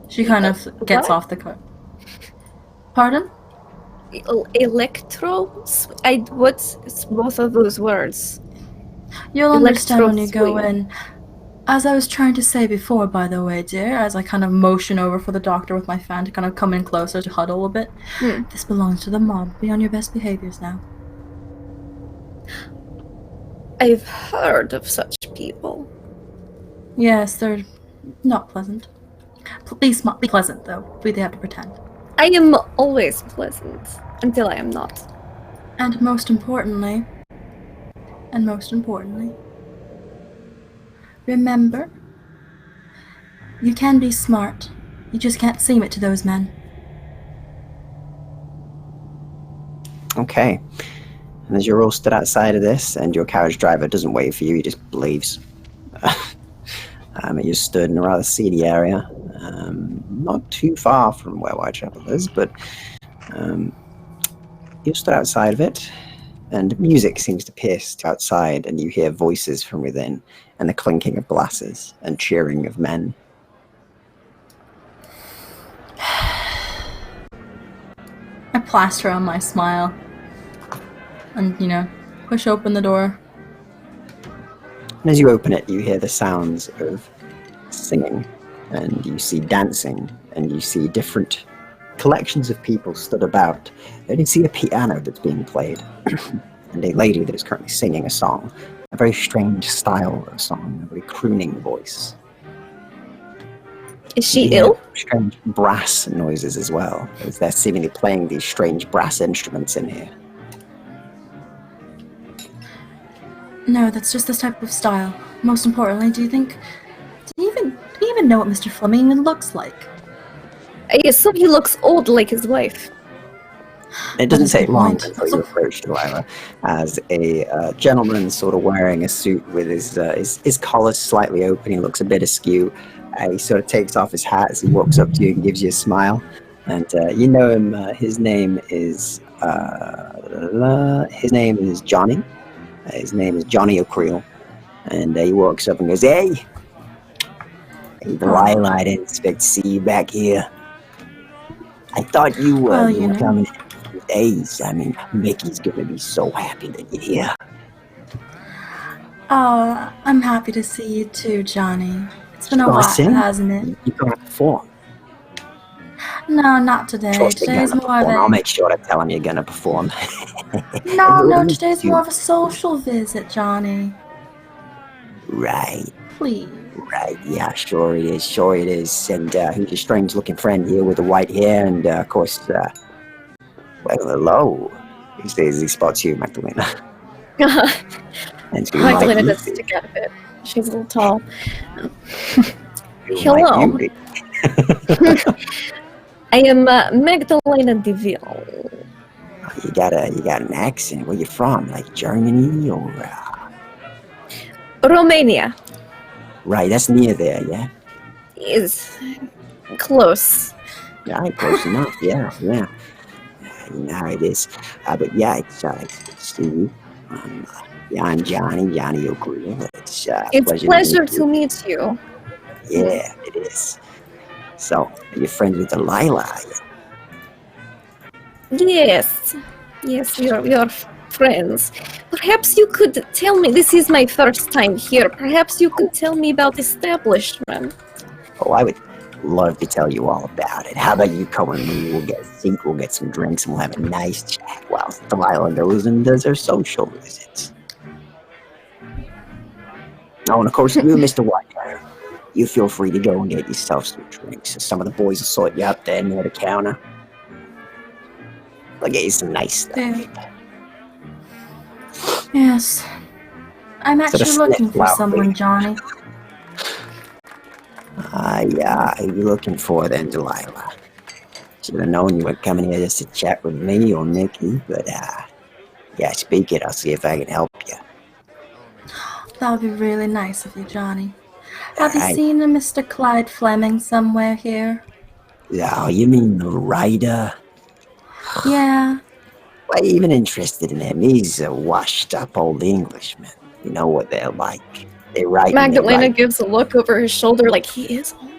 She kind of gets off the car. Pardon? Electro? What's both of those words? You'll understand when you go Electro swing. in. As I was trying to say before, by the way, dear, as I kind of motion over for the doctor with my fan to kind of come in closer to huddle a bit. This belongs to the mob. Be on your best behaviors now. I've heard of such people. Yes, they're not pleasant. Please be pleasant, though. We have to pretend. I am always pleasant until I am not. And most importantly, remember, you can be smart. You just can't seem it to those men. Okay. And as you're all stood outside of this, and your carriage driver doesn't wait for you, he just leaves. You're stood in a rather seedy area, not too far from where Whitechapel is, but you're stood outside of it, and music seems to pierce outside, and you hear voices from within, and the clinking of glasses, and cheering of men. I plaster on my smile. And, you know, push open the door. And as you open it, you hear the sounds of singing, and you see dancing, and you see different collections of people stood about. And you see a piano that's being played, and a lady that is currently singing a song, a very strange style of song, a very crooning voice. Is she You hear ill? strange brass noises as well, as they're seemingly playing these strange brass instruments in here. No, that's just this type of style. Most importantly, do you even know what Mr. Fleming even looks like? I assume he looks old like his wife. It doesn't That's a take good long point. until you approach Delilah, as a gentleman sort of wearing a suit with his collar slightly open. He looks a bit askew. He sort of takes off his hat as he walks up to you and gives you a smile. And you know him. His name is Johnny. His name is Johnny O'Creel. And he walks up and goes, Hey, Delilah, I didn't expect to see you back here. I thought you Well, you you were know. coming in a few days. I mean, Mickey's going to be so happy that you're here. Oh, I'm happy to see you too, Johnny. It's been a Well, while, sing. hasn't it? You're going to perform. No, not today. Trust me, Today's you're gonna more of perform. I'll a... make sure to tell him you're going to perform. No, today's more of a social visit, Johnny. Right. Please. Right, yeah, sure it is. And who's your strange-looking friend here with the white hair? And, of course, well, hello. He says he spots you, Magdalena. And she Magdalena might does use stick out a bit. She's a little tall. you, Hello. might use I am Magdalena Deville. You got an accent. Where you from? Like Germany or? Romania Right, that's near there, yeah. is close. Yeah, close enough. Yeah. You know how it is. But yeah, it's good to see you. Yeah, I'm Johnny O'Greel. It's It's a pleasure to you. meet you. Yeah, it is. So, are you friends with Delilah? Yes, we are friends. Perhaps you could tell me, this is my first time here, perhaps you could tell me about establishment. Oh, I would love to tell you all about it. How about you come with me? We'll get a sink, we'll get some drinks, and we'll have a nice chat while Delilah goes and does her social visits. Oh, and of course, you, Mr. Whitehair, you feel free to go and get yourself some drinks. Some of the boys will sort you up there near the counter. They'll get you some nice stuff. Yeah. Yes. I'm Sort of actually looking sniff for loudly. someone, Johnny. Yeah, who you looking for then, Delilah? Should have known you were coming here just to chat with me or Mickey, but yeah, speak it. I'll see if I can help you. That would be really nice of you, Johnny. Have you Alright. seen a Mr. Clyde Fleming somewhere here? Oh, you mean the writer? Yeah. Why are you even interested in him? He's a washed-up old Englishman. You know what they're like. They write. Magdalena gives a look over his shoulder like, he is old?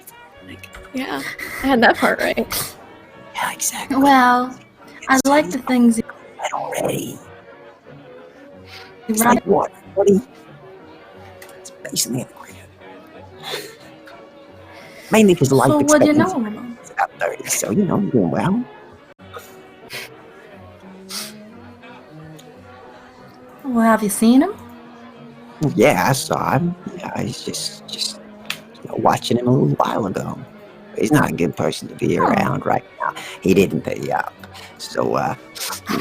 Like, yeah, I had that part right. Yeah, exactly. Well, I like the things you Right already. It's write. like what, buddy? It's basically a career. Mainly because life So what do you expectancy know him? is about 30, so you know, you're doing well. Well, have you seen him? Yeah, I saw him. Yeah, I was just watching him a little while ago. He's not a good person to be around right now. He didn't pay up. So,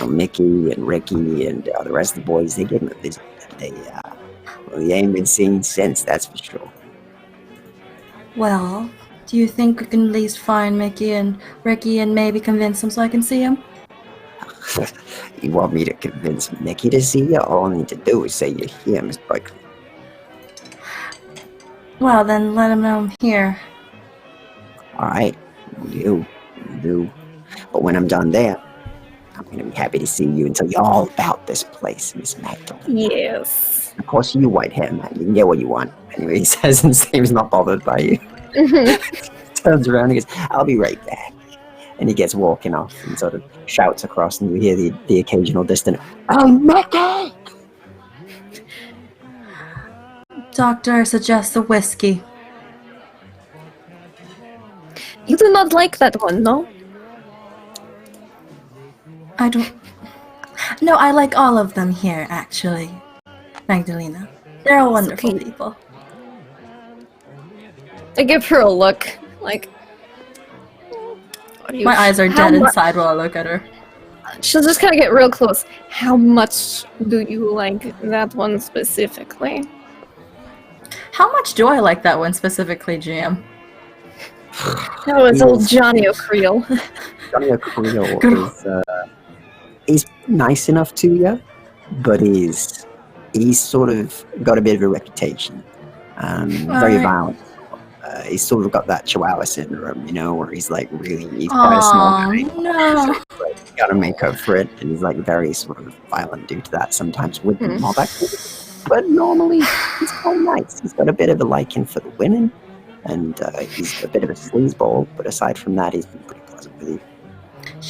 Mickey and Ricky and the rest of the boys, they gave him a visit. They ain't been seen since, that's for sure. Well, do you think we can at least find Mickey and Ricky and maybe convince them so I can see him? You want me to convince Mickey to see you? All I need to do is say you're here, Miss Berkeley. Well, then let him know I'm here. All right, you do. But when I'm done there, I'm going to be happy to see you and tell you all about this place, Miss Magdalene. Yes. Of course, you white hair man, you can get what you want. Anyway, he says and seems not bothered by you. Turns around and goes, I'll be right back. And he gets walking off and sort of shouts across, and you hear the occasional distant, "Oh, Mickey!" Doctor suggests a whiskey. You do not like that one, no? I don't... No, I like all of them here, actually. Magdalena. They're all wonderful okay. people. I give her a look, like... My eyes are dead inside while I look at her. She'll just kind of get real close. How much do you like that one specifically? How much do I like that one specifically, GM? That was old Johnny O'Creel. Johnny O'Creel is he's nice enough to you, but he's sort of got a bit of a reputation. Very violent. He's sort of got that Chihuahua syndrome, where he's like he's quite a small guy. No. So he's gotta make up for it, and he's like very sort of violent due to that sometimes with all that. But normally he's quite nice. He's got a bit of a liking for the women, and he's a bit of a sleazeball, but aside from that, he's been pretty pleasant with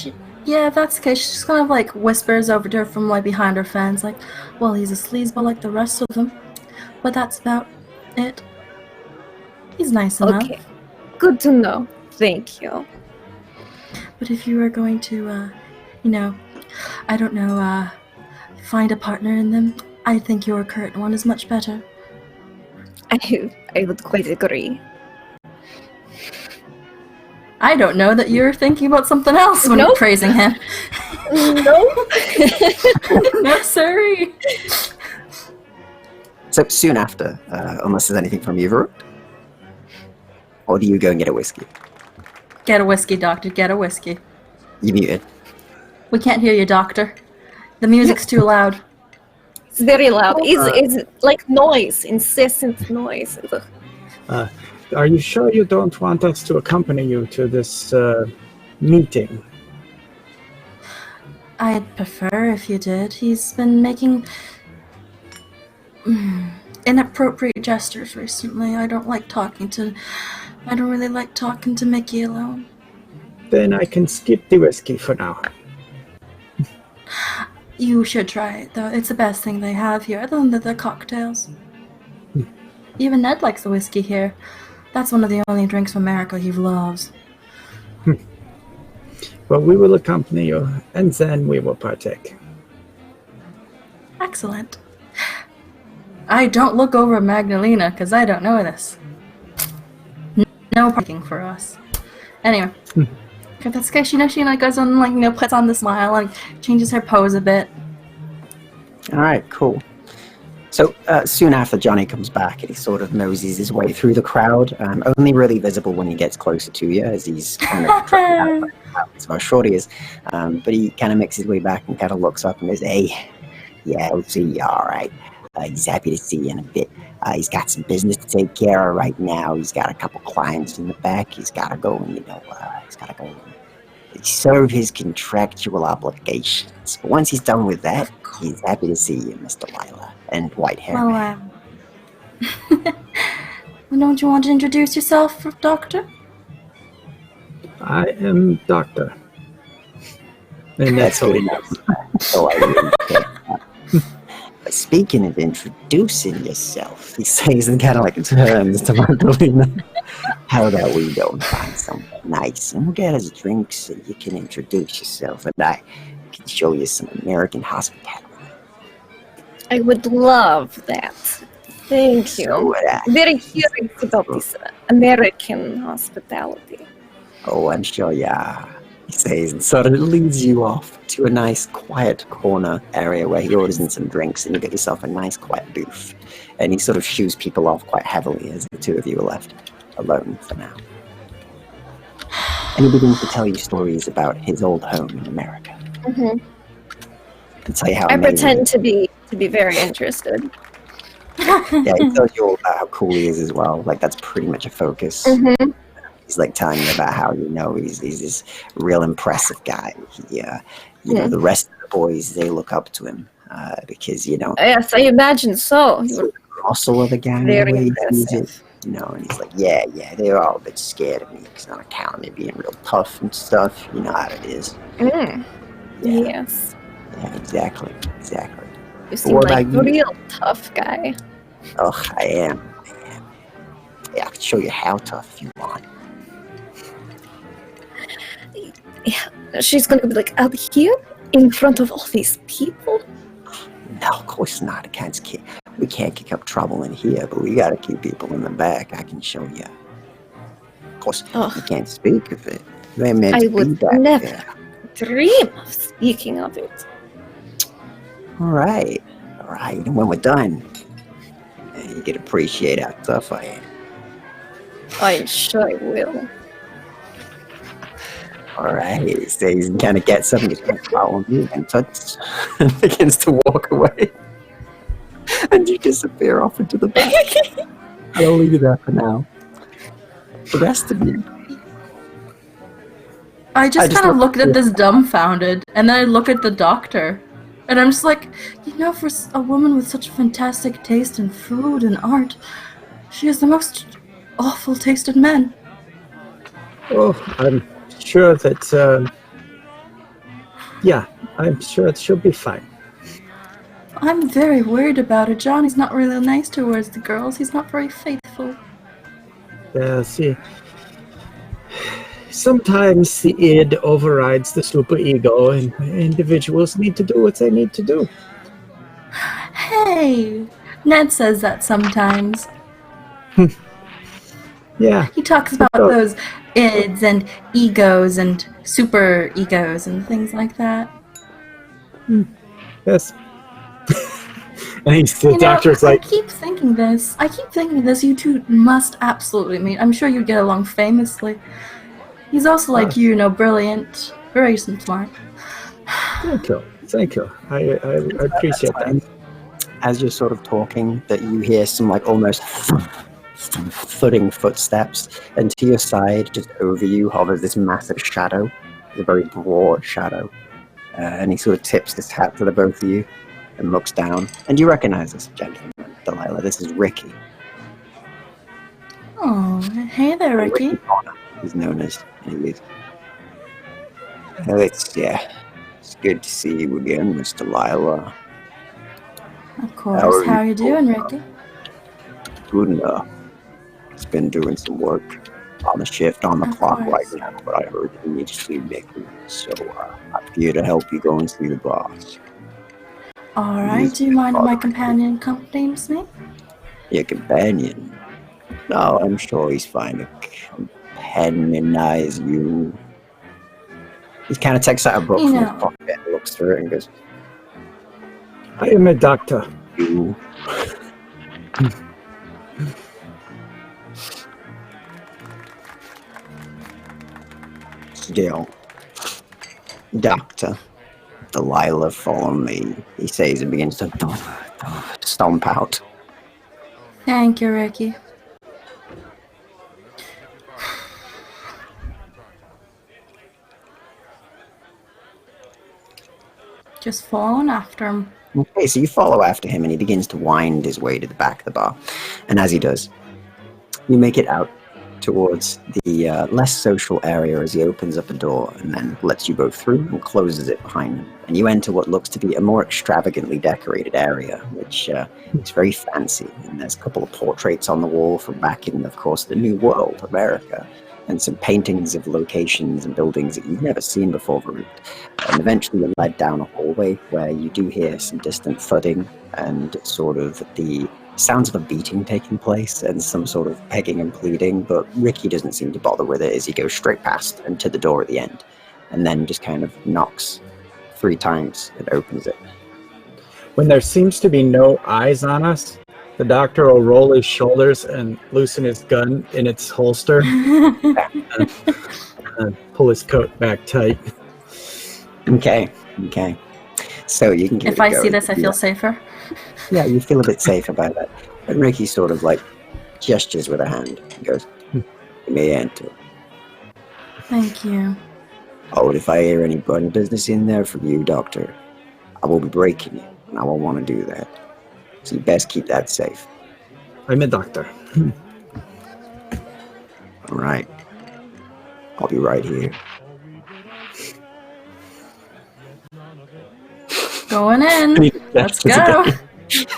you. Yeah, if that's the case, she just kind of like whispers over to her from like behind her fans, like, well, he's a sleazeball like the rest of them, but that's about it. He's nice enough. Okay, good to know. Thank you. But if you were going to, I don't know, find a partner in them, I think your current one is much better. I would quite agree. I don't know that you're thinking about something else when you're praising him. No. No, sorry. So soon after, unless there's anything from you, Varuk, or do you go and get a whiskey? Get a whiskey, doctor. Get a whiskey. You muted. We can't hear you, doctor. The music's too loud. It's very loud. It's like noise, incessant noise. Are you sure you don't want us to accompany you to this meeting? I'd prefer if you did. He's been making inappropriate gestures recently. I don't really like talking to Mickey alone. Then I can skip the whiskey for now. You should try it, though. It's the best thing they have here, other than the cocktails. Even Ned likes the whiskey here. That's one of the only drinks from America he loves. Well, we will accompany you, and then we will partake. Excellent. I don't look over at Magdalena, because I don't know this. No parking for us. Anyway. Okay, that's okay. She goes on, puts on the smile, changes her pose a bit. All right, cool. So soon after, Johnny comes back and he sort of moses his way through the crowd, only really visible when he gets closer to you, as he's kind of trying out how short he is. But he kind of makes his way back and kind of looks up and goes, "Hey, yeah, I'll see you, all right. He's happy to see you in a bit. He's got some business to take care of right now. He's got a couple clients in the back. He's got to go and, he's got to go and serve his contractual obligations. But once he's done with that, he's happy to see you, Miss Delilah, and white hair. Well, don't you want to introduce yourself, Doctor? I am Doctor. And That's all he knows. So I really care. But speaking of introducing yourself, he says and kind of turns to Magdalena. How about we go and find something nice and we'll get us drinks so you can introduce yourself and I can show you some American hospitality. I would love that. Thank you. So would I. Very curious about this American hospitality. Oh, I'm sure you are. He says, and sort of leads you off to a nice quiet corner area where he orders in some drinks and you get yourself a nice quiet booth. And he sort of shoos people off quite heavily as the two of you are left alone for now. And he begins to tell you stories about his old home in America. Mm-hmm. And tell you how I amazing pretend to be very interested. Yeah, he tells you all about how cool he is as well. That's pretty much a focus. Mm-hmm. He's telling you about how he's this real impressive guy. The rest of the boys, they look up to him because Yes, I imagine so. he's the muscle of the gang. Very The way he sees impressive. it, and he's like, yeah, they're all a bit scared of me because on account of me being real tough and stuff. You know how it is. Mm. Yeah, Yes. yeah, exactly. You seem What like about a you? real tough guy. Oh, I am. Yeah, I can show you how tough if you want. Yeah, she's gonna be out here in front of all these people. No, of course not. We can't kick up trouble in here, but we gotta keep people in the back. I can show you. Of course, you can't speak of it. They're meant I to would be back never there. dream of speaking of it. All right. And when we're done, you can appreciate how tough I am. I'm sure I will. All right. He stays and kind of gets up and just kind of follows you and touches and begins to walk away. And you disappear off into the back. I'll leave you there for now. The rest of you. I just kind of looked at this dumbfounded, and then I look at the doctor, and I'm just for a woman with such fantastic taste in food and art, she has the most awful taste in men. Oh, I'm sure that, I'm sure it should be fine. I'm very worried about it. Johnny's not really nice towards the girls. He's not very faithful. See, sometimes the id overrides the superego, and individuals need to do what they need to do. Hey, Ned says that sometimes. Yeah. He talks about those ids and egos and super egos and things like that. Yes. And the doctor's I like, keep thinking this. You two must absolutely meet. I'm sure you get along famously. He's also like you, brilliant, very smart. Thank you. I appreciate that. As you're sort of talking, that you hear some like almost thudding footsteps, and to your side, just over you, hovers this massive shadow, a very broad shadow, and he sort of tips his hat to the both of you and looks down, and you recognize this gentleman, Delilah. This is Ricky. Oh, hey there, Ricky. He's known as. Anyways. It's good to see you again, Miss Delilah. Of course. How are you doing, Ricky? Good enough. He's been doing some work on the shift, on the clock right now, but I heard you need to see Mickey, so I'm here to help you go and see the boss. Alright, do you mind if my companion accompanies me? Your companion? No, I'm sure he's fine to companionize you. He kind of takes out a book from his pocket and looks through it and goes, I am a doctor. You. Still, Doctor Delilah, follow me, he says, and begins to stomp out. Thank you, Ricky. Just following after him. Okay, so you follow after him, and he begins to wind his way to the back of the bar. And as he does, you make it out towards the less social area as he opens up a door and then lets you both through and closes it behind him. And you enter what looks to be a more extravagantly decorated area, which is very fancy. And there's a couple of portraits on the wall from back in, of course, the New World, America, and some paintings of locations and buildings that you've never seen before, Varut. And eventually you're led down a hallway where you do hear some distant thudding and sort of the sounds of a beating taking place and some sort of pegging and pleading, but Ricky doesn't seem to bother with it as he goes straight past and to the door at the end, and then just kind of knocks 3 times and opens it. When there seems to be no eyes on us, the doctor will roll his shoulders and loosen his gun in its holster and pull his coat back tight. Okay. So you can give If it a I go. see this, I feel safer. Yeah, you feel a bit safe about that. And Ricky sort of like gestures with a hand and goes, "You may enter." Thank you. Oh, and if I hear any gun business in there from you, Doctor, I will be breaking it, and I won't want to do that. So you best keep that safe. I'm a doctor. All right. I'll be right here. Going in. Let's go.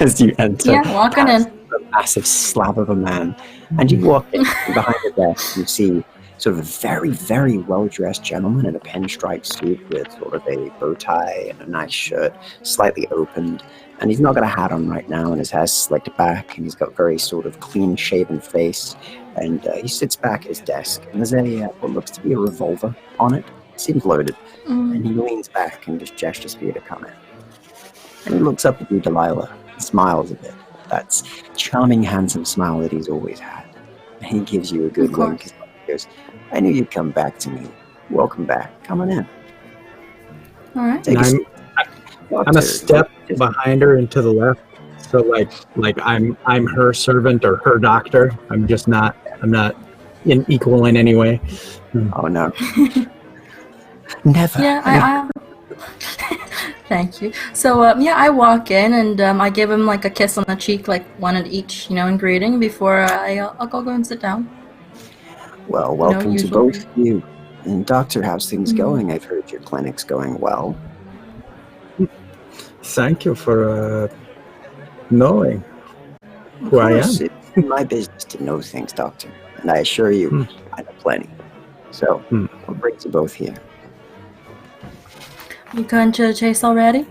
As you enter. Yeah, walking in. A massive slab of a man. And you walk in, and behind the desk, you see sort of a very, very well-dressed gentleman in a pinstripe suit with sort of a bow tie and a nice shirt, slightly opened. And he's not got a hat on right now, and his hair's slicked back, and he's got very sort of clean-shaven face. And he sits back at his desk, and there's what looks to be a revolver on it. It seems loaded. And he leans back and just gestures for you to come in. And he looks up at you, Delilah, and smiles a bit. That's charming, handsome smile that he's always had. And he gives you a good wink. He goes, "I knew you'd come back to me. Welcome back. Come on in." All right. I'm a step behind her and to the left. So like I'm her servant or her doctor. I'm not equal in any way. Oh no. Never. Yeah, Thank you. So, I walk in and I give him like a kiss on the cheek, like one at each, in greeting before I'll go and sit down. Well, welcome to both of you. And Doctor, how's things going? I've heard your clinic's going well. Thank you for knowing who I am. It's my business to know things, Doctor. And I assure you, I know plenty. So, what brings you both here? You going to the chase already?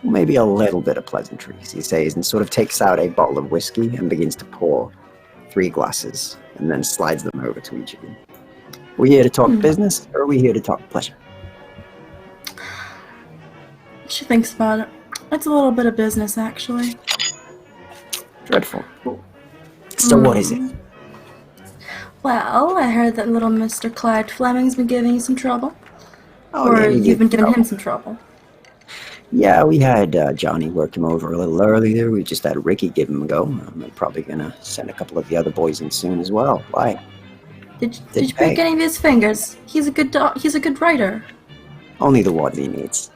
Maybe a little bit of pleasantries, he says, and sort of takes out a bottle of whiskey and begins to pour 3 glasses and then slides them over to each of you. Are we here to talk business or are we here to talk pleasure? She thinks about it. It's a little bit of business, actually. Dreadful. So what is it? Well, I heard that little Mr. Clyde Fleming's been giving you some trouble. Oh, Or yeah, he you've been did. giving him some trouble. Yeah, we had Johnny work him over a little earlier. We just had Ricky give him a go. I'm probably gonna send a couple of the other boys in soon as well. Why? Did you break any of his fingers? He's a good writer. Only the ones he needs.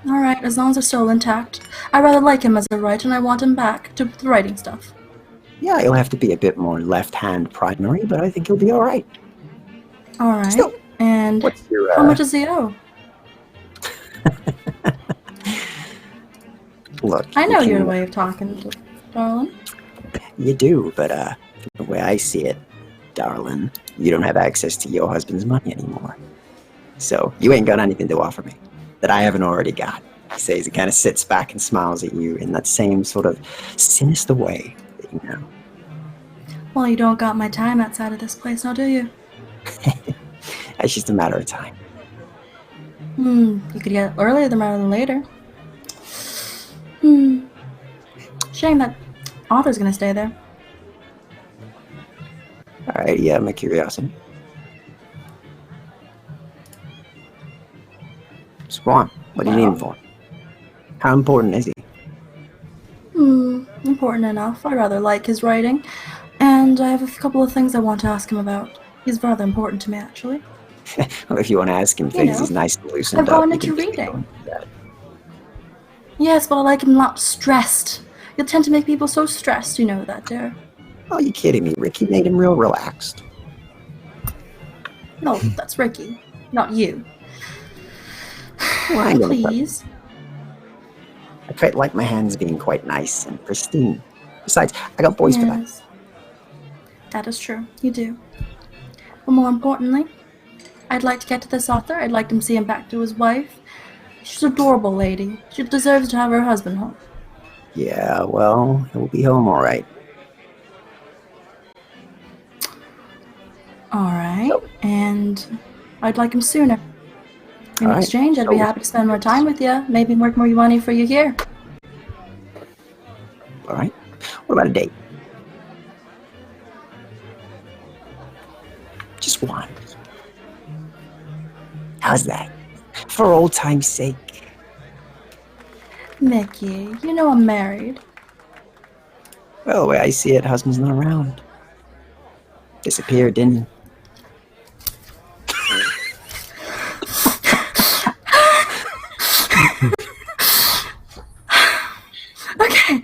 Alright, as long as they're still intact. I rather like him as a writer and I want him back to the writing stuff. Yeah, he'll have to be a bit more left-hand primary, but I think he'll be all right. Alright, Still, and what's your, how much does he owe? Look, I know you your can- way of talking, darling. You do, but the way I see it, darling, you don't have access to your husband's money anymore. So you ain't got anything to offer me that I haven't already got. He says he kind of sits back and smiles at you in that same sort of sinister way that you know. Well, you don't got my time outside of this place, now do you? It's just a matter of time. You could get it earlier rather than later. Shame that Arthur's gonna stay there. All right, yeah, my curiosity. So go on. What do you need him for? How important is he? Important enough. I rather like his writing. And I have a couple of things I want to ask him about. He's rather important to me, actually. Well, if you want to ask him things, know, he's nice and loosened I've up. gone You into can just reading. go and do that. Yes, but I like him not stressed. You tend to make people so stressed, you know that, dear. Oh, you kidding me? Ricky made him real relaxed. No, that's Ricky, not you. Well, I ain't gonna tell you. Please. I quite like my hands being quite nice and pristine. Besides, I got boys for that. Yes. That is true, you do. But more importantly, I'd like to get to this author. I'd like to see him back to his wife. She's an adorable lady. She deserves to have her husband home. Yeah, well, he'll be home all right. Alright, and I'd like him sooner. In All right, exchange, I'd be so- happy to spend more time with you. Maybe work more money for you here. All right. What about a date? Just one. How's that? For old time's sake. Mickey, you know I'm married. Well, the way I see it, husband's not around. Disappeared, didn't he? Okay.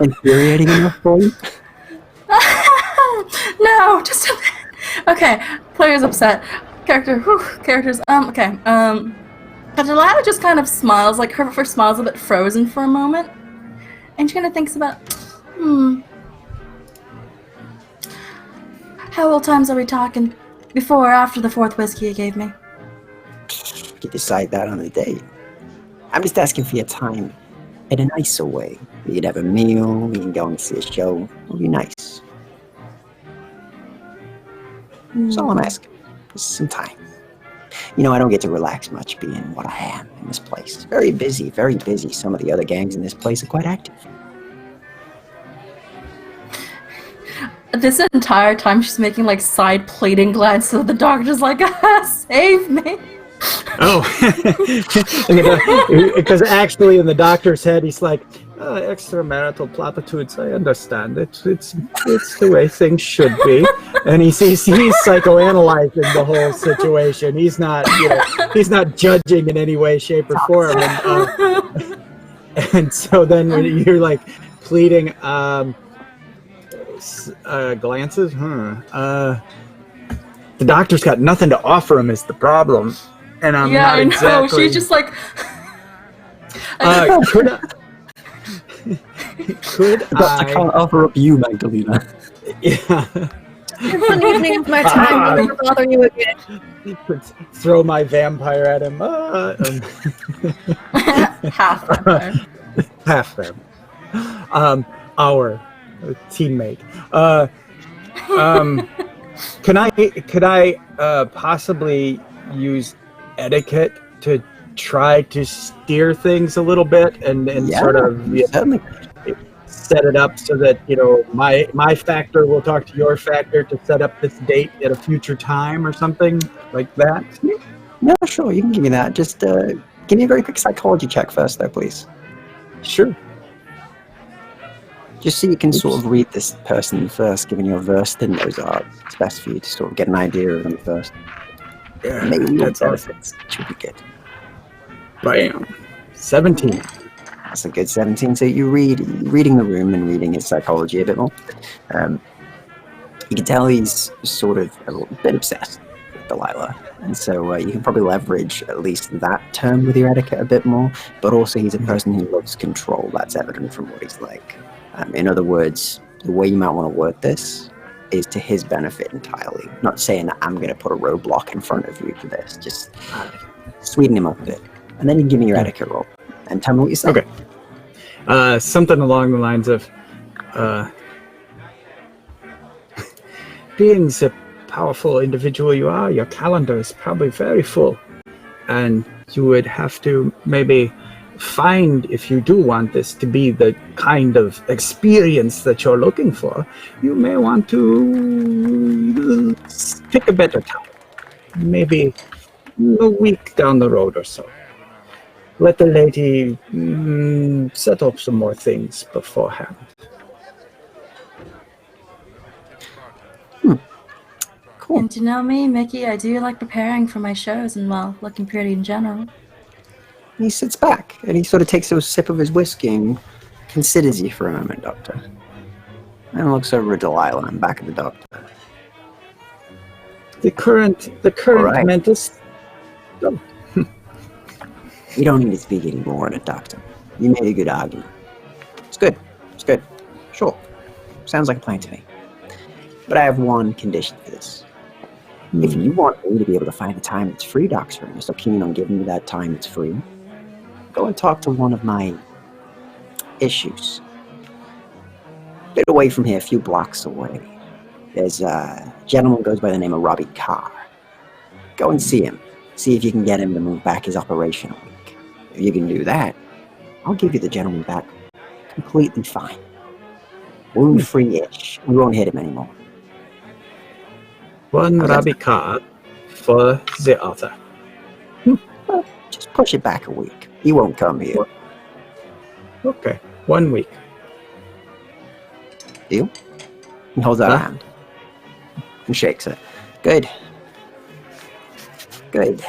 Infuriating enough for you? No, just a bit. Okay, player's upset. Characters, okay. Delilah just kind of smiles, like her first smile's a bit frozen for a moment. And she kind of thinks about, how old times are we talking? Before or after the 4th whiskey you gave me? You could decide that on the date. I'm just asking for your time in a nicer way. We could have a meal, we can go and see a show. It'll be nice. That's all I'm asking. Just some time. You know, I don't get to relax much being what I am in this place. Very busy, very busy. Some of the other gangs in this place are quite active. This entire time she's making like side plating glances at the doctor's like, save me. Oh, because actually in the doctor's head, he's like, extramarital platitudes. I understand it. It's the way things should be. And he's psychoanalyzing the whole situation. He's not, he's not judging in any way, shape, or form. And so then when you're like pleading, glances. The doctor's got nothing to offer him is the problem. And I'm yeah, not I know. exactly. She's just like. Could I can't offer up you, Magdalena. Yeah. One evening of my time will never bother you again. Throw my vampire at him. Half vampire. Half them. Our teammate. Could I possibly use etiquette to try to steer things a little bit and sort of certainly. Set it up so that my factor will talk to your factor to set up this date at a future time or something like that? No, sure, you can give me that. Just give me a very quick psychology check first, though, please. Sure. Just so you can sort of read this person first, given your versed in those are. It's best for you to sort of get an idea of them first. Yeah, Maybe your that's awesome. benefits, which would be good. Bam. 17. That's a good 17. So you reading the room and reading his psychology a bit more. You can tell he's sort of a little bit obsessed with Delilah. And so you can probably leverage at least that term with your etiquette a bit more. But also he's a person who loves control. That's evident from what he's like. In other words, the way you might want to word this is to his benefit entirely. Not saying that I'm going to put a roadblock in front of you for this. Just sweeten him up a bit. And then you can give me your etiquette roll. And tell me what you say. Okay. Something along the lines of, being the powerful individual you are, your calendar is probably very full. And you would have to maybe find, if you do want this to be the kind of experience that you're looking for, you may want to pick a better time. Maybe a week down the road or so. Let the lady set up some more things beforehand. Cool. And you know me, Mickey, I do like preparing for my shows and, well, looking pretty in general. He sits back and he sort of takes a sip of his whiskey and considers you for a moment, Doctor. And looks over at Delilah and back at the Doctor. The current right. Mentis. Oh. You don't need to speak anymore on it, Doctor. You made a good argument. It's good. It's good. Sure. Sounds like a plan to me. But I have one condition for this. If you want me to be able to find a time that's free, Doctor, and you're so keen on giving me that time that's free, go and talk to one of my issues. A bit away from here, a few blocks away. There's a gentleman who goes by the name of Robbie Carr. Go and see him. See if you can get him to move back his operation a week. If you can do that, I'll give you the gentleman back completely fine. Wound-free-ish. We won't hit him anymore. One Robbie Carr for the other. Well, just push it back a week. He won't come here. Okay, 1 week. You? He holds out a hand and shakes it. Good. Good,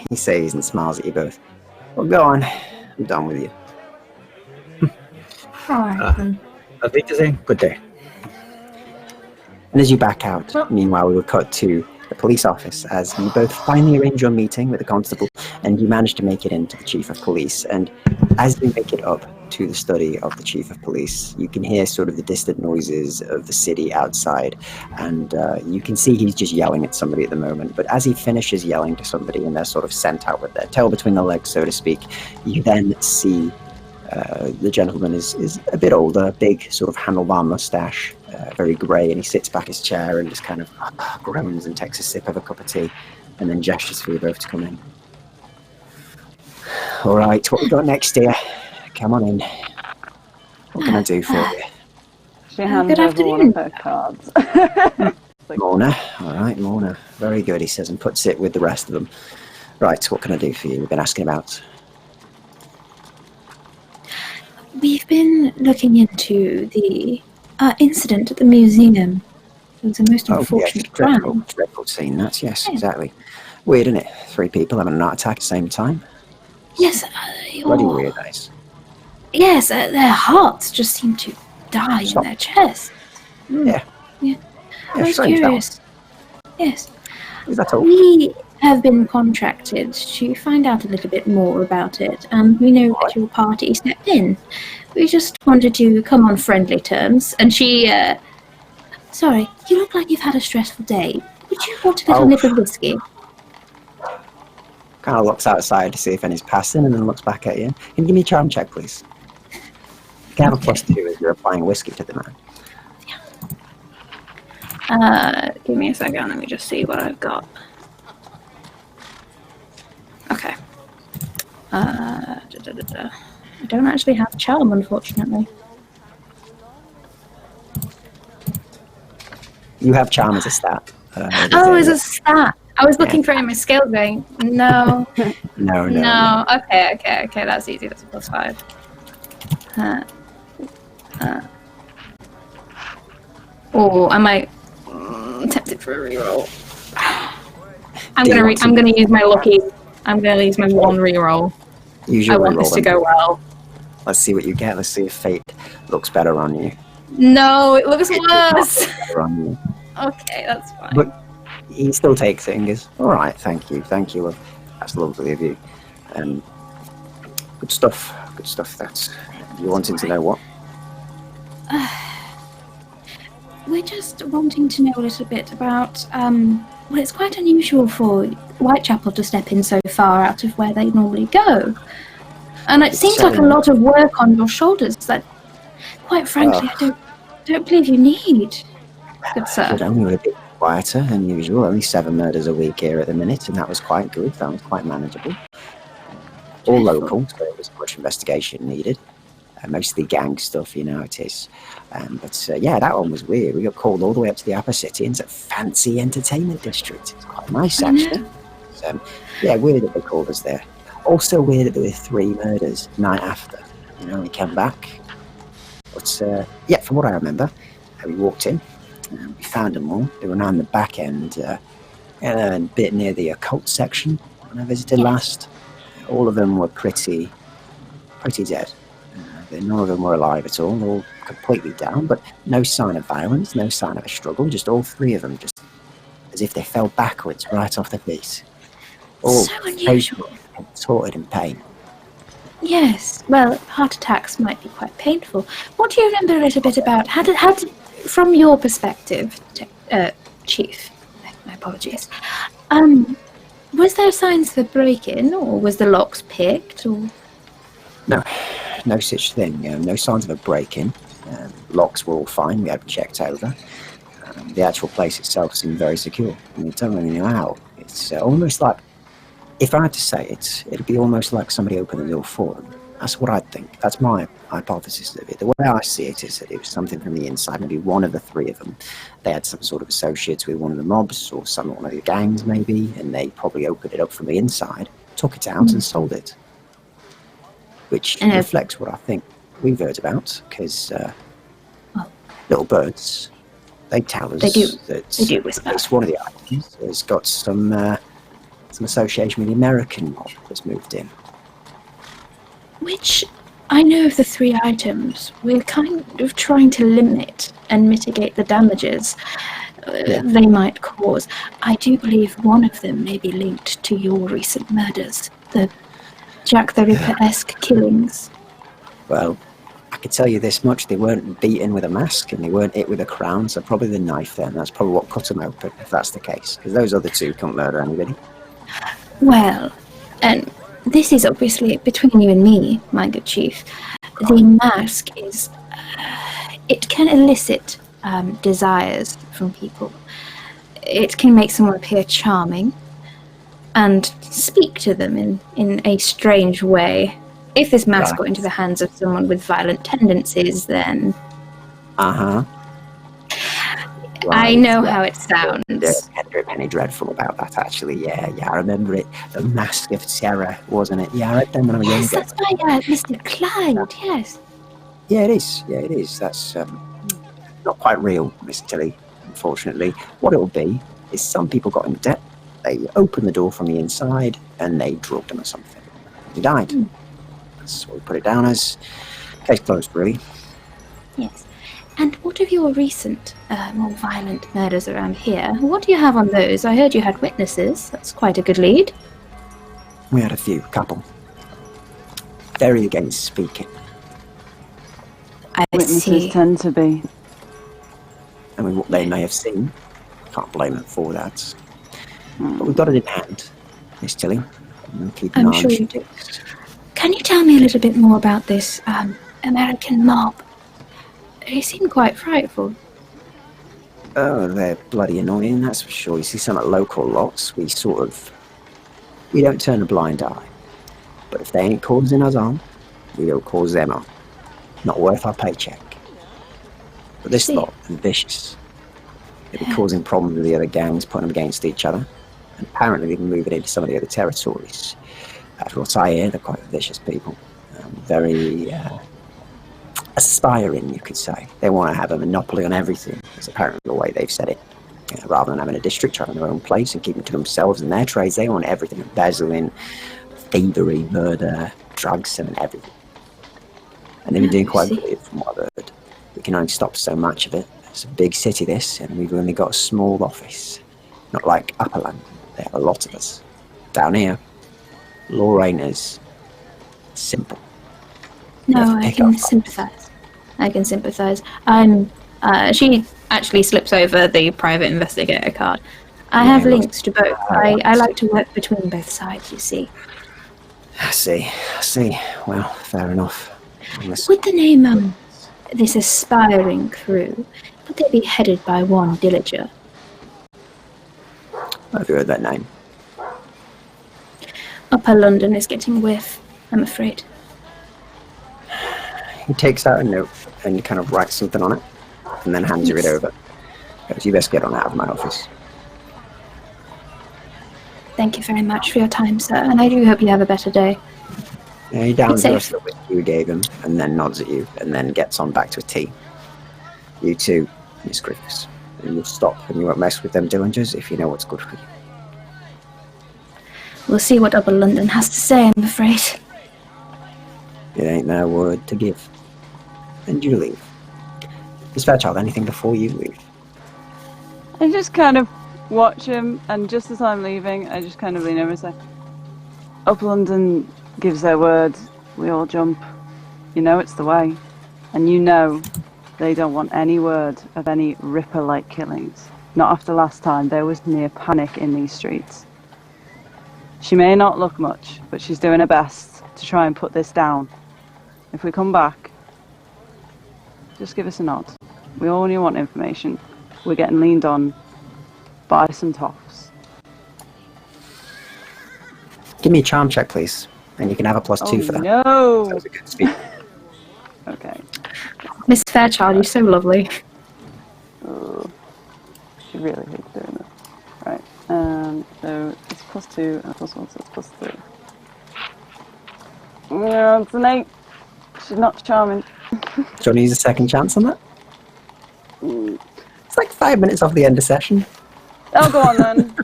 he says and smiles at you both. Well, go on. I'm done with you. Alright, then. Auf Wiedersehen. Good day. And as you back out, meanwhile, we will cut to the police office as you both finally arrange your meeting with the constable and you manage to make it into the chief of police. And as you make it up to the study of the chief of police, you can hear sort of the distant noises of the city outside, and you can see he's just yelling at somebody at the moment. But as he finishes yelling to somebody and they're sort of sent out with their tail between their legs, so to speak, you then see the gentleman is a bit older, big sort of handlebar mustache, very grey, and he sits back his chair and just kind of groans and takes a sip of a cup of tea and then gestures for you both to come in. All right, what we got next here? Come on in. What can I do for you? She hands Good over one of her cards. Mona. All right, Mona. Very good, he says, and puts it with the rest of them. Right, what can I do for you? We've been asking about. We've been looking into the incident at the museum. It was a most unfortunate crime. Dreadful scene, that's, yes, exactly. Weird, isn't it? 3 people having an heart attack at the same time. Yes. Bloody weird, guys. Yes, their hearts just seem to die in their chests. Yeah. I was curious. Yes. Is that all? We have been contracted to find out a little bit more about it, and we know that your party stepped in. We just wanted to come on friendly terms, and she, sorry, you look like you've had a stressful day. Would you want a little nip of whiskey? Kind of looks outside to see if any's passing, and then looks back at you. Can you give me a charm check, please? You can have a +2 as you're applying whiskey to the man. Give me a second, let me just see what I've got. Okay. I don't actually have charm, unfortunately. You have charm as a stat. As a stat. I was looking for it in my skill going, no. No. Okay, that's easy. That's a +5. I might tempted for a reroll. I'm gonna use my lucky. I'm gonna use my one reroll. I want this to go well. Let's see what you get. Let's see if fate looks better on you. No, it looks worse. Better on you. Okay, that's fine. But he still takes it and goes, all right, thank you. That's lovely of you. Good stuff. That's you wanting to know what? We're just wanting to know a little bit about, well, it's quite unusual for Whitechapel to step in so far out of where they normally go. And it seems like a lot of work on your shoulders that, quite frankly, I don't believe you need, good sir. Good, only a bit quieter than usual. Only 7 murders a week here at the minute, and that was quite good. That was quite manageable. All local, so there wasn't much investigation needed. Mostly gang stuff, it is. But that one was weird. We got called all the way up to the upper city into fancy entertainment district. It's quite nice, actually. Weird that they called us there. Also weird that there were 3 murders night after. We came back. But, from what I remember, we walked in, we found them all. They were now in the back end, a bit near the occult section when I visited last. All of them were pretty dead. None of them were alive at all, all completely down, but no sign of violence, no sign of a struggle, just all 3 of them, just as if they fell backwards right off their feet. All so unusual. Contorted in pain. Yes, well, heart attacks might be quite painful. What do you remember a little bit about, how did from your perspective, Chief, my apologies, was there signs of a break-in, or was the locks picked, or...? No such thing. No signs of a break-in. Locks were all fine. We had them checked over. The actual place itself seemed very secure. I don't really know how. It's almost like, if I had to say it, it'd be almost like somebody opened the door for them. That's what I think. That's my hypothesis of it. The way I see it is that it was something from the inside. Maybe one of the 3 of them. They had some sort of associates with one of the mobs or one of the gangs, maybe, and they probably opened it up from the inside, took it out, and sold it. Which reflects what I think we've heard about, because little birds, they tell us that they do whisper. At least one of the items has got some association with the American mob that's moved in. Which, I know of the 3 items, we're kind of trying to limit and mitigate the damages they might cause. I do believe one of them may be linked to your recent murders, the Jack the Ripper-esque killings. Well, I could tell you this much, they weren't beaten with a mask and they weren't hit with a crown, so probably the knife then. That's probably what cut them open, if that's the case, because those other 2 can't murder anybody. Well, and this is obviously between you and me, my good chief. The mask is... it can elicit desires from people. It can make someone appear charming and speak to them in a strange way. If this mask got into the hands of someone with violent tendencies, then... Right. I know how it sounds. There's Penny dreadful about that, actually. Yeah, I remember it. The Mask of Terror, wasn't it? Yeah, I read them when I was younger. Yes, that's by Mr. Clyde, yes. Yeah, it is. That's not quite real, Miss Tilly, unfortunately. What it'll be is some people got in debt, they opened the door from the inside, and they drugged him or something. He died. That's what we put it down as. Case closed, really. Yes. And what of your recent, more violent murders around here? What do you have on those? I heard you had witnesses. That's quite a good lead. We had a couple. Very against speaking. Witnesses tend to be. I mean, what they may have seen, can't blame them for that. But we've got it in hand, Miss Tilly. I'm sure you do. Can you tell me a little bit more about this American mob? They seem quite frightful. Oh, they're bloody annoying, that's for sure. You see some at local lots, we don't turn a blind eye. But if they ain't causing us harm, we don't cause them harm. Not worth our paycheck. But this lot is vicious. They've been causing problems with the other gangs, putting them against each other. And apparently they've been moving into some of the other territories. After what I hear, they're quite vicious people. Very aspiring, you could say. They want to have a monopoly on everything. It's apparently the way they've said it. Rather than having a district having their own place and keeping to themselves and their trades, they want everything. Embezzling, thievery, murder, drugs, and everything. And they've been doing quite good from what I've heard. We can only stop so much of it. It's a big city, this, and we've only got a small office. Not like Upper London. They have a lot of us. Down here, law ain't as simple. No, I can sympathise. I can sympathise. She actually slips over the private investigator card. I have links to both. I like to work between both sides, you see. I see. Well, fair enough. Would the name, this aspiring crew, would they be headed by one Dillinger? I've heard that name. Upper London is getting a whiff, I'm afraid. He takes out a note and kind of writes something on it, and then hands you it over. Goes, you best get on out of my office. Thank you very much for your time, sir, and I do hope you have a better day. Yeah, he downs the rest of the whiskey you gave him, and then nods at you, and then gets on back to a tea. You too, Miss Griffiths. And you'll stop, and you won't mess with them Dillingers if you know what's good for you. We'll see what Upper London has to say, I'm afraid. It ain't their word to give. And you leave. Miss Fairchild, anything before you leave? I just kind of watch him, and just as I'm leaving, I just kind of lean over and say, Up London gives their word, we all jump. You know it's the way. And you know they don't want any word of any Ripper-like killings. Not after last time, there was near panic in these streets. She may not look much, but she's doing her best to try and put this down. If we come back, just give us a nod. We only want information. We're getting leaned on by some toffs. Give me a charm check, please. And you can have a +2 for that. No! That was a good speed. Okay. Miss Fairchild, you're so lovely. Oh, she really hates doing this. Right. So it's +2 and +1, so it's +3. No, it's an 8. She's not charming. Do you want to use a second chance on that? It's like 5 minutes off the end of session. Oh, go on then.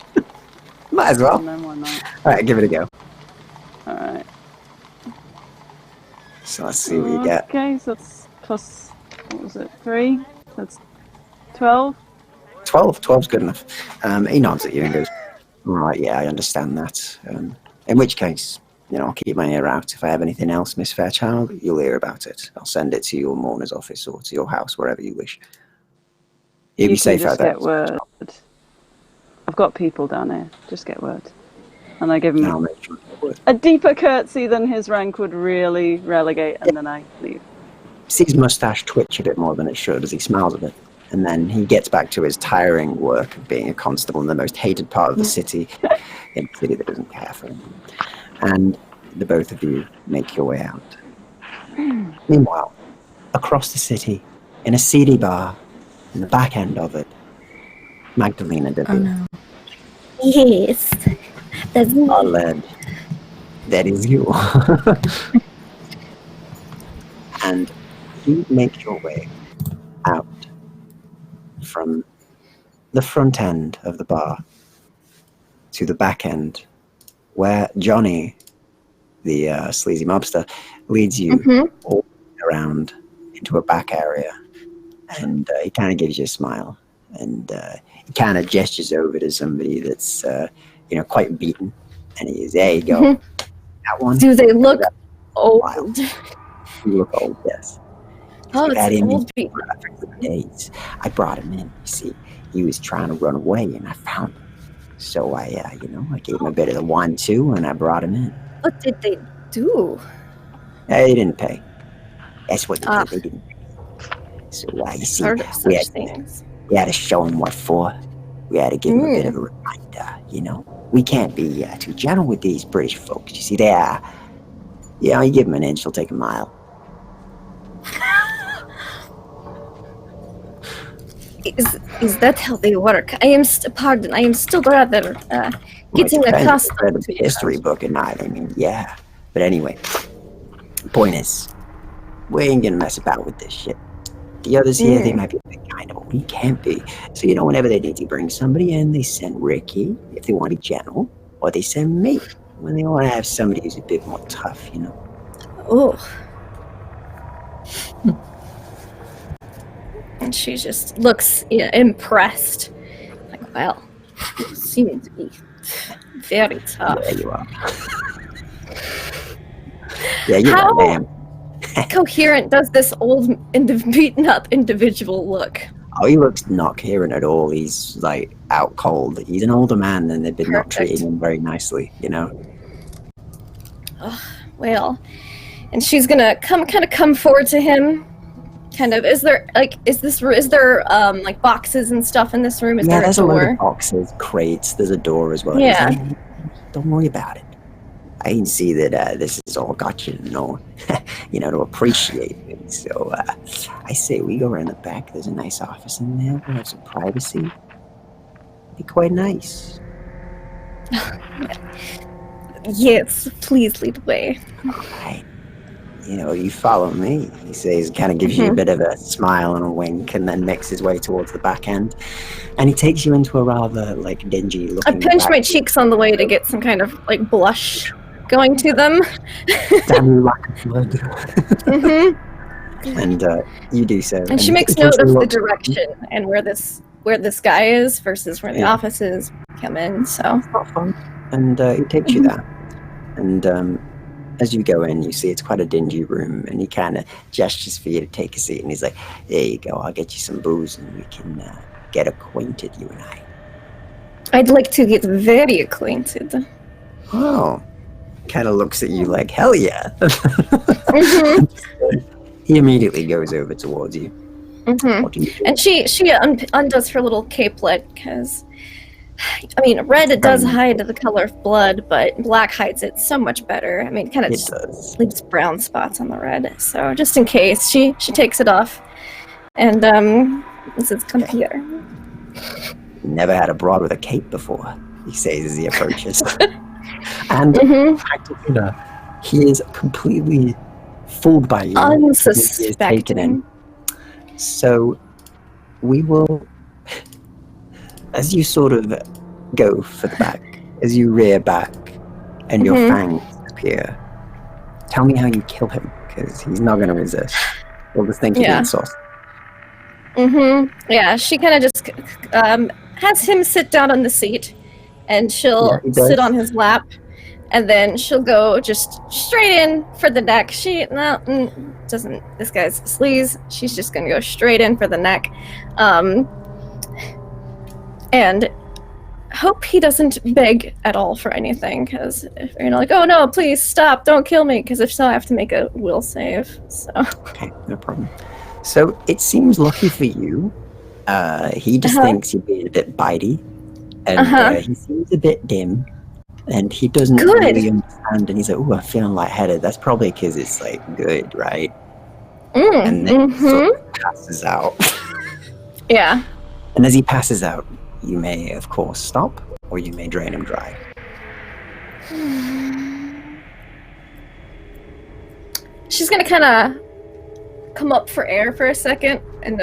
Might as well. Go on then, why not? Alright, give it a go. Alright. So let's see what you get. Okay, so it's plus, what was it, 3? That's 12? 12. 12's good enough. He nods at you and goes, right, yeah, I understand that. In which case, I'll keep my ear out. If I have anything else, Miss Fairchild, you'll hear about it. I'll send it to your mourner's office or to your house, wherever you wish. You'll be safe out there. Just get word. I've got people down here. Just get word. And I give him a deeper curtsy than his rank would really relegate, and then I leave. See his mustache twitch a bit more than it should as he smiles a bit. And then he gets back to his tiring work of being a constable in the most hated part of the city, in a city that doesn't care for him. And the both of you make your way out. Meanwhile, across the city, in a seedy bar, in the back end of it, Magdalena Delilah. Oh no. Yes. That's me. Our lad. That is you. And you make your way out from the front end of the bar to the back end, where Johnny, the sleazy mobster, leads you all around into a back area. And he kind of gives you a smile. And he kind of gestures over to somebody that's, quite beaten. And he is, there you go. That one. Do they look old? Wild. You look old, yes. Oh, it's old for days. I brought him in. You see, he was trying to run away, and I found him. So I gave him a bit of the wine too, and I brought him in. What did they do? They didn't pay. That's what they did. They didn't pay. So you see, Heard of such things. We had to show him what for. We had to give him a bit of a reminder. We can't be too gentle with these British folks. You see, they are Yeah, you give him an inch, he'll take a mile. Is that how they work? I am still rather getting accustomed to history book at night. I mean, yeah. But anyway, point is, we ain't gonna mess about with this shit. The others here, they might be a bit kind of, but we can't be. So, whenever they need to bring somebody in, they send Ricky, if they want to be gentle, or they send me, when they want to have somebody who's a bit more tough, Oh. And she just looks impressed. Like, well, you seem to be very tough. Yeah, you are. Yeah, you're How damn. coherent does this old beaten up individual look? Oh, he looks not coherent at all. He's like out cold. He's an older man and they've been not treating him very nicely, Oh, well, and she's gonna come forward to him. Kind of. Is there like boxes and stuff in this room? Is there there's a a door? lot of boxes, crates. There's a door as well. Yeah. Don't worry about it. I can see that this has all got you to know, to appreciate it. So I say we go around the back. There's a nice office in there. We'll have some privacy. It'd be quite nice. Yes, please lead the way. All right. You follow me. He says, kind of gives you a bit of a smile and a wink, and then makes his way towards the back end. And he takes you into a rather dingy looking. I pinch my cheeks on the way to get some kind of blush going to them. Damn lack of blood. And you do so. And she makes note of the direction and where this guy is versus where the office is. Come in, so it's not fun. And he takes you there. And as you go in, you see it's quite a dingy room, and he kind of gestures for you to take a seat, and he's like, there you go, I'll get you some booze, and we can get acquainted, you and I. I'd like to get very acquainted. Oh. Kind of looks at you like, hell yeah. He immediately goes over towards you. What do you do? And she undoes her little capelet, because red does hide the color of blood, but black hides it so much better. Kind of just leaves brown spots on the red. So just in case, she takes it off, and says, "Come here." Never had a broad with a cape before, he says as he approaches. And he is completely fooled by you. Unsuspecting. So we will, as you sort of go for the back, as you rear back and your fangs appear, tell me how you kill him, because he's not going to resist. He'll just think you're being saucy. Yeah, she kind of just has him sit down on the seat, and she'll sit on his lap, and then she'll go just straight in for the neck. She doesn't. This guy's sleaze. She's just gonna go straight in for the neck, and hope he doesn't beg at all for anything. Because if you're like, oh no, please stop, don't kill me. Because if so, I have to make a will save. So okay, no problem. So it seems lucky for you. He just thinks you're being a bit bitey, and he seems a bit dim, and he doesn't really understand. And he's like, "Oh, I'm feeling lightheaded." That's probably because it's good, right? And then he sort of passes out. Yeah. And as he passes out, you may, of course, stop, or you may drain him dry. She's gonna kind of come up for air for a second and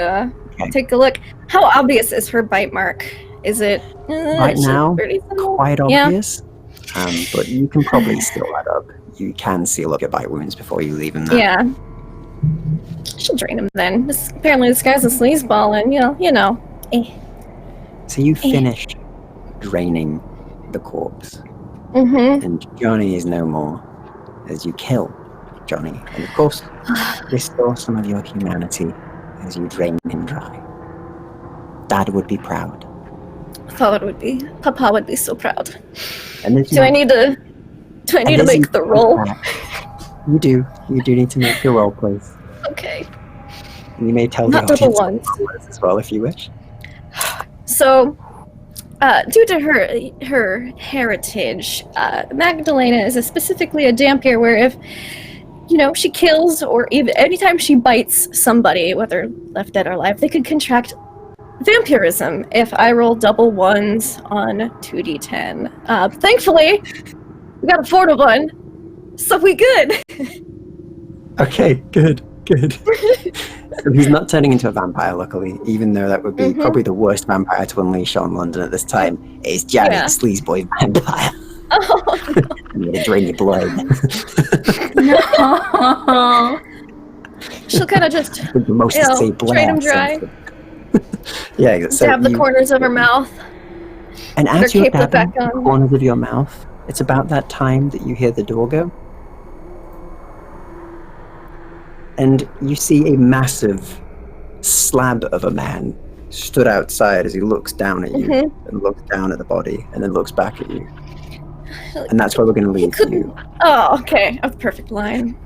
take a look. How obvious is her bite mark? Is it right now quite obvious? But you can probably seal that up. You can seal up your bite wounds before you leave them there. Yeah. She'll drain him then. Apparently this guy's a sleazeball, and you know. So you finish draining the corpse, and Johnny is no more as you kill Johnny. And of course, restore some of your humanity as you drain him dry. Dad would be proud. Papa would be. Papa would be so proud. And do I need to make the roll? You do. You do need to make your roll, please. Okay. You may tell Not the double audience ones as well if you wish. So, due to her heritage, Magdalena is specifically a Dampier, where if she kills, or even anytime she bites somebody, whether left dead or alive, they could contract vampirism if I roll double ones on 2d10. Thankfully, we got a 4-1, so we good. Okay, good. So he's not turning into a vampire, luckily, even though that would be probably the worst vampire to unleash on London at this time. It's Jared, the sleazeboy vampire. Oh, no. I'm gonna drain your blood. No. She'll kind of just, drain him dry. Yeah, so dab the corners of her mouth. And as you're dabbing back the on. corners of your mouth, it's about that time that you hear the door go. And you see a massive slab of a man stood outside as he looks down at you and looks down at the body and then looks back at you. And that's where we're going to leave you. Oh, okay. A perfect line.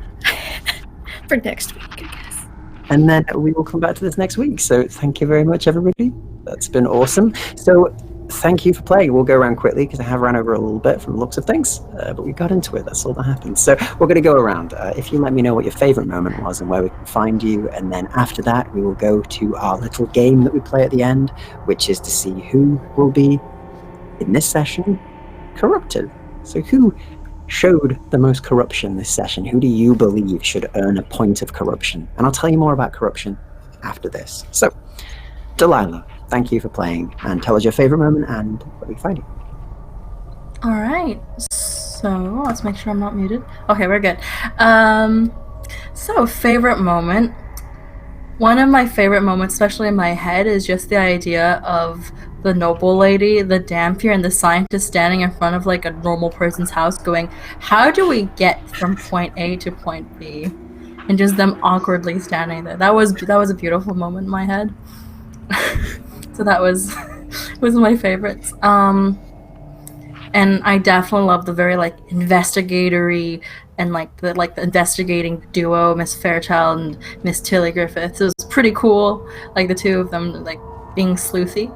For next week, I guess. And then we will come back to this next week. So thank you very much, everybody. That's been awesome. So thank you for playing. We'll go around quickly because I have ran over a little bit from the looks of things, but we got into it. That's all that happened. So we're going to go around. If you let me know what your favorite moment was and where we can find you, and then after that we will go to our little game that we play at the end, which is to see who will be in this session corrupted. So who showed the most corruption this session? Who do you believe should earn a point of corruption? And I'll tell you more about corruption after this. So Delilah, thank you for playing, and tell us your favorite moment and where we find you. All right, so let's make sure I'm not muted. Okay, we're good. So favorite moment. One of my favorite moments, especially in my head, is just the idea of the noble lady, the Dampier, and the scientist standing in front of like a normal person's house going, how do we get from point A to point B? And just them awkwardly standing there. That was a beautiful moment in my head. So that was my favorites. And I definitely love the very like investigatory and like the investigating duo, Miss Fairchild and Miss Tilly Griffiths. It was pretty cool, like the two of them like being sleuthy.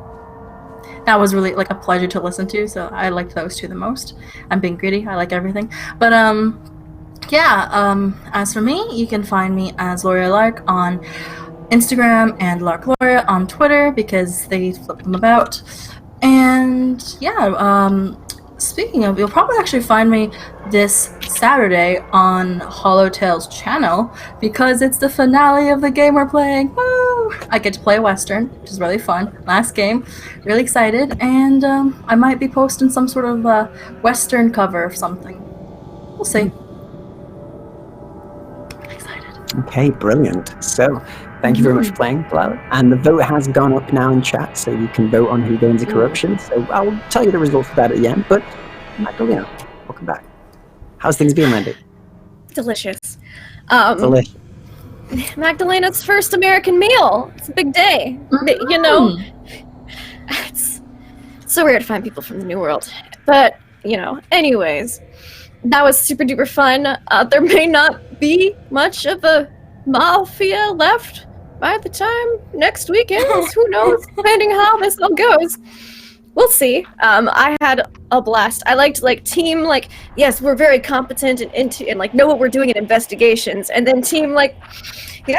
That was really like a pleasure to listen to, so I liked those two the most. I'm being greedy, I like everything. But as for me, you can find me as Laura Lark on Instagram and Lark Laura on Twitter because they flip them about. And speaking of, you'll probably actually find me this Saturday on Hollow Tales channel because it's the finale of the game we're playing. Woo! I get to play a Western, which is really fun. Last game. Really excited. And I might be posting some sort of Western cover or something. We'll see. I'm excited. Okay, brilliant. So thank you very much for playing, Delilah. And the vote has gone up now in chat, so you can vote on who goes into corruption. So I'll tell you the results of that at the end. But Magdalena, welcome back. How's things been, Randy? Delicious. Delicious. Magdalena's first American meal. It's a big day. You know, it's so rare to find people from the New World. But, anyways, that was super duper fun. There may not be much of a mafia left by the time next week ends. Who knows, depending how this all goes. We'll see. I had a blast. I liked team yes, we're very competent and know what we're doing in investigations, and then team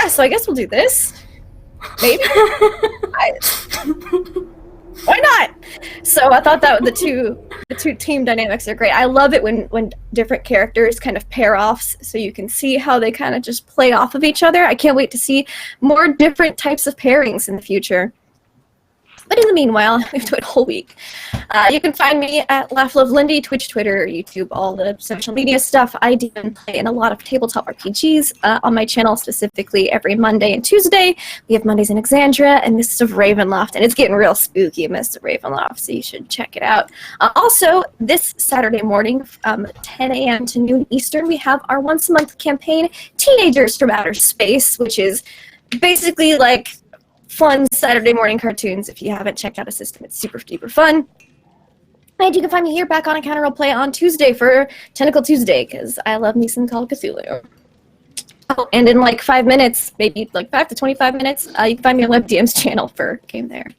so I guess we'll do this. Maybe. Why not? So I thought that the two team dynamics are great. I love it when different characters kind of pair off so you can see how they kind of just play off of each other. I can't wait to see more different types of pairings in the future. But in the meanwhile, we've done a whole week. You can find me at Laugh Love Lindy, Twitch, Twitter, YouTube, all the social media stuff. I do play in a lot of tabletop RPGs on my channel, specifically every Monday and Tuesday. We have Mondays in Exandria and Mists of Ravenloft, and it's getting real spooky in Mists of Ravenloft, so you should check it out. Also, this Saturday morning, 10 a.m. to noon Eastern, we have our once-a-month campaign, Teenagers from Outer Space, which is basically fun Saturday morning cartoons. If you haven't checked out a system, it's super duper fun. And you can find me here back on Encounter Roleplay on Tuesday for Tentacle Tuesday, because I love me some Call of Cthulhu. Oh, and in 5 minutes, maybe 5 to 25 minutes, you can find me on WebDM's channel for Game There.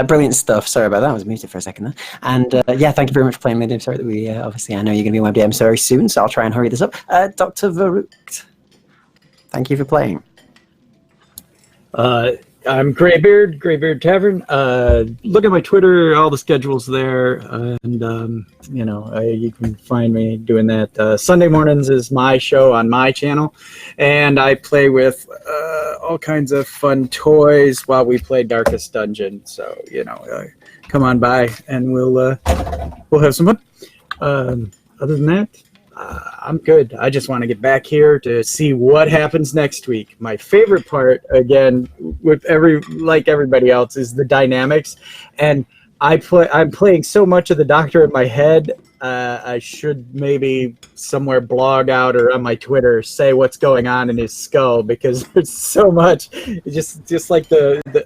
Brilliant stuff. Sorry about that. I was muted for a second there. And yeah, thank you very much for playing, Lady. I'm sorry that we obviously, I know you're going to be on my DMs very soon, so I'll try and hurry this up. Dr. Varut, thank you for playing. I'm Greybeard Tavern. Look at my Twitter, all the schedules there, and you can find me doing that. Sunday mornings is my show on my channel, and I play with all kinds of fun toys while we play Darkest Dungeon. So come on by, and we'll have some fun. Other than that, I'm good. I just want to get back here to see what happens next week. My favorite part, again, like everybody else, is the dynamics. And I'm playing so much of the Doctor in my head. I should maybe somewhere blog out or on my Twitter say what's going on in his skull, because there's so much. Just like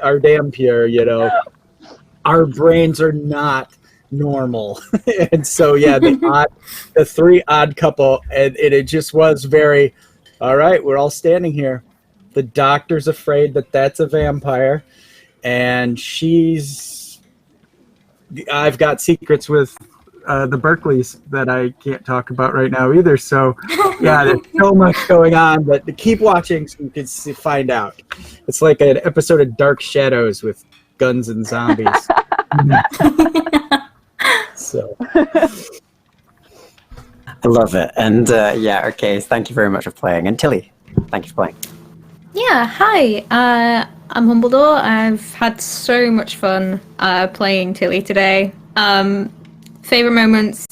our damn Pierre, our brains are not normal. And so the three odd couple, and it just was very, all right, we're all standing here. The Doctor's afraid that that's a vampire, and I've got secrets with the Berkeleys that I can't talk about right now either. So yeah, there's so much going on, but keep watching so you can find out. It's like an episode of Dark Shadows with guns and zombies. So I love it. And okay, thank you very much for playing. And Tilly, thank you for playing. Yeah, hi. I'm Humbledore. I've had so much fun playing Tilly today. Favorite moments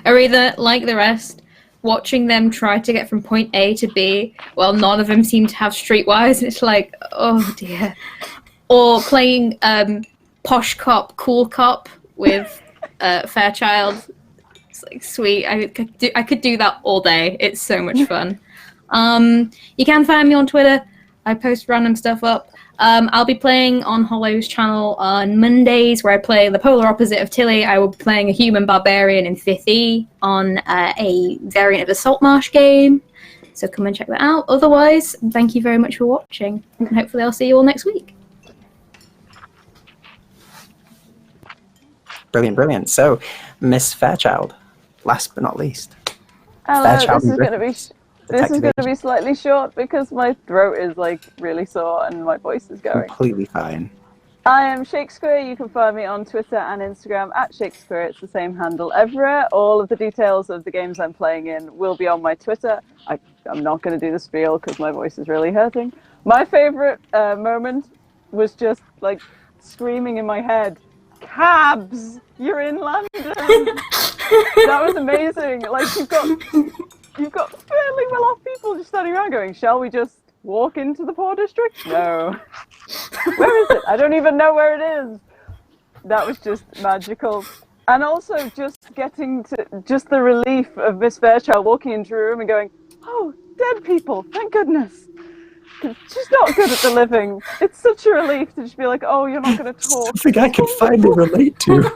are either, like the rest, watching them try to get from point A to B while none of them seem to have streetwise, and it's like, oh dear. Or playing posh cop, cool cop with Fairchild. It's like sweet. I could do that all day. It's so much fun. You can find me on Twitter. I post random stuff up. I'll be playing on Hollow's channel on Mondays, where I play the polar opposite of Tilly. I will be playing a human barbarian in 5th E on a variant of the Saltmarsh game. So come and check that out. Otherwise, thank you very much for watching, and hopefully I'll see you all next week. Brilliant. So, Miss Fairchild, last but not least. Hello, Fairchild this is going to be slightly short because my throat is really sore and my voice is going. Completely fine. I am Shakespeare. You can find me on Twitter and Instagram at Shakespeare. It's the same handle everywhere. All of the details of the games I'm playing in will be on my Twitter. I'm not going to do the spiel because my voice is really hurting. My favorite moment was just screaming in my head, "Cabs! You're in London!" That was amazing. You've got fairly well-off people just standing around going, "Shall we just walk into the Poor District?" No. Where is it? I don't even know where it is. That was just magical. And also just getting to just the relief of Miss Fairchild walking into a room and going, "Oh, dead people, thank goodness." She's not good at the living. It's such a relief to just be like, "Oh, you're not going to talk." Something I can finally relate to.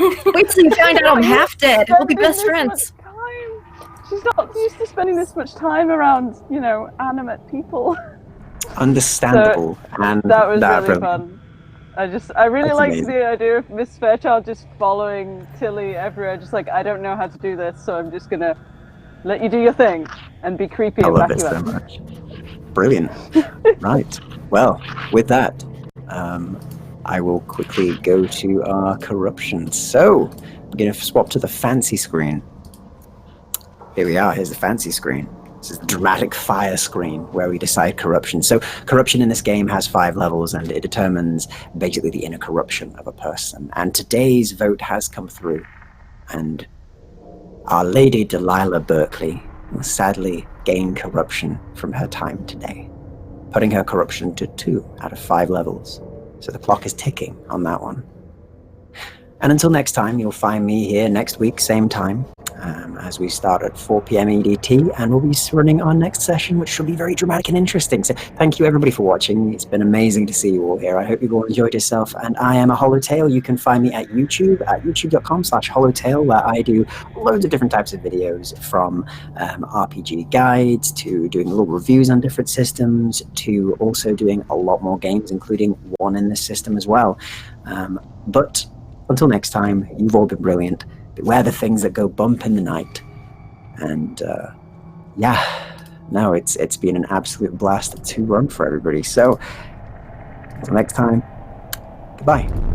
Wait till you find out I'm half dead. We'll be best friends. She's not used to spending this much time around, animate people. Understandable. So, and that was really brilliant. fun. I really That's liked amazing. the idea of Miss Fairchild just following Tilly everywhere, just I don't know how to do this, so I'm just gonna let you do your thing and be creepy I and love back it you so up. much. Brilliant. Right. Well, with that, I will quickly go to our corruption. So, I'm going to swap to the fancy screen. Here we are. Here's the fancy screen. This is the dramatic fire screen where we decide corruption. So, corruption in this game has 5 levels, and it determines basically the inner corruption of a person. And today's vote has come through. And our Lady Delilah Berkeley will sadly gain corruption from her time today, putting her corruption to 2 out of 5 levels. So the clock is ticking on that one. And until next time, you'll find me here next week, same time. as we start at 4 p.m. EDT, and we'll be running our next session, which should be very dramatic and interesting. So thank you everybody for watching. It's been amazing to see you all here. I hope you've all enjoyed yourself, and I am a Hollowtail. You can find me at YouTube at youtube.com/Hollowtail, where I do loads of different types of videos, from RPG guides to doing little reviews on different systems to also doing a lot more games, including one in this system as well. But until next time, you've all been brilliant. Beware the things that go bump in the night. And it's been an absolute blast to run for everybody. So until next time, goodbye.